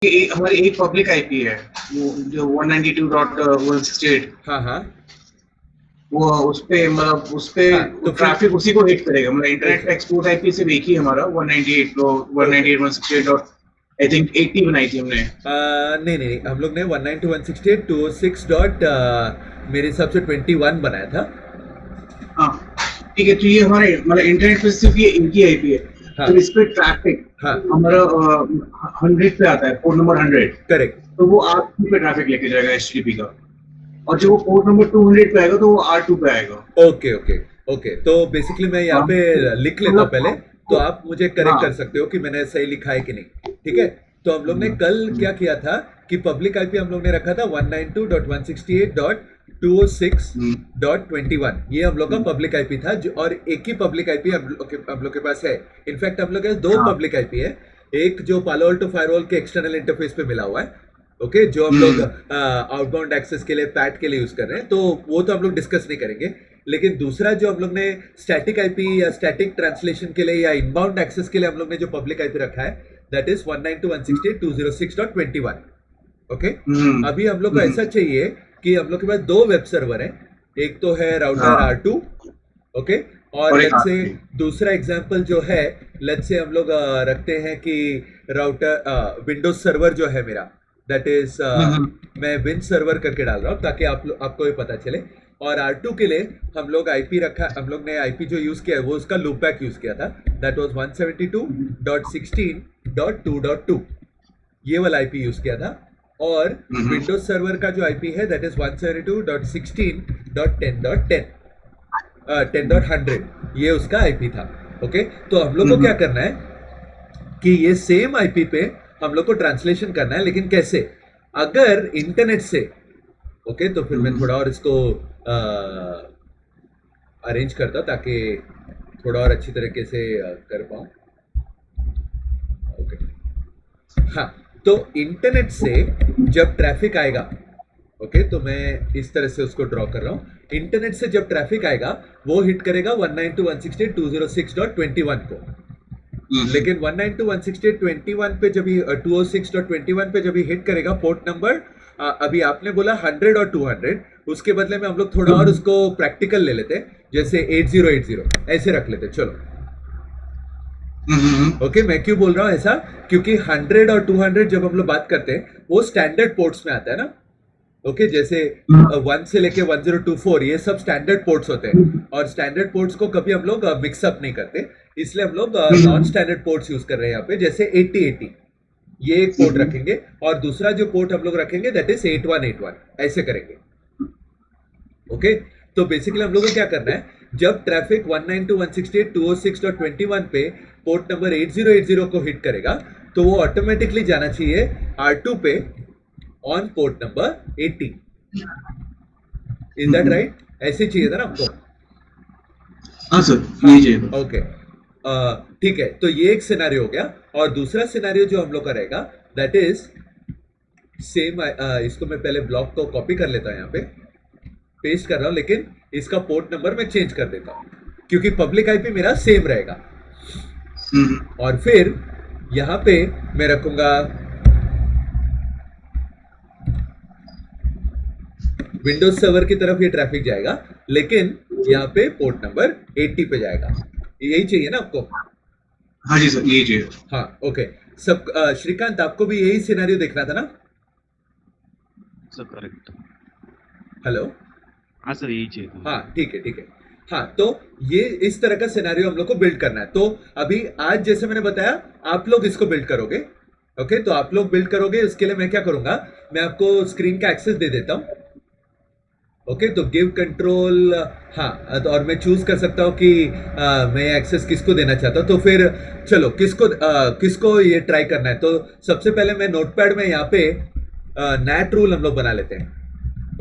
हमारी एक public IP है, वो जो 192.168, हाँ हाँ वो उस पे मतलब उस पे हाँ, तो फिर ट्रैफिक उसी को हिट करेगा। मतलब इंटरनेट ओके का एक्सपोर्ट आईपी सिर्फ एक ही हमारा 198 लो ओके 198.168 डॉट आई थिंक 80 बनाई थी हमने। नहीं नहीं नहीं, हम लोग ने 192.168.206 डॉट मेरे हिसाब से 21 बनाया था। हाँ ठीक है, तो ये हमारे मतलब इंटरनेट पे सिर्फ ये एक ही आईपी है। हाँ तो इस पे ट्रैफिक हाँ, हमारा 100 पे आता है, पोर्ट नंबर 100। करेक्ट। तो वो R2 पे ट्रैफिक लेके जाएगा एचटीटीपी का। और जब वो पोर्ट नंबर 200 पे आएगा तो वो R2 पे आएगा। ओके ओके ओके, तो बेसिकली मैं यहाँ हाँ पे लिख लेता हूँ पहले, तो मतलब आप मुझे करेक्ट कर हाँ। सकते हो कि मैंने सही लिखा है कि नहीं। ठीक है, तो हम लोग ने कल क्या किया था कि पब्लिक आईपी हम लोग ने रखा था 192.168.206.21, ये हम लोग का पब्लिक आईपी था जो, और एक ही पब्लिक आईपी हम लोग के पास है। इनफैक्ट हम लोग के पास दो हाँ। पब्लिक आईपी है, एक जो पालो अल्टो फायरवॉल के एक्सटर्नल इंटरफेस पे मिला हुआ है, ओके, जो हम लोग आउटबाउंड एक्सेस के लिए पैट के लिए यूज कर रहे हैं, तो वो तो हम लोग डिस्कस नहीं करेंगे। लेकिन दूसरा जो हम लोग ने स्टैटिक आईपी या स्टैटिक ट्रांसलेशन के लिए या इनबाउंड एक्सेस के लिए हम लोग ने जो पब्लिक आईपी रखा है, दैट इज 192.168.206.21। ओके, अभी हम लोग को ऐसा चाहिए कि हम लोग के पास दो वेब सर्वर है, एक तो है राउटर हाँ R2, ओके, और और एक लेट्स से आखिरी। दूसरा एग्जांपल जो है, लेट्स से हम लोग रखते हैं कि राउटर विंडोज सर्वर जो है मेरा, दैट इज मैं विन सर्वर करके डाल रहा हूँ ताकि आपको ये पता चले। और R2 के लिए हम लोग आईपी रखा, हम लोग ने आईपी जो यूज किया है वो उसका लूपबैक यूज किया था, दैट वाज 172.16.2.2, ये वाला आईपी यूज किया था। और विंडोज सर्वर का जो आईपी है दैट इज 172.16.10.10, 10.100, ये उसका आईपी था। ओके, तो हम लोग को क्या करना है कि ये सेम आईपी पे हम लोग को ट्रांसलेशन करना है, लेकिन कैसे? अगर इंटरनेट से, ओके, तो फिर मैं थोड़ा और इसको अरेंज करता हूं ताकि थोड़ा और अच्छी तरीके से कर पाऊं। ओके, हाँ, तो इंटरनेट से जब ट्रैफिक आएगा, ओके, तो मैं इस तरह से उसको ड्रॉ कर रहा हूं। इंटरनेट से जब ट्रैफिक आएगा वो हिट करेगा 192.168.206.21 को। लेकिन 192.168.21 पे जब 206.21 पे जब हिट करेगा पोर्ट नंबर, अभी आपने बोला 100 और 200, उसके बदले में हम लोग थोड़ा और उसको प्रैक्टिकल ले लेते हैं, जैसे 8080 ऐसे रख लेते, चलो। ओके, मैं क्यों बोल रहा हूं ऐसा, क्योंकि 100 और 200 जब हम लोग बात करते हैं वो स्टैंडर्ड पोर्ट्स में आता है ना। ओके, जैसे 1 से लेके 1024 ये सब स्टैंडर्ड पोर्ट्स होते हैं, और स्टैंडर्ड पोर्ट्स को कभी हम लोग मिक्सअप नहीं करते, इसलिए हम लोग नॉन स्टैंडर्ड पोर्ट्स यूज कर रहे हैं यहाँ पे, जैसे 8080 ये एक पोर्ट रखेंगे, और दूसरा जो पोर्ट हम लोग रखेंगे दैट इज 8181, ऐसे करेंगे। ओके, तो बेसिकली हम लोग को क्या करना है, जब ट्रैफिक 192.168.206.21 पे पोर्ट नंबर 8080 को हिट करेगा, तो वो ऑटोमेटिकली जाना चाहिए R2 पे on port number 80। Is that right? ऐसे चाहिए था ना आपको? हाँ सर, हाँ, यही चाहिए था। ओके, ठीक है, तो ये एक सिनेरियो हो गया। और दूसरा सिनेरियो जो हम लोग का रहेगा दैट इज सेम, इसको मैं पहले ब्लॉक को कॉपी कर लेता हूं, यहाँ पे पेस्ट कर रहा हूं, लेकिन इसका पोर्ट नंबर मैं चेंज कर देता हूं क्योंकि पब्लिक आईपी मेरा सेम रहेगा। और फिर यहां पे मैं रखूंगा विंडोज सर्वर की तरफ ये ट्रैफिक जाएगा, लेकिन यहाँ पे पोर्ट नंबर 80 पे जाएगा। यही चाहिए ना आपको? हाँ जी सर, यही चाहिए। हाँ, ओके, सब श्रीकांत, आपको भी यही सिनेरियो देखना था ना? Sir correct. हेलो, हाँ सर, यही चाहिए था। हाँ ठीक है ठीक है। हाँ, तो ये इस तरह का सिनेरियो हम लोग को बिल्ड करना है। तो अभी आज जैसे मैंने बताया आप लोग इसको बिल्ड करोगे। ओके, तो आप लोग बिल्ड करोगे, उसके लिए मैं क्या करूंगा, मैं आपको स्क्रीन का एक्सेस दे देता हूं। ओके, तो गिव कंट्रोल, हाँ, तो और मैं चूज कर सकता हूँ कि मैं एक्सेस किसको देना चाहता हूँ, तो फिर चलो किसको ये ट्राई करना है। तो सबसे पहले मैं नोटपैड में यहाँ पे नैट रूल हम लोग बना लेते हैं।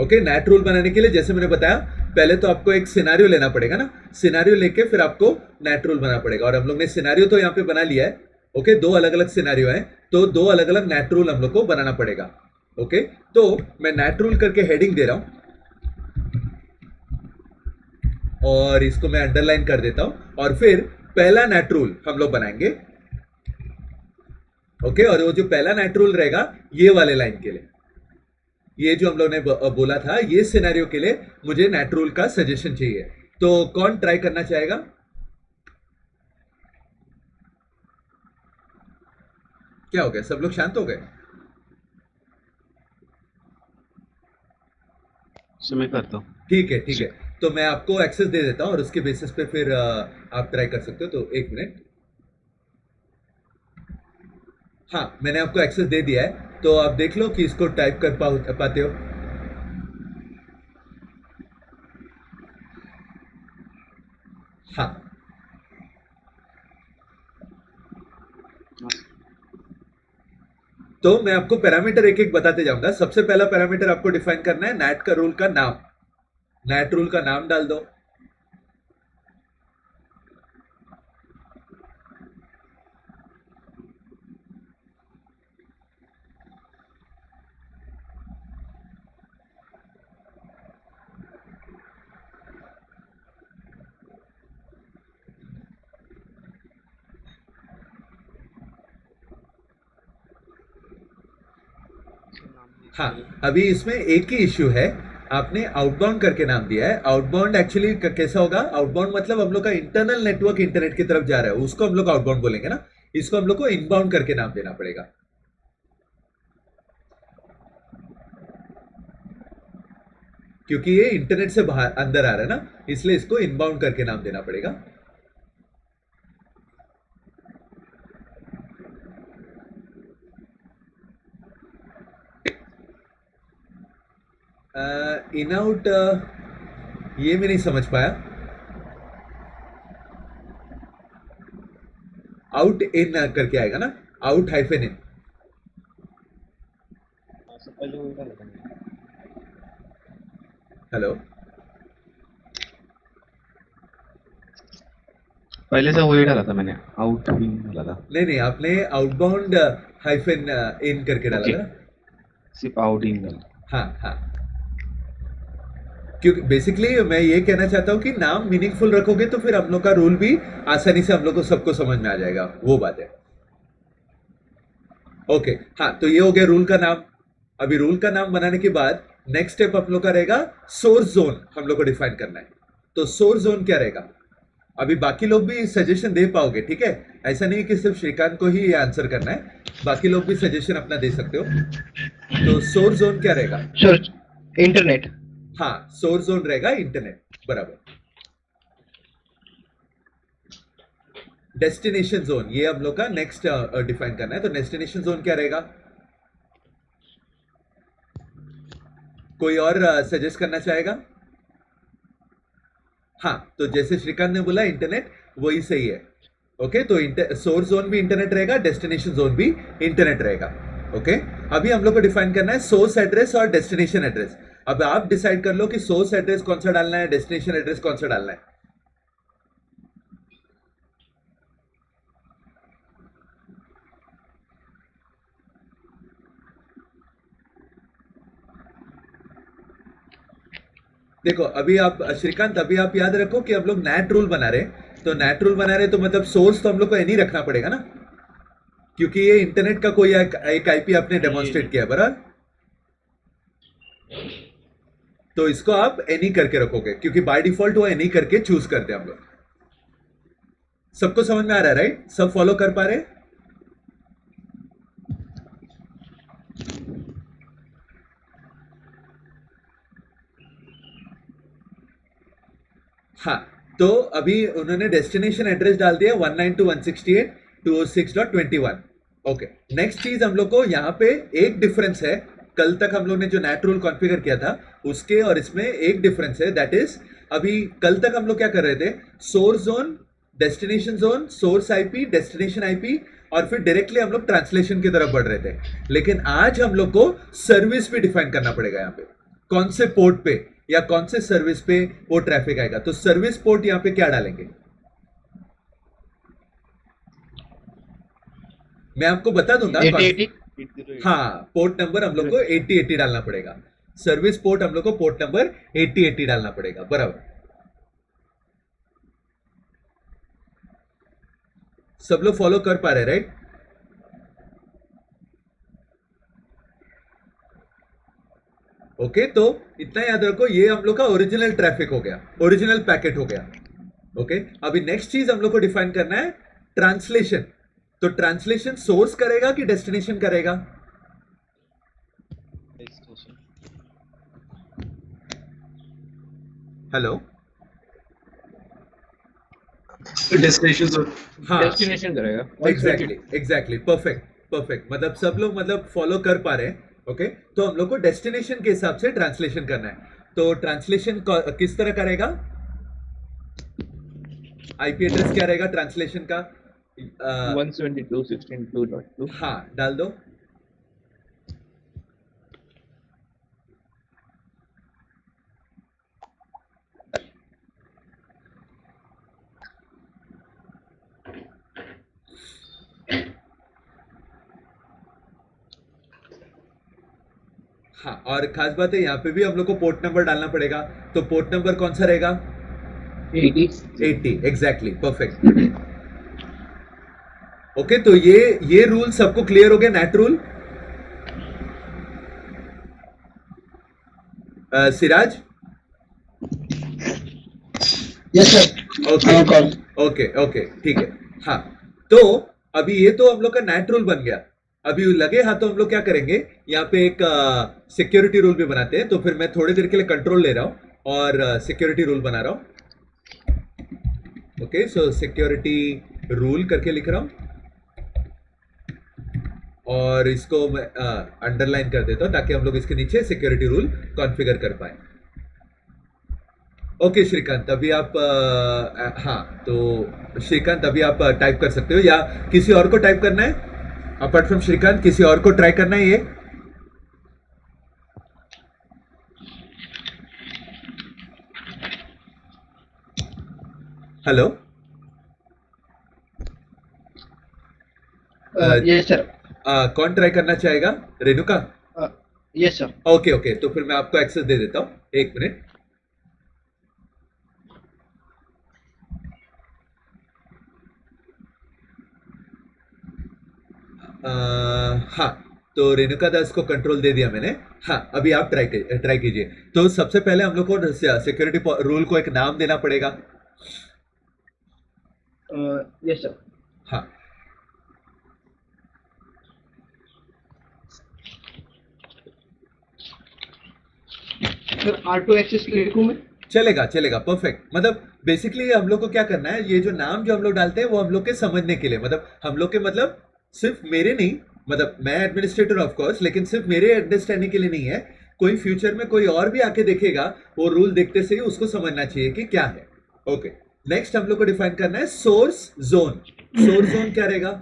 ओके, नैट रूल बनाने के लिए जैसे मैंने बताया, पहले तो आपको एक सिनारियो लेना पड़ेगा ना, सिनारियो लेके फिर आपको नैट रूल बनाना पड़ेगा, और हम लोग ने सिनारियो तो यहाँ पे बना लिया है। ओके, दो अलग अलग सिनारियो है, तो दो अलग अलग नैट रूल हम लोग को बनाना पड़ेगा। ओके, तो मैं नैट रूल करके हेडिंग दे रहा हूं, और इसको मैं अंडरलाइन कर देता हूं, और फिर पहला नैट रूल हम लोग बनाएंगे। ओके, और वो जो पहला नेट रूल रहेगा ये वाले लाइन के लिए, ये जो हम लोग ने बोला था, ये सिनेरियो के लिए मुझे नेट रूल का सजेशन चाहिए। तो कौन ट्राई करना चाहेगा? क्या हो गया, सब लोग शांत हो गए? सो मैं करता हूँ। ठीक है, ठीक है, तो मैं आपको एक्सेस दे देता हूं और उसके बेसिस पे फिर आप ट्राई कर सकते हो। तो एक मिनट, हाँ मैंने आपको एक्सेस दे दिया है, तो आप देख लो कि इसको टाइप कर पाते हो। हाँ, हाँ, तो मैं आपको पैरामीटर एक एक बताते जाऊंगा। सबसे पहला पैरामीटर आपको डिफाइन करना है नेट का रूल का नाम। नेट रूल का नाम डाल दो। हाँ, अभी इसमें एक ही इश्यू है, आपने आउटबाउंड करके नाम दिया है। आउटबाउंड एक्चुअली कैसा होगा? आउटबाउंड मतलब हम लोग का इंटरनल नेटवर्क इंटरनेट की तरफ जा रहा है, उसको हम लोग आउटबाउंड बोलेंगे ना। इसको हम लोग को इनबाउंड करके नाम देना पड़ेगा, क्योंकि ये इंटरनेट से बाहर अंदर आ रहा है ना, इसलिए इसको इनबाउंड करके नाम देना पड़ेगा। इन आउट, ये मैं नहीं समझ पाया। आउट इन करके आएगा ना, आउट हाइफन इन। हेलो, पहले से वही डाला था मैंने, आउट इन डाला था। नहीं नहीं, आपने आउटबाउंड हाइफन इन करके डाला ओके, था ना। सिर्फ आउट इन डाला। हाँ हाँ, क्योंकि बेसिकली मैं ये कहना चाहता हूँ कि नाम मीनिंगफुल रखोगे तो फिर हम लोग का रूल भी आसानी से हम लोग को सबको समझ में आ जाएगा, वो बात है। ओके, हाँ, तो ये हो गया रूल का नाम। अभी रूल का नाम बनाने के बाद नेक्स्ट स्टेप हम लोग का रहेगा सोर्स जोन, हम लोग को डिफाइन करना है। तो सोर्स जोन क्या रहेगा? अभी बाकी लोग भी सजेशन दे पाओगे, ठीक है? ऐसा नहीं कि सिर्फ श्रीकांत को ही ये आंसर करना है, बाकी लोग भी सजेशन अपना दे सकते हो। तो सोर्स जोन क्या रहेगा? Sir, internet. हाँ, सोर्स जोन रहेगा इंटरनेट, बराबर। डेस्टिनेशन जोन, ये हम लोग का नेक्स्ट डिफाइन करना है। तो डेस्टिनेशन जोन क्या रहेगा? कोई और सजेस्ट करना चाहेगा? हाँ, तो जैसे श्रीकांत ने बोला इंटरनेट, वही सही है। ओके, तो सोर्स जोन भी इंटरनेट रहेगा, डेस्टिनेशन जोन भी इंटरनेट रहेगा। ओके, अभी हम लोग को डिफाइन करना है सोर्स एड्रेस और डेस्टिनेशन एड्रेस। अब आप डिसाइड कर लो कि सोर्स एड्रेस कौन सा डालना है, डेस्टिनेशन एड्रेस कौन सा डालना है। देखो, अभी आप श्रीकांत, अभी आप याद रखो कि हम लोग नेट रूल बना रहे हैं, तो नेट रूल बना रहे हैं तो मतलब सोर्स तो हम लोग को एनी रखना पड़ेगा ना, क्योंकि ये इंटरनेट का कोई एक आईपी आपने डेमोन्स्ट्रेट किया, बराबर? तो इसको आप एनी करके रखोगे, क्योंकि बाय डिफॉल्ट वो एनी करके चूज करते हैं हम लोग। सबको समझ में आ रहा है, राइट? सब फॉलो कर पा रहे हैं? हाँ, तो अभी उन्होंने डेस्टिनेशन एड्रेस डाल दिया 192.168.206.21। ओके, नेक्स्ट चीज हम लोग को यहाँ पे एक डिफरेंस है। कल तक हम लोग ने जो नेट रूल कॉन्फ़िगर किया था उसके और इसमें एक डिफरेंस है, दैट इज अभी कल तक हम लोग क्या कर रहे थे? Source zone, destination zone, source IP, destination IP, और फिर डायरेक्टली हम लोग ट्रांसलेशन की तरफ बढ़ रहे थे। लेकिन आज हम लोग को सर्विस भी डिफाइन करना पड़ेगा यहाँ पे, कौन से पोर्ट पे या कौन से सर्विस पे वो ट्रैफिक आएगा। तो सर्विस पोर्ट यहाँ पे क्या डालेंगे? मैं आपको बता दूंगा। 8080। हाँ, पोर्ट नंबर हम लोग को 8080 डालना पड़ेगा। सर्विस पोर्ट हम लोग को पोर्ट नंबर 8080 डालना पड़ेगा, बराबर। सब लोग फॉलो कर पा रहे, राइट? ओके, तो इतना याद रखो, ये हम लोग का ओरिजिनल ट्रैफिक हो गया, ओरिजिनल पैकेट हो गया। ओके, अभी नेक्स्ट चीज हम लोग को डिफाइन करना है ट्रांसलेशन। तो ट्रांसलेशन सोर्स करेगा कि डेस्टिनेशन करेगा? हेलो, डेस्टिनेशन हाँ, डेस्टिनेशन करेगा एग्जैक्टली, परफेक्ट परफेक्ट, मतलब सब लोग मतलब फॉलो कर पा रहे हैं। ओके, तो हम लोग को डेस्टिनेशन के हिसाब से ट्रांसलेशन करना है। तो ट्रांसलेशन किस तरह करेगा? आईपी एड्रेस क्या रहेगा ट्रांसलेशन का? 172.16.2.2 हाँ, डाल दो। हाँ, और खास बात है, यहाँ पे भी हम लोग को पोर्ट नंबर डालना पड़ेगा। तो पोर्ट नंबर कौन सा रहेगा? 80 80, एग्जैक्टली, परफेक्ट। ओके, तो ये रूल सबको क्लियर हो गया, net rule. Siraj? Yes sir okay call okay okay, ठीक है। हाँ, तो अभी ये तो हम लोग का नेट रूल बन गया। अभी लगे हाथों हम लोग क्या करेंगे, यहाँ पे एक सिक्योरिटी रूल भी बनाते हैं। तो फिर मैं थोड़ी देर के लिए कंट्रोल ले रहा हूँ और सिक्योरिटी रूल बना रहा हूँ। ओके, सो सिक्योरिटी रूल करके लिख रहा हूँ और इसको मैं अंडरलाइन कर देता हूँ ताकि हम लोग इसके नीचे सिक्योरिटी रूल कॉन्फ़िगर कर पाए। ओके श्रीकांत, अभी आप हाँ, तो श्रीकांत अभी आप टाइप कर सकते हो, या किसी और को टाइप करना है अपार्ट फ्रॉम श्रीकांत? किसी और को ट्राई करना है ये? हेलो, यस सर कौन ट्राई करना चाहेगा? Renuka? Yes sir okay okay, तो फिर मैं आपको एक्सेस दे देता हूँ, एक मिनट। हाँ, तो रेणुका दास को कंट्रोल दे दिया मैंने। हाँ, अभी आप ट्राई कीजिए। तो सबसे पहले हम लोग को सिक्योरिटी रूल को एक नाम देना पड़ेगा। यस सर हाँ, सर R2 एक्सेस लिखूं मैं चलेगा चलेगा, परफेक्ट। मतलब बेसिकली हम लोग को क्या करना है, ये जो नाम जो हम लोग डालते हैं वो हम लोग के समझने के लिए, मतलब हम लोग के, मतलब सिर्फ मेरे नहीं, मतलब मैं एडमिनिस्ट्रेटर ऑफ कोर्स, लेकिन सिर्फ मेरे अंडरस्टैंडिंग के लिए नहीं है। कोई फ्यूचर में कोई और भी आके देखेगा, वो रूल देखते से ही उसको समझना चाहिए कि क्या है। ओके, नेक्स्ट हम लोग को डिफाइन करना है सोर्स जोन। सोर्स जोन क्या रहेगा?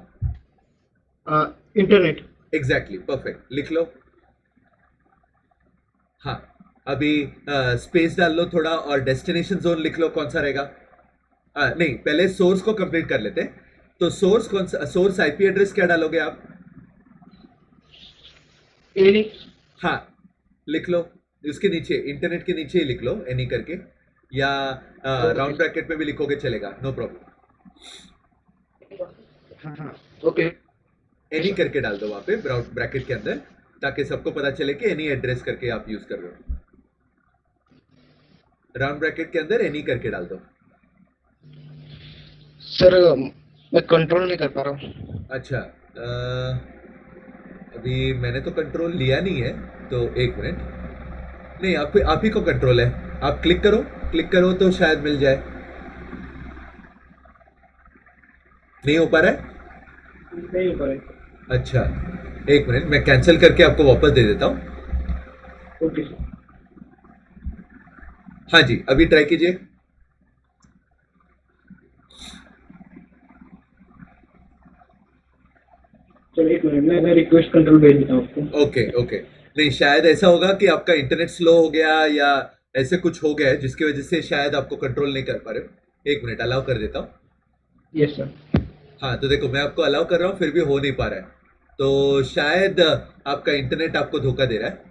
इंटरनेट एग्जैक्टली, परफेक्ट, लिख लो। हाँ, अभी स्पेस डाल लो थोड़ा और डेस्टिनेशन जोन लिख लो, कौन सा रहेगा? नहीं, पहले सोर्स को कंप्लीट कर लेते हैं। तो सोर्स कौन सा? सोर्स आईपी एड्रेस क्या डालोगे आप? एनी हाँ, लिख लो। उसके नीचे, इंटरनेट के नीचे ही लिख लो एनी करके, या राउंड ब्रैकेट में भी लिखोगे चलेगा, नो प्रॉब्लम। ओके एनी करके डाल दो वहां पे ब्रैकेट के अंदर, ताकि सबको पता चले कि एनी एड्रेस करके आप यूज कर रहे हो। राउंड ब्रैकेट के अंदर एनी करके डाल दो। सर मैं कंट्रोल नहीं कर पा रहा हूँ अच्छा, अभी मैंने तो कंट्रोल लिया नहीं है, तो एक मिनट। नहीं, आप ही को कंट्रोल है। आप क्लिक करो तो शायद मिल जाए। नहीं हो पा रहा है? नहीं हो पा रहा अच्छा, एक मिनट, मैं कैंसिल करके आपको वापस दे देता हूँ। ओके सर हाँ जी, अभी ट्राई कीजिए। चलिए एक मिनट मैं रिक्वेस्ट कंट्रोल भेज देता हूँ आपको ओके ओके, नहीं, शायद ऐसा होगा कि आपका इंटरनेट स्लो हो गया या ऐसे कुछ हो गया है जिसकी वजह से शायद आपको कंट्रोल नहीं कर पा रहे हो। एक मिनट, अलाउ कर देता हूँ। यस सर हाँ, तो देखो, मैं आपको अलाउ कर रहा हूँ फिर भी हो नहीं पा रहा है, तो शायद आपका इंटरनेट आपको धोखा दे रहा है।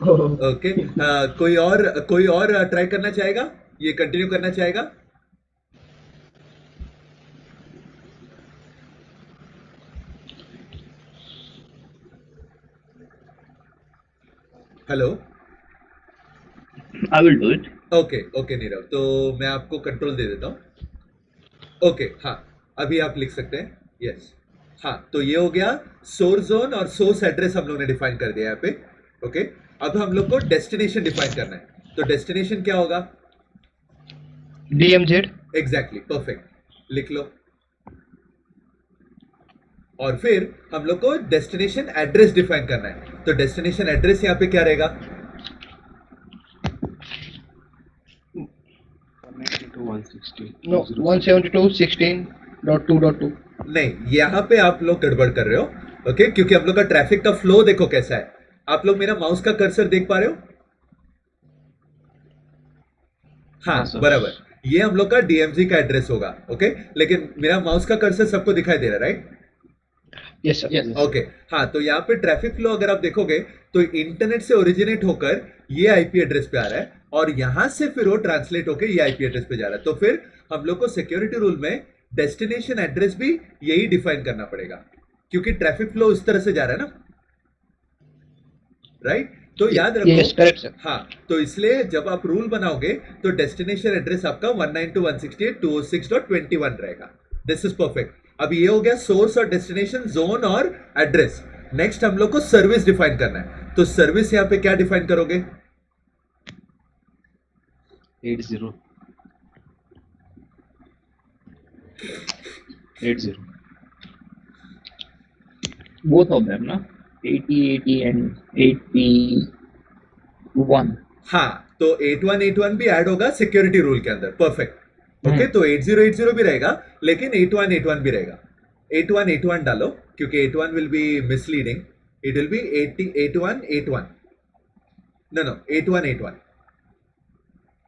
ओके, कोई और ट्राई करना चाहेगा, ये कंटिन्यू करना चाहेगा? Hello. I will do it. Okay okay Nirav, तो मैं आपको कंट्रोल दे देता हूँ। ओके हाँ, अभी आप लिख सकते हैं। यस हाँ, तो ये हो गया सोर्स जोन और सोर्स एड्रेस हम लोग ने डिफाइन कर दिया यहाँ पे। ओके, अब हम लोग को डेस्टिनेशन डिफाइन करना है। तो डेस्टिनेशन क्या होगा? DMZ. एग्जैक्टली, परफेक्ट, लिख लो। और फिर हम लोग को डेस्टिनेशन एड्रेस डिफाइन करना है। तो डेस्टिनेशन एड्रेस यहाँ पे क्या रहेगा? 192.160. No, 172.16.2.2. नहीं, यहाँ पे आप लोग गड़बड़ कर रहे हो। ओके, क्योंकि हम लोग का ट्रैफिक का फ्लो देखो कैसा है। आप लोग मेरा माउस का कर्सर देख पा रहे हो? हाँ हाँ, सर। बराबर, ये हम लोग का डीएमजी का एड्रेस होगा। ओके, लेकिन मेरा माउस का कर्सर सबको दिखाई दे रहा है, right? Yes, sir. Yes. Okay हाँ, तो यहाँ पे ट्रैफिक फ्लो अगर आप देखोगे तो इंटरनेट से ओरिजिनेट होकर ये आईपी एड्रेस पे आ रहा है और यहां से फिर वो ट्रांसलेट होकर ये आईपी एड्रेस पे जा रहा है। तो फिर हम लोग को सिक्योरिटी रूल में डेस्टिनेशन एड्रेस भी यही डिफाइन करना पड़ेगा, क्योंकि ट्रैफिक फ्लो इस तरह से जा रहा है ना, राइट? तो याद रखो। Yes, correct, sir. हाँ, तो इसलिए जब आप रूल बनाओगे तो डेस्टिनेशन एड्रेस आपका 192.168.206.21 रहेगा। This is perfect. अब ये हो गया सोर्स और डेस्टिनेशन, जोन और एड्रेस। नेक्स्ट हम लोग को सर्विस डिफाइन करना है। तो सर्विस यहाँ पे क्या डिफाइन करोगे? 80. Both of them, na? 80 and 81. हाँ, तो 8181 भी ऐड होगा सिक्योरिटी रूल के अंदर। परफेक्ट। ओके, तो 8080 भी रहेगा, लेकिन 8181 भी रहेगा। 8181 डालो, क्योंकि 81 will be misleading. It will be 8181। No 8181,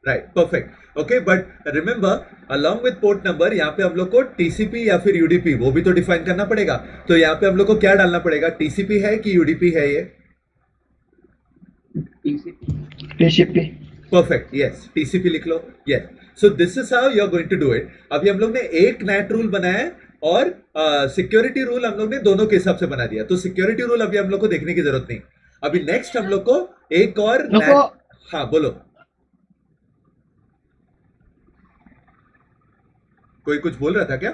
right, perfect. Okay, but remember along with port number यहाँ पे हम लोग को टीसीपी या फिर यूडीपी वो भी तो डिफाइन करना पड़ेगा। तो यहाँ पे हम लोग को क्या डालना पड़ेगा? टीसीपी है कि यूडीपी है? ये TCP. परफेक्ट, यस, टीसीपी लिख लो। Yes, so this is how you are going to do it. अभी हम लोग ने एक नेट रूल बनाया है और सिक्योरिटी रूल हम लोग ने दोनों के हिसाब से बना दिया। तो सिक्योरिटी रूल अभी हम लोग को देखने की जरूरत नहीं। अभी नेक्स्ट हम लोग को एक और नको। हाँ बोलो, कोई कुछ बोल रहा था क्या?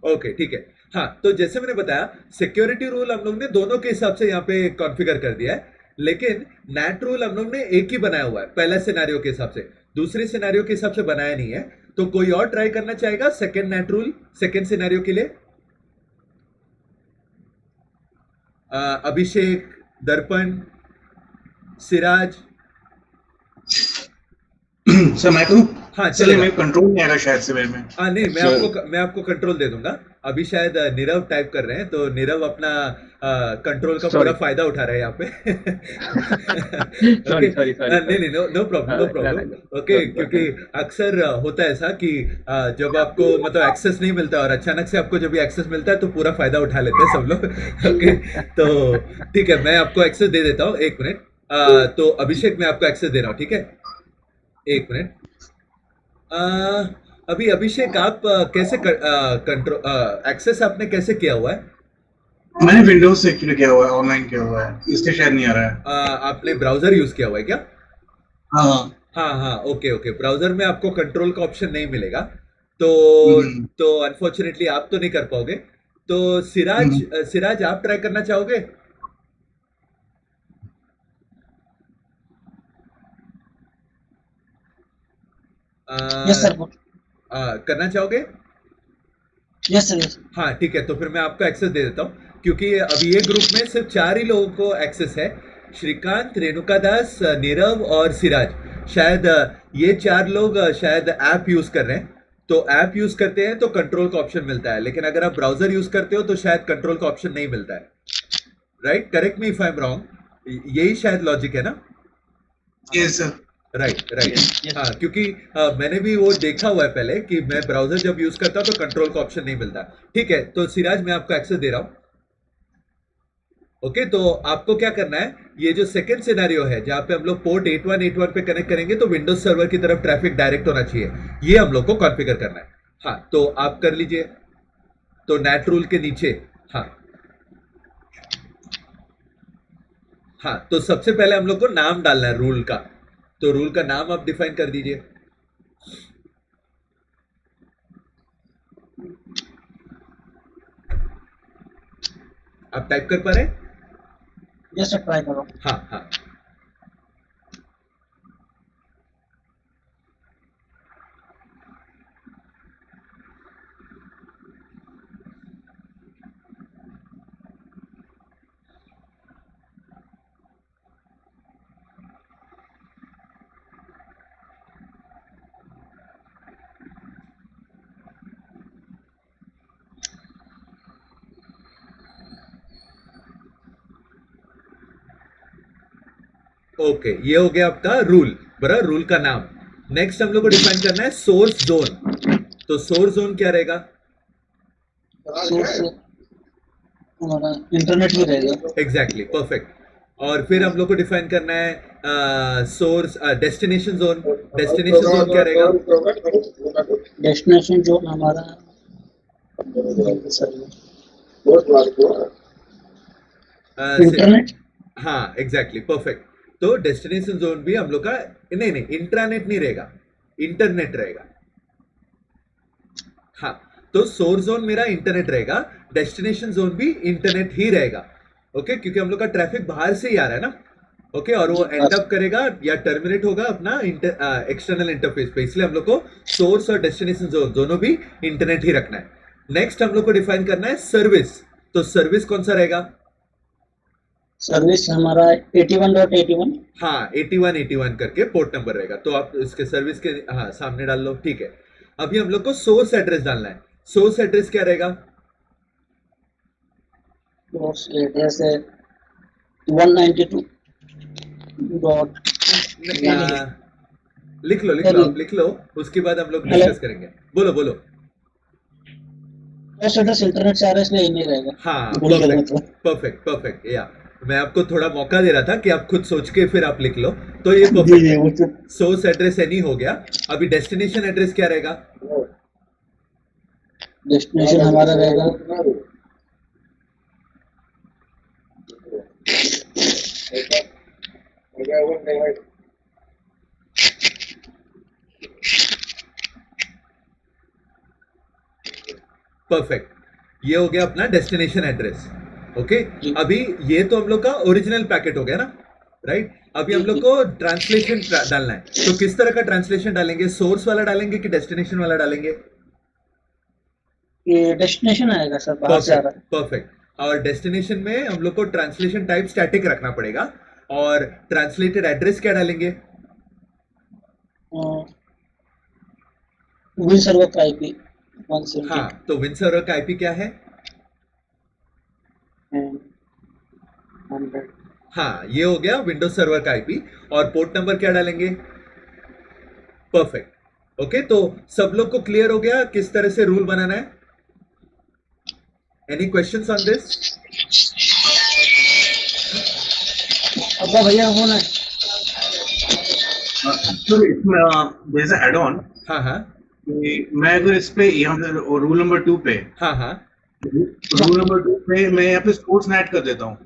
ओके ठीक है। हाँ, तो जैसे मैंने बताया सिक्योरिटी रूल हम लोग ने दोनों के हिसाब से यहाँ पे कॉन्फ़िगर कर दिया है, लेकिन नेट रूल हम लोग ने एक ही बनाया हुआ है पहला सिनेरियो के हिसाब से, दूसरे सिनेरियो के हिसाब से बनाया नहीं है। तो कोई और ट्राई करना चाहेगा second net rule second scenario के लिए? अभिषेक, दर्पण, सिराज? सर मैं करूं? हाँ चलिए, चलेगा। मेरे कंट्रोल नहीं आएगा शायद से मेरे में। हाँ नहीं, मैं आपको कंट्रोल दे दूंगा। अभी शायद नीरव टाइप कर रहे हैं, तो नीरव अपना कंट्रोल का पूरा फायदा उठा रहे हैं यहाँ पे। Sorry. नहीं नो प्रॉब्लम। ओके, क्योंकि अक्सर होता है ऐसा कि जब आपको मतलब एक्सेस नहीं मिलता और अचानक से आपको जब भी एक्सेस मिलता है तो पूरा फायदा उठा लेते हैं सब लोग। ओके, तो ठीक है, मैं आपको एक्सेस दे देता हूँ। एक मिनट। तो अभिषेक मैं आपको एक्सेस दे रहा हूँ, ठीक है? एक मिनट। अभी अभिषेक आप कैसे कंट्रोल एक्सेस आपने कैसे किया हुआ है? मैंने विंडोज से एक्चुअली किया हुआ है, ऑनलाइन किया हुआ है, इसलिए शायद नहीं आ रहा है। आपने ब्राउजर यूज किया हुआ है क्या? हाँ हाँ, ओके, ब्राउजर में आपको कंट्रोल का ऑप्शन नहीं मिलेगा, तो अनफॉर्चुनेटली आप तो नहीं कर पाओगे। तो सिराज आप ट्राई करना चाहोगे? Yes sir. करना चाहोगे? Yes sir. हाँ ठीक है, तो फिर मैं आपको एक्सेस दे देता हूँ, क्योंकि अभी ये ग्रुप में सिर्फ 4 ही लोगों को एक्सेस है। श्रीकांत, रेणुका दास, नीरव और सिराज। शायद ये 4 लोग शायद ऐप यूज कर रहे हैं। तो ऐप यूज करते हैं तो कंट्रोल का ऑप्शन मिलता है, लेकिन अगर आप ब्राउजर यूज करते हो तो शायद कंट्रोल का ऑप्शन नहीं मिलता है। Right, correct me if I am wrong, यही शायद लॉजिक है ना? Yes sir. राइट। हाँ, क्योंकि मैंने भी वो देखा हुआ है पहले कि मैं ब्राउजर जब यूज करता हूँ तो कंट्रोल का ऑप्शन नहीं मिलता। ठीक है, तो सिराज मैं आपको एक्सेस दे रहा हूँ। ओके, तो आपको क्या करना है, ये जो सेकंड सिनेरियो है जहां पे हम लोग पोर्ट 8181 पे कनेक्ट करेंगे तो विंडोज सर्वर की तरफ ट्रैफिक डायरेक्ट होना चाहिए, ये हम लोग को कॉन्फ़िगर करना है। हाँ, तो आप कर लीजिए। तो नेट रूल के नीचे, हाँ हाँ, तो सबसे पहले हम लोग को नाम डालना है रूल का, तो रूल का नाम आप डिफाइन कर दीजिए। आप टाइप कर पा रहे हैं? यस सर, ट्राई करो। हाँ हाँ। ओके, ये हो गया आपका रूल, बराबर, रूल का नाम। नेक्स्ट हम लोग को डिफाइन करना है सोर्स जोन। तो सोर्स जोन क्या रहेगा? सोर्स हमारा इंटरनेट भी रहेगा। Exactly, perfect. और फिर हम लोग को डिफाइन करना है source destination zone. Destination zone क्या रहेगा? डेस्टिनेशन जोन हमारा इंटरनेट। हाँ एग्जैक्टली, परफेक्ट। तो डेस्टिनेशन जोन भी हम लोग का, नहीं नहीं, इंट्रानेट नहीं रहेगा, इंटरनेट रहेगा। हाँ, तो सोर्स जोन मेरा इंटरनेट रहेगा, डेस्टिनेशन जोन भी इंटरनेट ही रहेगा। ओके, क्योंकि हम लोग का ट्रैफिक बाहर से ही आ रहा है ना। ओके, और वो एंड अप करेगा या टर्मिनेट होगा अपना एक्सटर्नल इंटरफेस पे, इसलिए हम लोग को सोर्स और डेस्टिनेशन जोन दोनों भी इंटरनेट ही रखना है। नेक्स्ट हम लोग को डिफाइन करना है सर्विस। तो सर्विस कौन सा रहेगा? सर्विस हमारा 81.81। हाँ, 8181 करके पोर्ट नंबर रहेगा, तो आप इसके सर्विस के हाँ सामने डाल लो, ठीक है। अभी हम लोग को सोर्स एड्रेस डालना है। सोर्स एड्रेस क्या रहेगा? सोर्स एड्रेस है 192 डॉट। लिख लो, आप लिख लो, उसके बाद हम लोग डिस्कस करेंगे। बोलो बोलो। सोर्स एड्रेस इंटरनेट से आ रहा है इसलिए नहीं रहेगा। हाँ, भूल गया मैं परफेक्ट तो। परफेक्ट परफेक्ट, या मैं आपको थोड़ा मौका दे रहा था कि आप खुद सोच के फिर आप लिख लो, तो ये जी परफेक्ट जी, है। वो तो सोर्स एड्रेस एनी हो गया। अभी डेस्टिनेशन एड्रेस क्या रहेगा? डेस्टिनेशन हमारा रहेगा परफेक्ट, ये हो गया अपना डेस्टिनेशन एड्रेस। ओके, जी। अभी ये तो हम लोग का ओरिजिनल पैकेट हो गया ना, राइट। अभी हम जी, लोग जी। को ट्रांसलेशन डालना है, तो किस तरह का ट्रांसलेशन डालेंगे? सोर्स वाला डालेंगे कि डेस्टिनेशन वाला डालेंगे? ये डेस्टिनेशन आएगा सर, बाहर से आ रहा परफेक्ट परफेक्ट। और डेस्टिनेशन में हम लोग को ट्रांसलेशन टाइप स्टैटिक रखना पड़ेगा, और ट्रांसलेटेड एड्रेस क्या डालेंगे? है। विन सर्वर का आईपी 170 हाँ, तो विन सर्वर का आईपी क्या है? and 100। हाँ, ये हो गया विंडोज सर्वर का आईपी। और पोर्ट नंबर क्या डालेंगे? परफेक्ट। ओके, तो सब लोग को क्लियर हो गया किस तरह से रूल बनाना है? Any questions on this? अब्बा भैया फोन है। एक्चुअली इसमें जैसे एड ऑन, हाँ हाँ मैं अगर इस पे यहाँ पे रूल नंबर 2 पे, हाँ हाँ। रूल नंबर 2 पे मैं यहाँ पे सोर्स नेट कर देता हूँ।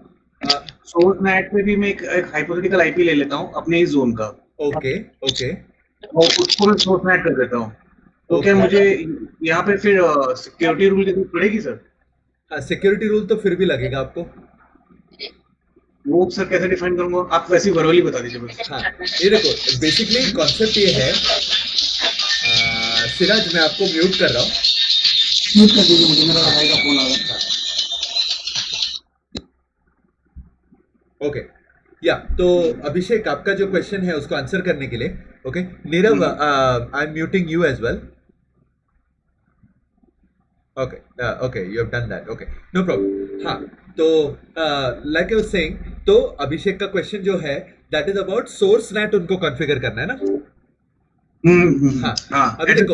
सोर्स नेट पे भी मैं एक हाइपोथेटिकल आईपी ले लेता हूँ अपने ही जोन का, ओके ओके और उसको मैं सोर्स नेट कर देता हूँ। तो क्या मुझे यहाँ पे फिर सिक्योरिटी रूल की जरूरत पड़ेगी सर? हाँ, सिक्योरिटी रूल तो फिर भी लगेगा आपको। वो सर कैसे डिफाइन करूंगा? आप वैसे वर्बली बता दीजिए बस। हाँ, ये देखो, बेसिकली कॉन्सेप्ट ये है, सिराज मैं आपको म्यूट कर रहा हूँ। म्यूट कर दीजिए मुझे, मेरा भाई का फोन आ रहा है। ओके, या तो अभिषेक, आपका जो क्वेश्चन है उसको आंसर करने के लिए, okay, Nirav, I am muting you as well. Okay okay, you have done that, okay, no problem. हाँ, तो लाइक आई वाज सेइंग, तो अभिषेक का क्वेश्चन जो है that is about source net, उनको कॉन्फ़िगर करना है ना। हाँ, अभी देखो,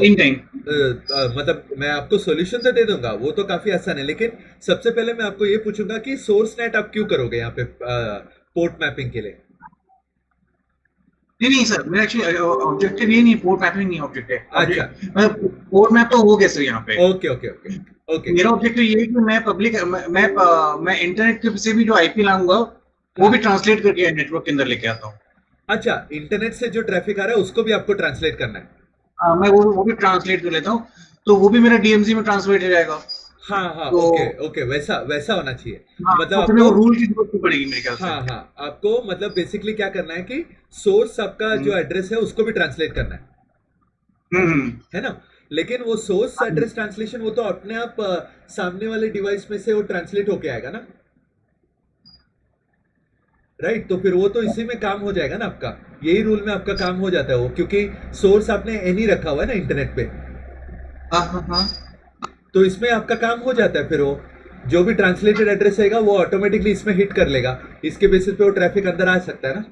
मतलब मैं आपको सॉल्यूशन तो दे दूंगा, वो तो काफी आसान है, लेकिन सबसे पहले मैं आपको ये पूछूंगा कि सोर्स नेट आप क्यों करोगे यहाँ पे पोर्ट मैपिंग के लिए? नहीं सर, मेरा एक्चुअली ऑब्जेक्टिव ये नहीं, पोर्ट मैपिंग नहीं ऑब्जेक्टिव है। अच्छा, पोर्ट मैप तो हो गया सर यहाँ पे। Okay okay okay okay. मेरा ऑब्जेक्टिव ये है कि मैं पब्लिक मैं इंटरनेट से भी जो आईपी लाऊंगा वो भी ट्रांसलेट करके नेटवर्क के अंदर लेके आता हूँ। अच्छा, इंटरनेट से जो ट्रैफिक आ रहा है उसको भी आपको ट्रांसलेट करना है। मैं वो भी ट्रांसलेट कर लेता हूँ, तो वो भी मेरा डीएमसी में ट्रांसलेट हो जाएगा। हाँ हाँ, तो ओके ओके, वैसा वैसा होना चाहिए। हाँ, मतलब तो वो आपको, रूल की जरूरत नहीं पड़ेगी मेरे ख्याल से। हाँ हाँ, आपको मतलब बेसिकली क्या करना है कि सोर्स आपका जो एड्रेस है उसको भी ट्रांसलेट करना है ना। लेकिन वो सोर्स एड्रेस ट्रांसलेशन वो तो अपने आप सामने वाले डिवाइस में से वो ट्रांसलेट होके आएगा ना, राइट। तो फिर वो तो इसी में काम हो जाएगा ना आपका, यही रूल में आपका काम हो जाता है वो, क्योंकि सोर्स आपने एनी रखा हुआ है ना इंटरनेट पे, हाँ हाँ हाँ। तो इसमें आपका काम हो जाता है। फिर वो जो भी ट्रांसलेटेड एड्रेस रहेगा वो ऑटोमेटिकली इसमें हिट कर लेगा, इसके बेसिस पे वो ट्रैफिक अंदर आ सकता है ना।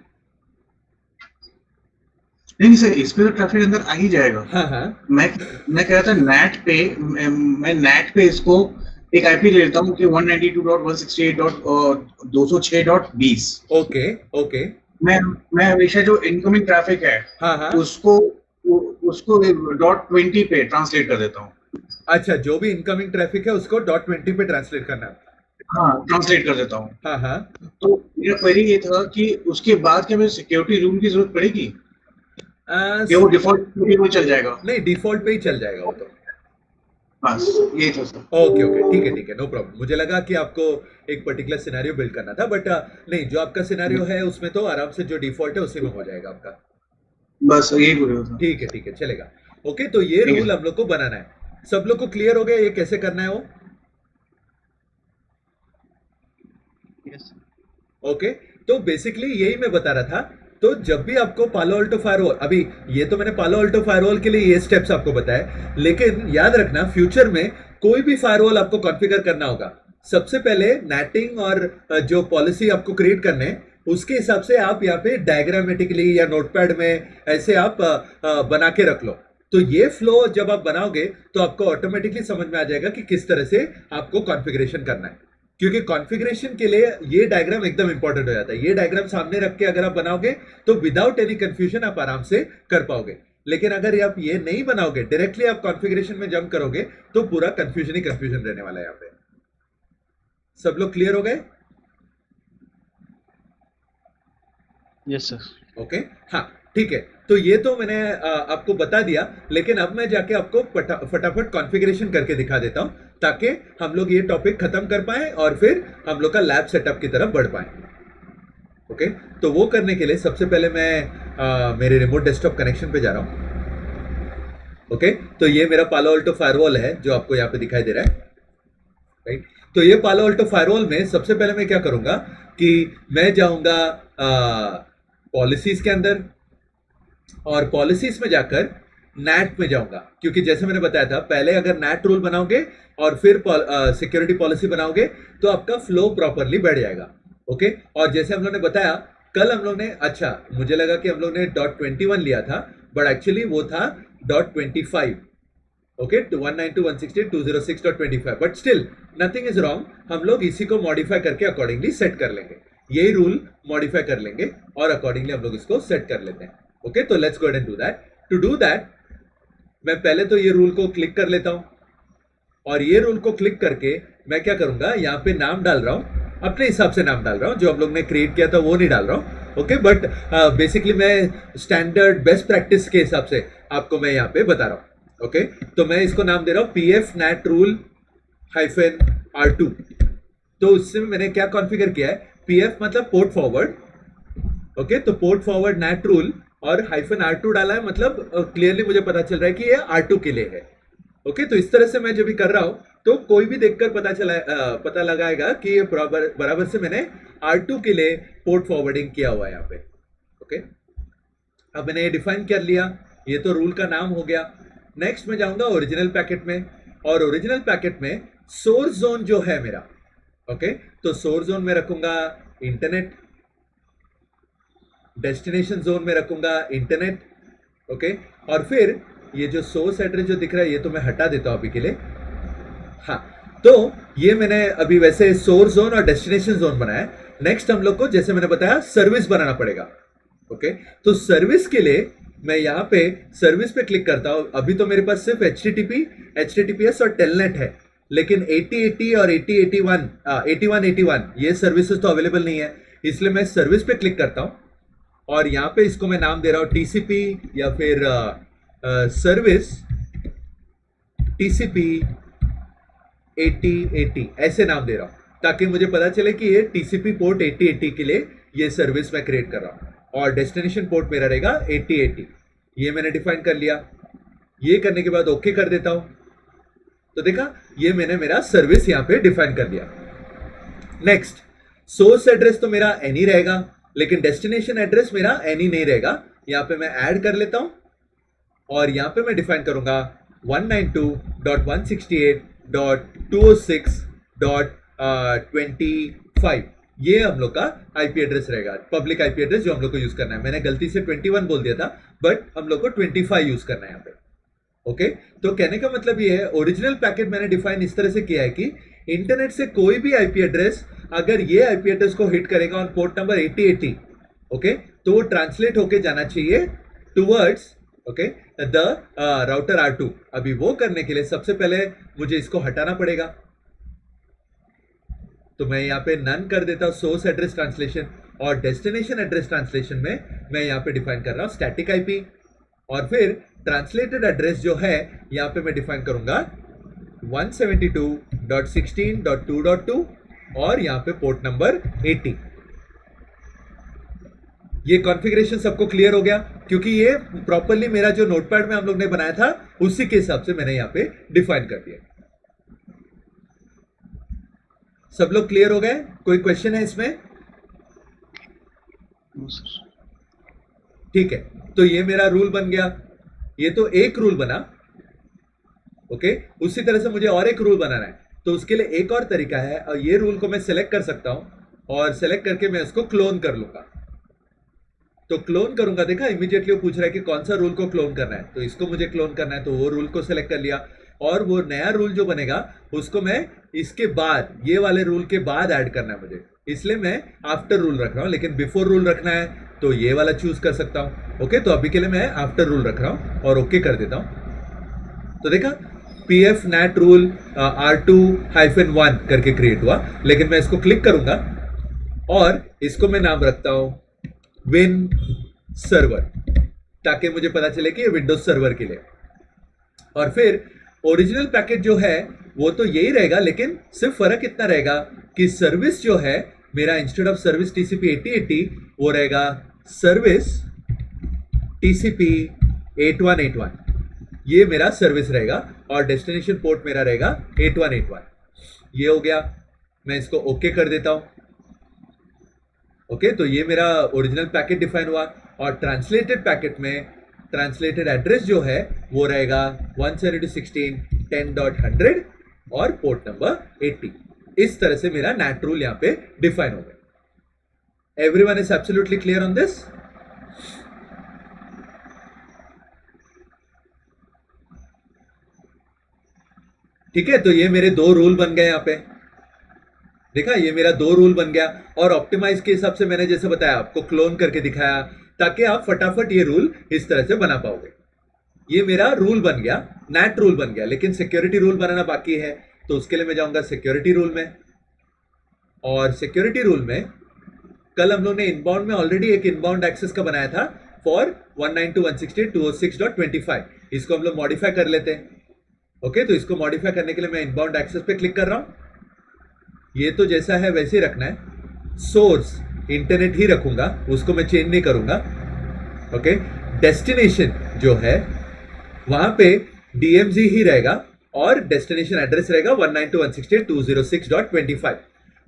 नहीं सर, इसमें तो ट्रैफिक अंदर आ ही जाएगा। हाँ हाँ, मैं कह रहा था नेट पे, मैं नेट पे इसको एक आईपी ले लेता हूँ कि 192.168.206.20। ओके ओके, मैं हमेशा जो इनकमिंग ट्रैफिक है हाँ हाँ, उसको उसको .20 पे ट्रांसलेट कर देता हूँ। अच्छा, जो भी इनकमिंग ट्रैफिक है उसको .20 पे ट्रांसलेट करना है। हाँ, ट्रांसलेट कर देता हूँ। हाँ हाँ, तो मेरा क्वेरी ये था कि उसके बाद क्या मुझे सिक्योरिटी रूम की जरूरत पड़ेगी या वो डिफॉल्ट में चल जाएगा? नहीं, डिफॉल्ट पे ही चल जाएगा वो तो। बस यही था सर। ओके ओके, ठीक है, नो प्रॉब्लम। मुझे लगा कि आपको एक पर्टिकुलर सिनेरियो बिल्ड करना था, बट नहीं, जो आपका सिनेरियो है उसमें तो आराम से जो डिफॉल्ट है उसी में हो जाएगा आपका। बस यही बोल रहा था। ठीक है, चलेगा। ओके, तो ये ठीक है। रूल हम लोग को बनाना है। सब लोग को क्लियर हो गया ये कैसे करना है वो? Yes. ओके, तो बेसिकली यही मैं बता रहा था। तो जब भी आपको पालो अल्टो फायरवॉल, अभी ये तो मैंने पालो अल्टो फायरवॉल के लिए ये स्टेप्स आपको बताए, लेकिन याद रखना फ्यूचर में कोई भी फायरवॉल आपको कॉन्फ़िगर करना होगा, सबसे पहले नेटिंग और जो पॉलिसी आपको क्रिएट करने हैं उसके हिसाब से आप यहाँ पे डायग्रामेटिकली या नोटपैड में ऐसे आप बना के रख लो। तो ये फ्लो जब आप बनाओगे तो आपको ऑटोमेटिकली समझ में आ जाएगा कि किस तरह से आपको कॉन्फ़िगरेशन करना है, क्योंकि कॉन्फ़िगरेशन के लिए ये डायग्राम एकदम इंपॉर्टेंट हो जाता है। ये डायग्राम सामने रख के अगर आप बनाओगे तो विदाउट एनी कंफ्यूजन आप आराम से कर पाओगे। लेकिन अगर आप ये नहीं बनाओगे, डायरेक्टली आप कॉन्फ़िगरेशन में जंप करोगे तो पूरा कंफ्यूजन ही कंफ्यूजन रहने वाला है यहाँ पे। सब लोग क्लियर हो गए? Yes, sir. ओके, हाँ ठीक है। तो ये तो मैंने आपको बता दिया, लेकिन अब मैं जाके आपको फटाफट कॉन्फ़िगरेशन करके दिखा देता हूं ताकि हम लोग ये टॉपिक खत्म कर पाए और फिर हम लोग का लैब सेटअप की तरफ बढ़ पाए। ओके, तो वो करने के लिए सबसे पहले मैं मेरे रिमोट डेस्कटॉप कनेक्शन पे जा रहा हूं। ओके, तो ये मेरा पालो अल्टो फायरवॉल है जो आपको यहाँ पे दिखाई दे रहा है, राइट। तो ये पालो अल्टो फायरवॉल में सबसे पहले मैं क्या करूंगा कि मैं जाऊंगा पॉलिसीज के अंदर, और पॉलिसीज में जाकर नैट में जाऊंगा, क्योंकि जैसे मैंने बताया था पहले अगर नैट रूल बनाओगे और फिर सिक्योरिटी पॉलिसी बनाओगे तो आपका फ्लो प्रॉपरली बढ़ जाएगा। ओके, और जैसे हम लोग ने बताया कल हम लोग ने, अच्छा मुझे लगा कि हम लोग ने .21 लिया था, बट एक्चुअली वो था .25। Okay, 192.168.206.25, but still nothing is wrong, हम लोग इसी को मॉडिफाई करके अकॉर्डिंगली सेट कर लेंगे, यही रूल मॉडिफाई कर लेंगे और अकॉर्डिंगली हम लोग इसको सेट कर लेते हैं। ओके, तो let's go ahead and do that. To do that मैं पहले तो ये रूल को क्लिक कर लेता हूं, और ये रूल को क्लिक करके मैं क्या करूंगा, यहाँ पे नाम डाल रहा हूं, अपने हिसाब से नाम डाल रहा हूं, जो हम लोग ने क्रिएट किया था वो नहीं डाल रहा हूं। ओके, बट बेसिकली मैं स्टैंडर्ड बेस्ट प्रैक्टिस के हिसाब से आपको मैं यहाँ पे बता रहा हूं। ओके, तो मैं इसको नाम दे रहा हूं PF NAT rule -R2। तो उससे मैंने क्या कॉन्फ़िगर किया है, PF मतलब पोर्ट फॉरवर्ड। ओके, तो पोर्ट फॉरवर्ड NAT रूल और -R2 डाला है, मतलब क्लियरली मुझे पता चल रहा है कि ये R2 के लिए है। ओके, तो इस तरह से मैं जब भी कर रहा हूं तो कोई भी देखकर पता लगाएगा कि ये बराबर से मैंने R2 के लिए पोर्ट फॉरवर्डिंग किया हुआ है यहाँ पे। ओके, अब मैंने ये डिफाइन कर लिया, ये तो रूल का नाम हो गया। नेक्स्ट मैं जाऊंगा ओरिजिनल पैकेट में, और ओरिजिनल पैकेट में सोर्स जोन जो है मेरा, ओके, तो सोर्स जोन में रखूंगा इंटरनेट, डेस्टिनेशन जोन में रखूंगा इंटरनेट। ओके, और फिर ये जो सोर्स एड्रेस जो दिख रहा है ये तो मैं हटा देता हूं अभी के लिए। हाँ, तो ये मैंने अभी वैसे सोर्स जोन और डेस्टिनेशन जोन बनाया। नेक्स्ट हम लोग को जैसे मैंने बताया सर्विस बनाना पड़ेगा। ओके, तो सर्विस के लिए मैं यहाँ पे सर्विस पे क्लिक करता हूँ। अभी तो मेरे पास सिर्फ HTTP, HTTPS और टेलनेट है, लेकिन 8080 और 8081 ये सर्विसेज तो अवेलेबल नहीं है। इसलिए मैं सर्विस पे क्लिक करता हूं और यहां पे इसको मैं नाम दे रहा हूं टीसीपी या फिर सर्विस टीसीपी 8080 ऐसे नाम दे रहा हूं ताकि मुझे पता चले कि ये टीसीपी पोर्ट 8080 के लिए ये सर्विस मैं क्रिएट कर रहा हूं और डेस्टिनेशन पोर्ट मेरा रहेगा 8080। ये मैंने डिफाइन कर लिया। ये करने के बाद ओके कर देता हूं तो देखा ये मैंने मेरा सर्विस यहां पे डिफाइन कर दिया। नेक्स्ट, सोर्स एड्रेस तो मेरा एनी रहेगा लेकिन डेस्टिनेशन एड्रेस मेरा एनी नहीं रहेगा। यहां पे मैं ऐड कर लेता हूं और यहां पे मैं डिफाइन करूंगा 192.168.206.25। ये हम लोग का आईपी एड्रेस रहेगा, पब्लिक आईपी एड्रेस जो हम लोग को यूज करना है। मैंने गलती से 21 बोल दिया था बट हम लोग को 25 यूज करना है यहाँ पे। ओके, तो कहने का मतलब ये है ओरिजिनल पैकेट मैंने डिफाइन इस तरह से किया है कि इंटरनेट से कोई भी आईपी एड्रेस अगर ये आईपी एड्रेस को हिट करेगा ऑन पोर्ट नंबर 8080, ओके, तो वो ट्रांसलेट होके जाना चाहिए towards okay the router R2। अभी वो करने के लिए सबसे पहले मुझे इसको हटाना पड़ेगा, तो मैं यहाँ पे नन कर देता हूं सोर्स एड्रेस ट्रांसलेशन और डेस्टिनेशन एड्रेस ट्रांसलेशन में मैं यहाँ पे डिफाइन कर रहा हूं स्टैटिक आईपी और फिर ट्रांसलेटेड एड्रेस जो है यहाँ पे मैं डिफाइन करूंगा 172.16.2.2 और यहाँ पे पोर्ट नंबर 80। ये कॉन्फ़िगरेशन सबको क्लियर हो गया क्योंकि ये प्रॉपरली मेरा जो नोटपैड में हम लोग ने बनाया था उसी के हिसाब से मैंने यहाँ पे डिफाइन कर दिया। सब लोग क्लियर हो गए? कोई क्वेश्चन है इसमें? No sir. ठीक है, तो ये मेरा रूल बन गया। ये तो एक रूल बना, ओके। उसी तरह से मुझे और एक रूल बनाना है तो उसके लिए एक और तरीका है और ये रूल को मैं सिलेक्ट कर सकता हूं और सिलेक्ट करके मैं इसको क्लोन कर लूंगा। तो क्लोन करूंगा, देखा इमीडिएटली वो पूछ रहा है कि कौन सा रूल को क्लोन करना है, तो इसको मुझे क्लोन करना है तो वो रूल को सिलेक्ट कर लिया और वो नया रूल जो बनेगा उसको मैं इसके बाद ये वाले रूल के बाद ऐड करना है मुझे, इसलिए मैं आफ्टर रूल रख रहा हूं। लेकिन बिफोर रूल रखना है तो ये वाला चूज कर सकता हूं। ओके, तो अभी के लिए मैं आफ्टर रूल रख रहा हूं और ओके कर देता हूं। तो देखा pf nat रूल R2-1 करके क्रिएट हुआ, लेकिन मैं इसको क्लिक करूंगा और इसको मैं नाम रखता हूं विन सर्वर ताकि मुझे पता चले कि ये विंडोज सर्वर के लिए। और फिर ओरिजिनल पैकेट जो है वो तो यही रहेगा लेकिन सिर्फ फर्क इतना रहेगा कि सर्विस जो है मेरा इंस्टेड ऑफ सर्विस टीसीपी 8080 वो रहेगा सर्विस टीसीपी 8181। ये मेरा सर्विस रहेगा और डेस्टिनेशन पोर्ट मेरा रहेगा 8181। ये हो गया, मैं इसको ओके कर देता हूं। ओके, तो ये मेरा ओरिजिनल पैकेट डिफाइन हुआ और ट्रांसलेटेड पैकेट में ट्रांसलेटेड एड्रेस जो है वो रहेगा 172.16.10.100 और पोर्ट नंबर 80। इस तरह से मेरा नैट रूल यहां पे डिफाइन हो गया। Everyone is absolutely clear on this? ठीक है, तो ये मेरे दो रूल बन गए यहां पे। देखा, ये मेरा दो रूल बन गया और ऑप्टिमाइज के हिसाब से मैंने जैसे बताया आपको क्लोन करके दिखाया ताकि आप फटाफट ये रूल इस तरह से बना पाओगे। ये मेरा रूल बन गया, नैट रूल बन गया, लेकिन सिक्योरिटी रूल बनाना बाकी है तो उसके लिए मैं जाऊंगा सिक्योरिटी रूल में। और सिक्योरिटी रूल में कल हम लोग ने इनबाउंड में ऑलरेडी एक इनबाउंड एक्सेस का बनाया था फॉर 192.168.206.25। इसको हम लोग मॉडिफाई कर लेते हैं। ओके, तो इसको मॉडिफाई करने के लिए मैं इनबाउंड एक्सेस पे क्लिक कर रहा हूं। ये तो जैसा है वैसे ही रखना है, सोर्स इंटरनेट ही रखूंगा, उसको मैं चेंज नहीं करूंगा। ओके, डेस्टिनेशन जो है वहां पे DMZ ही रहेगा और डेस्टिनेशन एड्रेस रहेगा 192.168.206.25।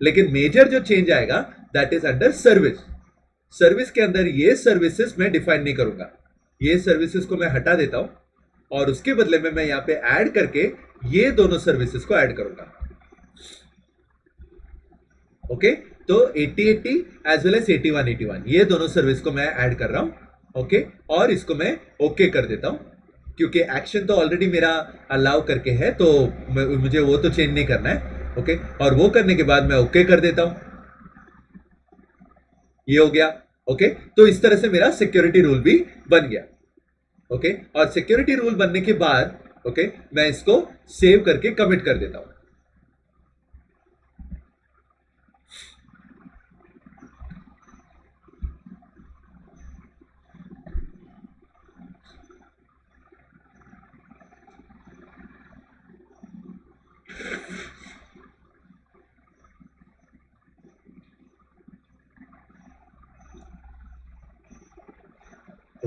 लेकिन मेजर जो चेंज आएगा that is under service. Service के अंदर ये सर्विसेज मैं डिफाइन नहीं करूंगा, ये सर्विसेज को मैं हटा देता हूं और उसके बदले में मैं यहां पे ऐड करके ये दोनों सर्विसेज को ऐड करूंगा। ओके, तो 8080 एज वेल एज 8181 ये दोनों सर्विस को मैं ऐड कर रहा हूं। ओके, और इसको मैं ओके कर देता हूं क्योंकि एक्शन तो ऑलरेडी मेरा अलाउ करके है तो मुझे वो तो चेंज नहीं करना है। ओके, और वो करने के बाद मैं ओके कर देता हूं। ये हो गया। ओके, तो इस तरह से मेरा सिक्योरिटी रूल भी बन गया। ओके, और सिक्योरिटी रूल बनने के बाद ओके मैं इसको सेव करके कमिट कर देता हूं।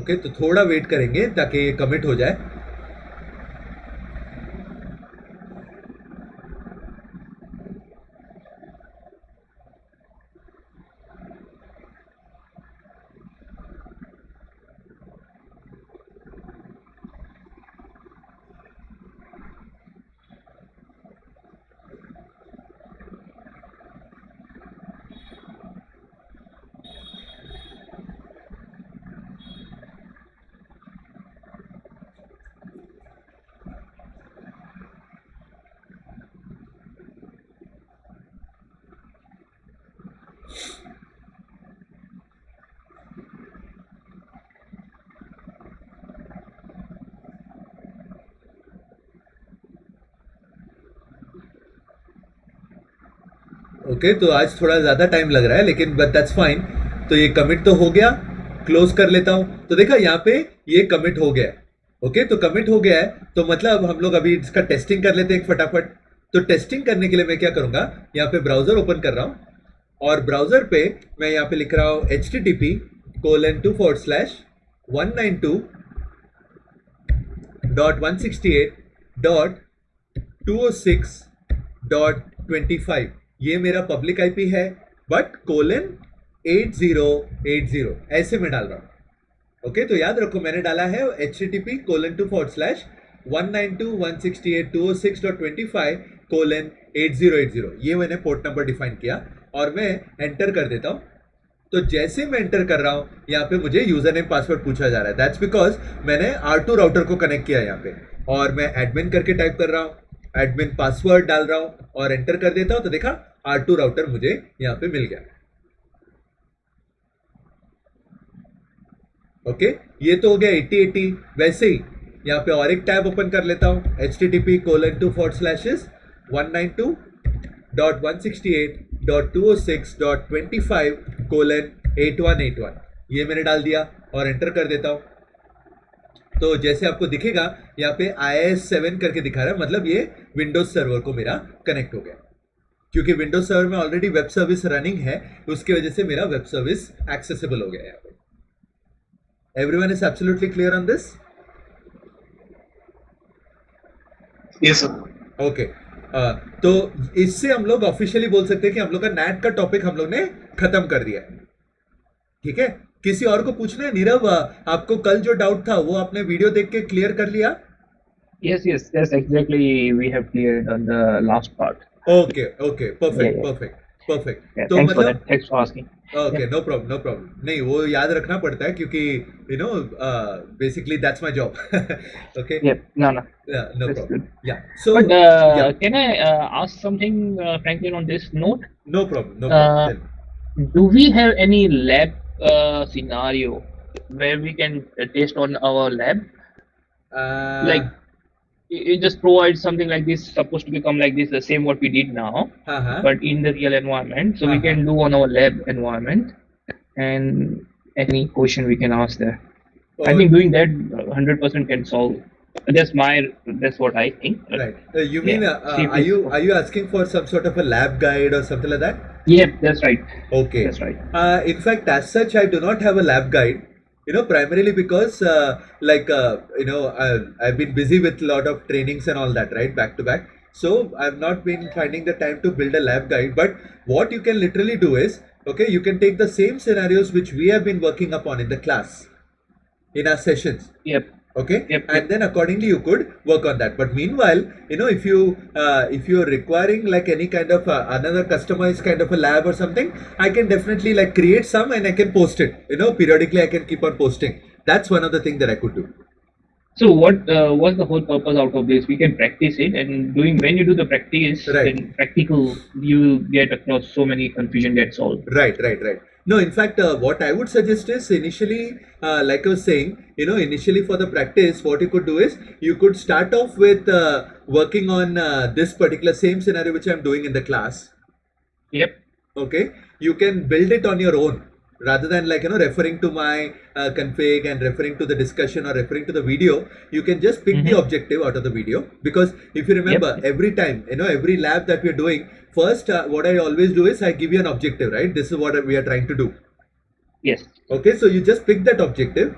ओके, तो थोड़ा वेट करेंगे ताकि ये कमिट हो जाए. ओके, तो आज थोड़ा ज़्यादा टाइम लग रहा है, लेकिन बट दैट्स फाइन. तो ये कमिट तो हो गया, क्लोज कर लेता हूँ. तो देखा यहाँ पे ये कमिट हो गया है. ओके, तो कमिट हो गया है, तो मतलब हम लोग अभी इसका टेस्टिंग कर लेते हैं फटाफट. तो टेस्टिंग करने के लिए मैं क्या करूँगा, यहाँ पे ब्राउजर ओपन कर रहा हूँ और ब्राउजर पे मैं यहाँ पे लिख रहा हूँ http://192.168.206.25. ये मेरा पब्लिक आईपी है, बट कोलन 8080 ऐसे में डाल रहा हूँ. ओके, तो याद रखो मैंने डाला है http://192.168.206.25:8080. ये मैंने पोर्ट नंबर डिफाइन किया और मैं एंटर कर देता हूँ. तो जैसे मैं एंटर कर रहा हूँ यहाँ पे मुझे यूजर नेम पासवर्ड पूछा जा रहा है. दैट्स बिकॉज मैंने R2 राउटर को कनेक्ट किया यहाँ पे और मैं एडमिन करके टाइप कर रहा हूँ, एडमिन पासवर्ड डाल रहा हूँ और एंटर कर देता हूँ. तो देखा R2 राउटर मुझे यहाँ पे मिल गया. ओके, ये तो हो गया 8080. वैसे ही यहाँ पे और एक टैब ओपन कर लेता हूँ http://192.168.206.25:8181. ये मैंने डाल दिया और एंटर कर देता हूँ. तो जैसे आपको दिखेगा यहाँ पे IIS7 करके दिखा रहा है, मतलब ये विंडोज सर्वर को मेरा कनेक्ट हो गया. क्योंकि विंडोज सर्वर में ऑलरेडी वेब सर्विस रनिंग है, उसकी वजह से मेरा वेब सर्विस एक्सेसिबल हो गया यहाँ पे. Everyone is absolutely clear on this? Yes sir. Okay, तो इससे हम लोग ऑफिशियली बोल सकते हैं कि हम लोग का नैट का टॉपिक हम लोग ने खत्म कर दिया है. ठीक है, किसी और को पूछना है? नीरव, आपको कल जो डाउट था वो आपने वीडियो देख के क्लियर कर लिया? Yes, exactly. We have cleared on the last part. Okay, perfect. Yeah, तो thanks for मतलब that. Thanks for asking. Okay, no problem. नहीं, वो याद रखना पड़ता है क्योंकि you know basically that's my job. Okay, Yeah, no. No That's problem. good. या so But yeah. can I ask something, Franklin, on this note? No problem. Do we have any lab scenario where we can test on our lab? Like, it just provides something like this, supposed to become like this, the same what we did now, हाँ. but in the real environment. So we Uh-huh. can do on our lab environment, and any question we can ask there. I think doing that 100% can solve. That's what I think. Right. You mean See if are you it's- asking for some sort of a lab guide or something like that? Yep, that's right. Okay. That's right. In fact, as such, I do not have a lab guide. Primarily because I've been busy with a lot of trainings and all that, right, back to back. So I've not been finding the time to build a lab guide. But what you can literally do is, okay, you can take the same scenarios which we have been working upon in the class, in our sessions. Yep. Okay, Yep. and then accordingly you could work on that. But meanwhile, if you're requiring like any kind of another customized kind of a lab or something, I can definitely like create some and I can post it. Periodically I can keep on posting. That's one of the things that I could do. So what's the whole purpose out of this? We can practice it, and when you do the practice, Right. then practical, you get across so many confusion gets solved. Right. No, in fact, what I would suggest is initially, like I was saying, initially for the practice, what you could do is you could start off with working on this particular same scenario which I'm doing in the class. Yep. Okay, you can build it on your own rather than referring to my config and referring to the discussion or referring to the video. You can just pick the objective out of the video, because if you remember, every time, every lab that we're doing, first what I always do is I give you an objective, right? This is what we are trying to do. Yes. Okay, so you just pick that objective.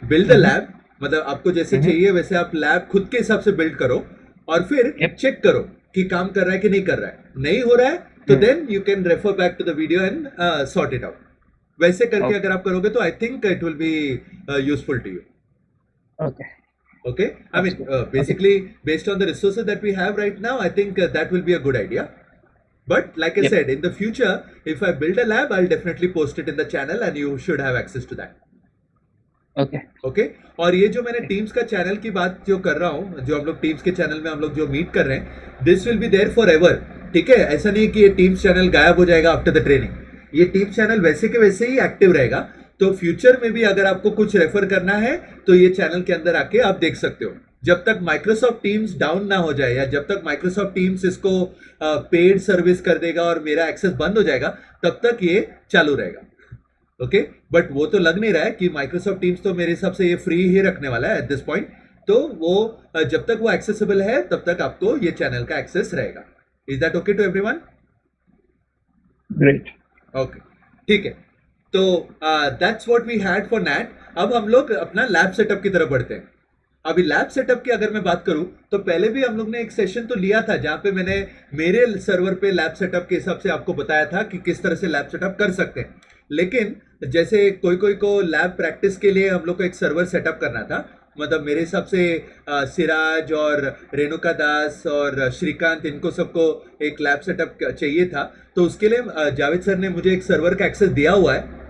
Build the lab, मतलब आपको जैसे चाहिए वैसे आप lab खुद के हिसाब से बिल्ड करो और फिर Yep. चेक करो कि काम कर रहा है कि नहीं कर रहा है. नहीं हो रहा है तो then you can refer back to the video and sort it out. वैसे करके Okay. अगर आप करोगे तो I think it will be useful to you. Okay. Okay, I mean, basically, based on the resources that we have right now, I think that will be a good idea. But like I Yep. said, in the future, if I build a lab, I'll definitely post it in the channel, and you should have access to that. Okay. Okay? और ये जो मैंने teams का channel की बात जो कर रहा हूँ, जो हम लोग टीम्स के चैनल में हम लोग जो मीट कर रहे हैं, this will be there forever. ठीक है, ऐसा नहीं कि ये टीम्स चैनल गायब हो जाएगा आफ्टर द ट्रेनिंग. ये टीम्स चैनल वैसे के वैसे ही एक्टिव रहेगा. तो फ्यूचर में भी अगर आपको कुछ रेफर करना है तो ये चैनल के अंदर आके आप देख सकते हो. जब तक माइक्रोसॉफ्ट टीम्स डाउन ना हो जाए या जब तक माइक्रोसॉफ्ट टीम्स इसको पेड सर्विस कर देगा और मेरा एक्सेस बंद हो जाएगा, तब तक ये चालू रहेगा. ओके, बट वो तो लग नहीं रहा है कि माइक्रोसॉफ्ट टीम्स तो मेरे हिसाब से ये फ्री ही रखने वाला है एट दिस पॉइंट. तो वो जब तक वो एक्सेसिबल है तब तक आपको ये चैनल का एक्सेस रहेगा. Is that okay to everyone? Great. Okay, ठीक है. तो that's what we had for NAT. अब हम लोग अपना लैब सेटअप की तरफ बढ़ते हैं. अभी लैब सेटअप की अगर मैं बात करूं तो पहले भी हम लोग ने एक सेशन तो लिया था जहां पे मैंने मेरे सर्वर पे लैब सेटअप के हिसाब से आपको बताया था कि किस तरह से लैब सेटअप कर सकते हैं. लेकिन जैसे कोई कोई को लैब प्रैक्टिस के लिए हम लोग को एक सर्वर सेटअप करना था. मतलब मेरे हिसाब से सिराज और रेणुका दास और श्रीकांत, इनको सबको एक लैब सेटअप चाहिए था. तो उसके लिए जावेद सर ने मुझे एक सर्वर का एक्सेस दिया हुआ है.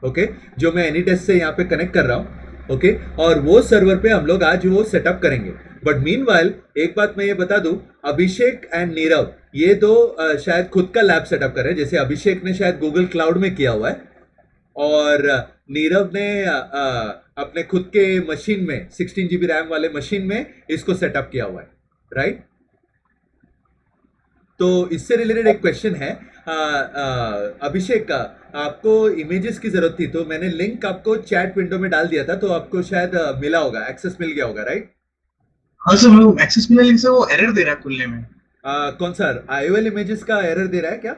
ओके, जो मैं एनीटेस्ट से यहाँ पे कनेक्ट कर रहा हूँ. ओके, और वो सर्वर पे हम लोग आज वो सेटअप करेंगे. बट मीनवाइल एक बात मैं ये बता दूं, अभिषेक एंड नीरव ये दो शायद खुद का लैब सेटअप कर रहे हैं. जैसे अभिषेक ने शायद गूगल क्लाउड में किया हुआ है और नीरव ने अपने खुद के मशीन में 16 GB रैम वाले मशीन में इसको सेटअप किया हुआ है. राइट? तो इससे रिलेटेड एक क्वेश्चन है. अभिषेक का आपको इमेजेस की जरूरत थी तो मैंने लिंक आपको चैट विंडो में डाल दिया था, तो आपको शायद मिला होगा, एक्सेस मिल गया होगा. राइट? हाँ सर, मैं एक्सेस मिला लिंक से वो एरर दे रहा है खुलने में. कौन सा IOL इमेजेस का एरर दे रहा है क्या?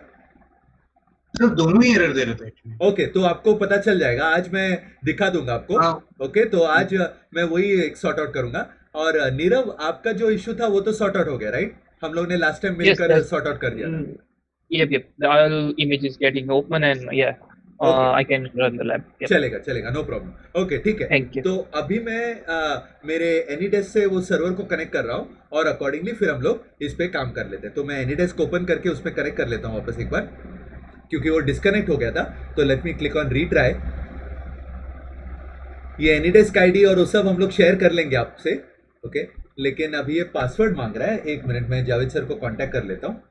सर दोनों ही एरर दे रहे थे एक्चुअली. ओके, तो आपको पता चल जाएगा, आज मैं दिखा दूंगा आपको. हाँ. ओके, तो आज मैं वही एक सॉर्ट आउट करूंगा. और नीरव, आपका जो इशू था वो तो सॉर्ट आउट हो गया. राइट? हम लोग ने लास्ट टाइम मिलकर yes. सॉर्ट आउट कर दिया था. Yep. The all image is getting open and yeah, Okay. I can run the lab. Yep. चलेगा चलेगा, नो प्रॉब्लम. ओके, ठीक है. Thank you. तो अभी मैं मेरे एनीडेस्क से वो सर्वर को कनेक्ट कर रहा हूँ और अकॉर्डिंगली फिर हम लोग इस पे काम कर लेते हैं. तो मैं एनीडेस्क ओपन करके उसमें कनेक्ट कर लेता हूँ वापस एक बार, क्योंकि वो डिस्कनेक्ट हो गया था. तो let me click on retry. ये एनीडेस्क आईडी और वो सब हम लोग शेयर कर लेंगे आपसे. ओके, लेकिन अभी ये पासवर्ड मांग रहा है. एक मिनट में जावेद सर को कांटेक्ट कर लेता हूँ.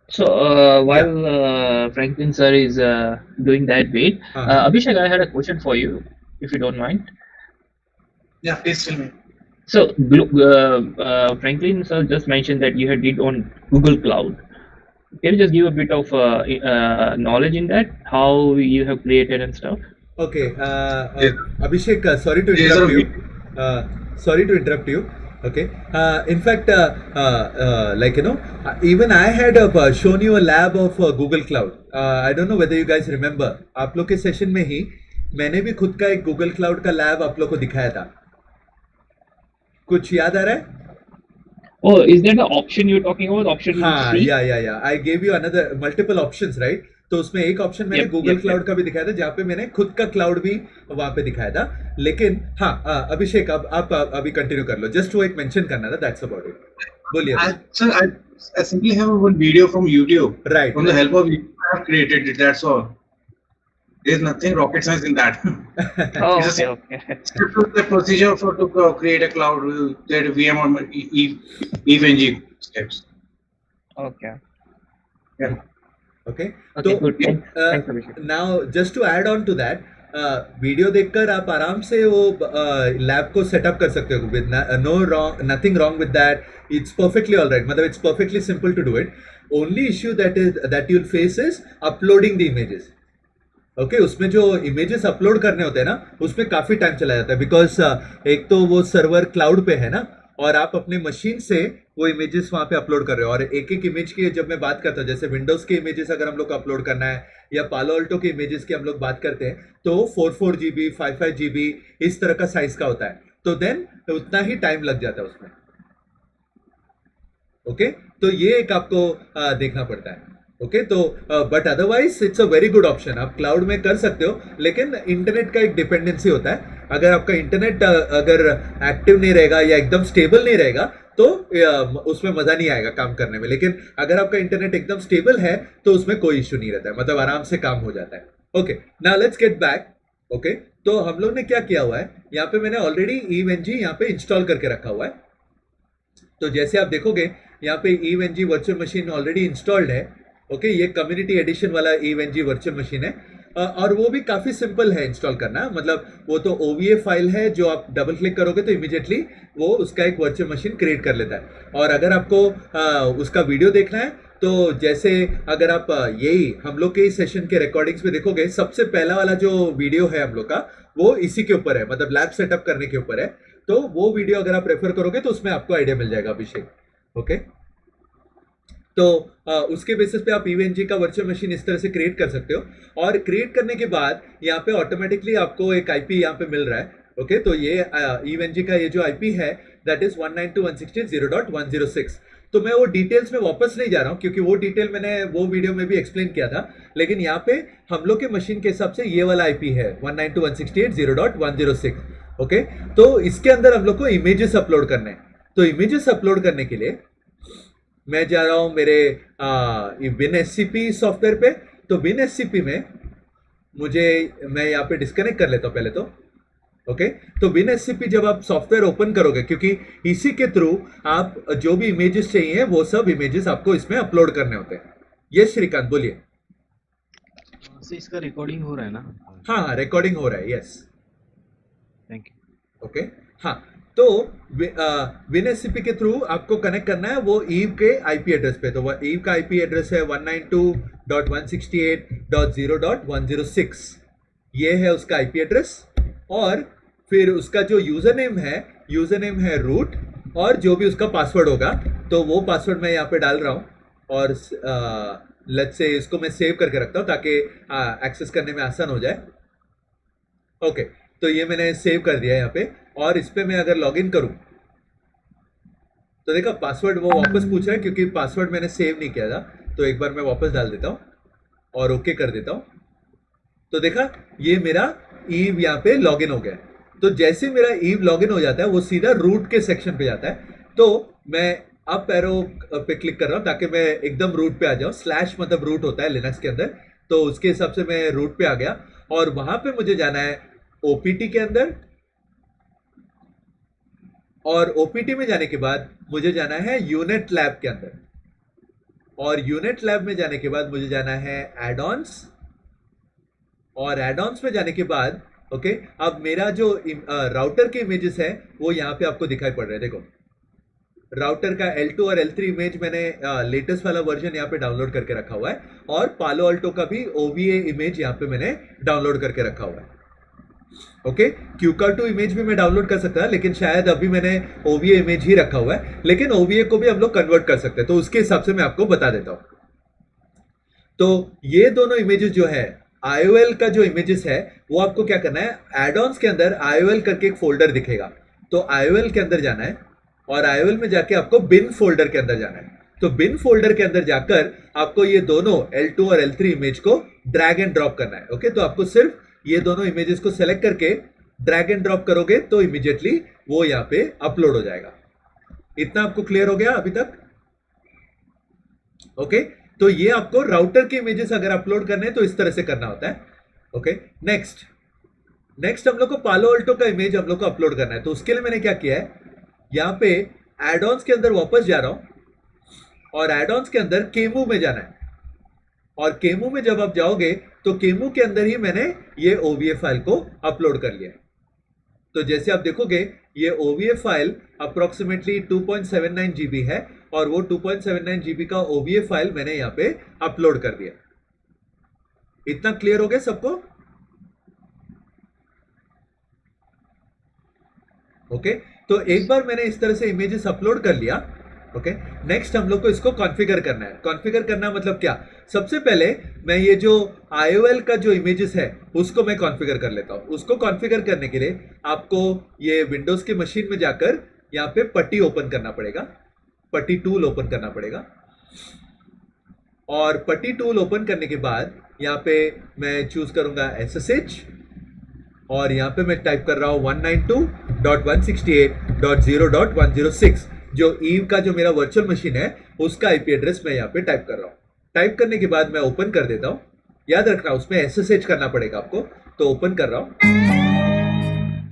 So while Franklin sir is doing that bit, Abhishek, I had a question for you, if you don't mind. Yeah, please tell me. So Franklin sir just mentioned that you had did on Google Cloud. Can you just give a bit of knowledge in that, how you have created and stuff? Okay, Yes. Abhishek, sorry to Yes, interrupt sir. you. Sorry to interrupt you. Okay. In fact, like even I had shown you a lab of Google Cloud. I don't know whether you guys remember. आप लोग के session में ही मैंने भी खुद का एक Google Cloud का लैब आप लोग को दिखाया था. कुछ याद आ रहा है? Oh, is that the option you're talking about? Option हाँ, C? yeah. I gave you another multiple options, right? तो उसमें एक ऑप्शन मैंने गूगल क्लाउड का भी दिखाया था, जहाँ पे मैंने खुद का क्लाउड भी वहां पे दिखाया था. लेकिन हाँ, अभिषेक, अब आप अभी कंटिन्यू कर लो. जस्ट वो एक मेंशन करना था, दैट्स अबाउट इट. बोलिए. Sir, I simply have one video from YouTube. Right. From the help of YouTube, I have created it. That's all. There's nothing rocket science in that. Oh, It's just okay. the procedure to create a cloud, that VM or EVNG steps. Okay. Yeah. Okay, Okay, तो good. Thanks, Abhishek. Now just to add on to that, video देखकर आप आराम से वो lab को setup कर सकते हो with nothing wrong with that. It's perfectly all right. मतलब it's perfectly simple to do it. Only issue that you will face is uploading the images. Okay उसमें जो इमेजेस अपलोड करने होते हैं ना उसमें काफी टाइम चला जाता है बिकॉज एक तो वो सर्वर क्लाउड पे है ना और आप अपने मशीन से वो इमेजेस वहां पे अपलोड कर रहे हो और एक एक इमेज की जब मैं बात करता हूँ जैसे विंडोज के इमेजेस अगर हम लोग को अपलोड करना है या पालो अल्टो के इमेजेस की हम लोग बात करते हैं तो 4 GB 5 GB इस तरह का साइज का होता है तो देन उतना ही टाइम लग जाता है उसमें ओके तो ये एक आपको देखना पड़ता है ओके तो but otherwise it's a very good option आप क्लाउड में कर सकते हो लेकिन इंटरनेट का एक डिपेंडेंसी होता है अगर आपका इंटरनेट अगर एक्टिव नहीं रहेगा या एकदम स्टेबल नहीं रहेगा तो उसमें मजा नहीं आएगा काम करने में लेकिन अगर आपका इंटरनेट एकदम स्टेबल है तो उसमें कोई इश्यू नहीं रहता है मतलब आराम से काम हो जाता है okay now let's get back okay तो हम लोग ने क्या किया हुआ है यहाँ पे मैंने ऑलरेडी EVE-NG यहाँ पे इंस्टॉल करके रखा हुआ है तो जैसे आप देखोगे यहाँ पे EVE-NG virtual machine already installed है ओके ये कम्युनिटी एडिशन वाला EVE-NG वर्चुअल मशीन है और वो भी काफी सिंपल है इंस्टॉल करना मतलब वो तो OVA फाइल है जो आप डबल क्लिक करोगे तो इमीडिएटली वो उसका एक वर्चुअल मशीन क्रिएट कर लेता है और अगर आपको उसका वीडियो देखना है तो जैसे अगर आप यही हम लोग के इस सेशन के रिकॉर्डिंग्स में देखोगे सबसे पहला वाला जो वीडियो है हम लोग का वो इसी के ऊपर है मतलब लैब सेटअप करने के ऊपर है तो वो वीडियो अगर आप रेफर करोगे तो उसमें आपको आइडिया मिल जाएगा अभिषेक ओके तो उसके बेसिस पे आप EVE-NG का वर्चुअल मशीन इस तरह से क्रिएट कर सकते हो और क्रिएट करने के बाद यहाँ पे ऑटोमेटिकली आपको एक IP यहाँ पे मिल रहा है ओके तो ये EVE-NG का ये जो IP है दैट इज 192.168.0.106 तो मैं वो डिटेल्स में वापस नहीं जा रहा हूँ क्योंकि वो डिटेल मैंने वो वीडियो में भी एक्सप्लेन किया था लेकिन यहाँ पे हम लोग के मशीन के हिसाब से ये वाला IP है 192.168.0.106 ओके तो इसके अंदर हम लोग को इमेजेस अपलोड करने हैं तो इमेजेस अपलोड करने के लिए मैं जा रहा हूं मेरे WinSCP सॉफ्टवेयर पे तो WinSCP में मैं यहाँ पे डिस्कनेक्ट कर लेता हूं पहले तो ओके तो WinSCP जब आप सॉफ्टवेयर ओपन करोगे क्योंकि इसी के थ्रू आप जो भी इमेजेस चाहिए वो सब इमेजेस आपको इसमें अपलोड करने होते हैं ये श्रीकांत बोलिए से इसका रिकॉर्डिंग हो रहा है ना हाँ रिकॉर्डिंग हो रहा है यस थैंक यू ओके हाँ तो WinSCP के थ्रू आपको कनेक्ट करना है वो ईव के IP एड्रेस पे तो वो ईव का IP एड्रेस है 192.168.0.106 ये है उसका IP एड्रेस और फिर उसका जो यूजर नेम है रूट और जो भी उसका पासवर्ड होगा तो वो पासवर्ड मैं यहाँ पे डाल रहा हूँ और लेट्स से इसको मैं सेव करके रखता हूँ ताकि एक्सेस करने में आसान हो जाए ओके तो ये मैंने सेव कर दिया यहाँ पे और इस पे मैं अगर लॉगिन करूं तो देखा पासवर्ड वो वापस पूछ रहा है क्योंकि पासवर्ड मैंने सेव नहीं किया था तो एक बार मैं वापस डाल देता हूं और ओके कर देता हूं तो देखा ये मेरा ईव यहाँ पे लॉगिन हो गया तो जैसे मेरा ईव लॉगिन हो जाता है वो सीधा रूट के सेक्शन पे जाता है तो मैं अप एरो पे क्लिक कर रहा हूं ताकि मैं एकदम रूट पे आ जाऊं स्लैश मतलब रूट होता है लिनक्स के अंदर तो उसके हिसाब से मैं रूट पे आ गया और वहां पे मुझे जाना है OPT के अंदर और OPT में जाने के बाद मुझे जाना है यूनिट लैब के अंदर और यूनिट लैब में जाने के बाद मुझे जाना है एड-ऑन्स और एड-ऑन्स में जाने के बाद ओके अब मेरा जो राउटर के इमेजेस है वो यहाँ पे आपको दिखाई पड़ रहे हैं देखो राउटर का L2 और L3 इमेज मैंने लेटेस्ट वाला वर्जन यहाँ पे डाउनलोड करके रखा हुआ है और पालो अल्टो का भी OVA इमेज यहाँ पे मैंने डाउनलोड करके रखा हुआ है ओके QCOW इमेज भी मैं डाउनलोड कर सकता है लेकिन शायद अभी मैंने OVA इमेज ही रखा हुआ है लेकिन OVA को भी हम लोग कन्वर्ट कर सकते हैं तो उसके हिसाब से मैं आपको बता देता हूं तो ये दोनों इमेजेस जो है IOL का जो इमेजेस है वो आपको क्या करना है एड-ऑन्स के अंदर IOL करके एक फोल्डर दिखेगा तो IOL के अंदर जाना है और IOL में जाके आपको बिन फोल्डर के अंदर जाना है तो बिन फोल्डर के अंदर जाकर आपको ये दोनों L2 और L3 इमेज को ड्रैग एंड ड्रॉप करना है ओके तो आपको सिर्फ ये दोनों इमेजेस को सेलेक्ट करके ड्रैग एंड ड्रॉप करोगे तो इमीडिएटली वो यहाँ पे अपलोड हो जाएगा इतना आपको क्लियर हो गया अभी तक ओके तो ये आपको राउटर के इमेजेस अगर अपलोड करने हैं तो इस तरह से करना होता है ओके नेक्स्ट हम लोग को पालो अल्टो का इमेज हम लोग को अपलोड करना है तो उसके लिए मैंने क्या किया है यहाँ पे एड-ऑन्स के अंदर वापस जा रहा हूं और एड-ऑन्स के अंदर केमू में जाना है और केमू में जब आप जाओगे तो केमू के अंदर ही मैंने ये OVA फाइल को अपलोड कर लिया तो जैसे आप देखोगे ये OVA फाइल अप्रोक्सीमेटली 2.79 GB है और वो 2.79 GB का OVA फाइल मैंने यहाँ पे अपलोड कर दिया इतना क्लियर हो गया सबको? ओके, तो एक बार मैंने इस तरह से इमेजेस अपलोड कर लिया। ओके, नेक्स्ट हम लोग को इसको कॉन्फ़िगर करना है। कॉन्फ़िगर करना मतलब क्या? सबसे पहले मैं ये जो IOL का जो इमेजेस है उसको मैं कॉन्फ़िगर कर लेता हूं। उसको कॉन्फ़िगर करने के लिए आपको ये विंडोज की मशीन में जाकर यहाँ पे पट्टी ओपन करना पड़ेगा, पट्टी टूल ओपन करना पड़ेगा। और पट्टी टूल ओपन करने के बाद यहाँ पे मैं चूज करूंगा SSH और यहाँ पे मैं टाइप कर रहा हूं 192.168.0.106 जो ईव का जो मेरा वर्चुअल मशीन है उसका IP एड्रेस मैं यहाँ पे टाइप कर रहा हूं। टाइप करने के बाद मैं ओपन कर देता हूं। याद रखना उसमें SSH करना पड़ेगा आपको, तो ओपन कर रहा हूं,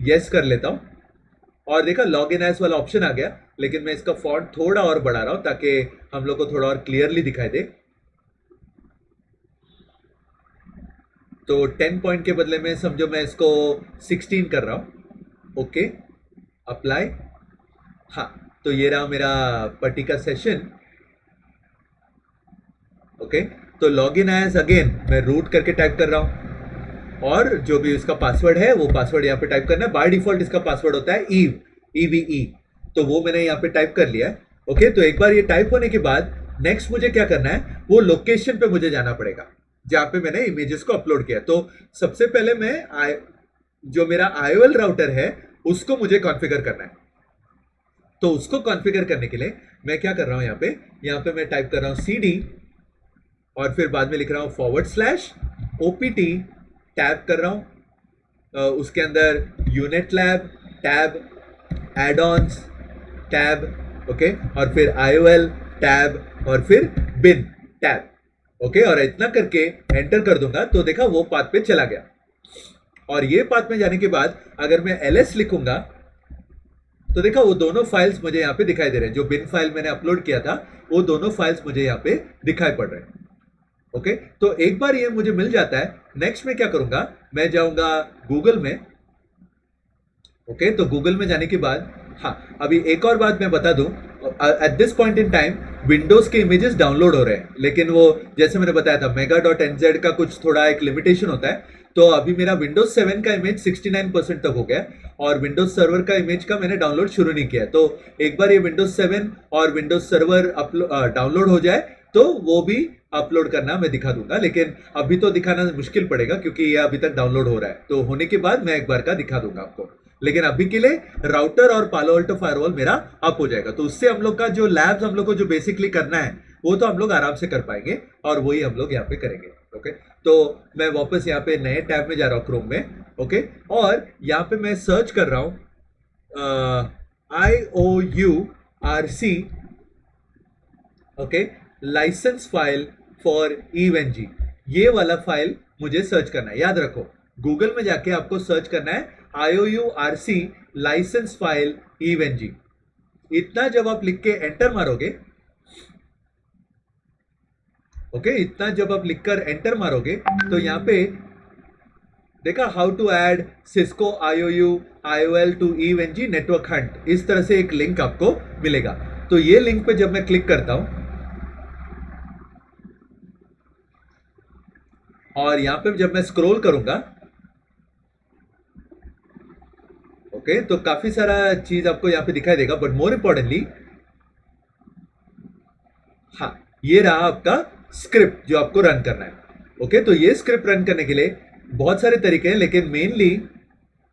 यस कर लेता हूं और देखा लॉग इन एज वाला ऑप्शन आ गया। लेकिन मैं इसका फॉन्ट थोड़ा और बढ़ा रहा हूं ताकि हम लोग को थोड़ा और क्लियरली दिखाई दे। तो 10 पॉइंट के बदले में समझो मैं इसको 16 कर रहा हूं। Okay, apply. हाँ, तो ये रहा मेरा पट्टी का सेशन। ओके, तो लॉग इन एज अगेन मैं रूट करके टाइप कर रहा हूं और जो भी इसका पासवर्ड है वो पासवर्ड यहाँ पे टाइप करना है। बाय डिफॉल्ट इसका पासवर्ड होता है EVE, तो वो मैंने यहाँ पे टाइप कर लिया है। ओके, तो एक बार ये टाइप होने के बाद नेक्स्ट मुझे क्या करना है, वो लोकेशन पे मुझे जाना पड़ेगा जहां पे मैंने इमेजेस को अपलोड किया। तो सबसे पहले मैं जो मेरा IOL राउटर है उसको मुझे कॉन्फ़िगर करना है। तो उसको कॉन्फ़िगर करने के लिए मैं क्या कर रहा हूं, यहाँ पे मैं टाइप कर रहा हूं CD और फिर बाद में लिख रहा हूं /OPT, टैब कर रहा हूं, उसके अंदर unit lab tab, add-ons tab, okay, और फिर IOL टैब और फिर बिन टैब। ओके, और इतना करके एंटर कर दूंगा तो देखा वो पाथ पे चला गया। और ये पाथ में जाने के बाद अगर मैं LS लिखूंगा तो देखा वो दोनों फाइल्स मुझे यहाँ पे दिखाई दे रहे हैं। जो बिन फाइल मैंने अपलोड किया था वो दोनों फाइल्स मुझे यहाँ पे दिखाई पड़ रहे हैं। ओके, तो एक बार ये मुझे मिल जाता है, नेक्स्ट में क्या करूंगा, मैं जाऊंगा गूगल में। ओके, तो गूगल में जाने के बाद हाँ, अभी एक और बात मैं बता दूं, at this point in time Windows के इमेजेस डाउनलोड हो रहे हैं, लेकिन वो जैसे मैंने बताया था mega.nz का कुछ थोड़ा एक लिमिटेशन होता है। तो अभी मेरा विंडोज 7 का इमेज 69% तक हो गया और विंडोज सर्वर का इमेज का मैंने डाउनलोड शुरू नहीं किया। तो एक बार ये विंडोज 7 और विंडोज सर्वर डाउनलोड हो जाए तो वो भी अपलोड करना मैं दिखा दूंगा, लेकिन अभी तो दिखाना मुश्किल पड़ेगा क्योंकि ये अभी तक डाउनलोड हो रहा है। तो होने के बाद मैं एक बार का दिखा दूंगा आपको, लेकिन अभी के लिए राउटर और पालो अल्टो फायरवॉल मेरा अप हो जाएगा। तो उससे हम लोग का जो लैब्स हम लोग को जो बेसिकली करना है वो तो हम लोग आराम से कर पाएंगे और वही हम लोग यहाँ पे करेंगे। ओके, तो मैं वापस यहाँ पे नए टैब में जा रहा हूँ क्रोम में। ओके, और यहाँ पे मैं सर्च कर रहा हूँ IOURC, okay, license file for EVE-NG, ये वाला फाइल मुझे सर्च करना है। याद रखो गूगल में जाके आपको सर्च करना है IOURC लाइसेंस फाइल EVE-NG। इतना जब आप लिख के एंटर मारोगे, ओके, इतना जब आप लिखकर एंटर मारोगे तो यहाँ पे देखा how to add Cisco IOL to EVE-NG network hunt, इस तरह से एक लिंक आपको मिलेगा। तो ये लिंक पे जब मैं क्लिक करता हूं और यहां पे जब मैं स्क्रॉल करूंगा, ओके, तो काफी सारा चीज आपको यहां पे दिखाई देगा, बट मोर इंपॉर्टेंटली हाँ, ये रहा आपका स्क्रिप्ट जो आपको रन करना है। ओके, तो ये स्क्रिप्ट रन करने के लिए बहुत सारे तरीके हैं, लेकिन मेनली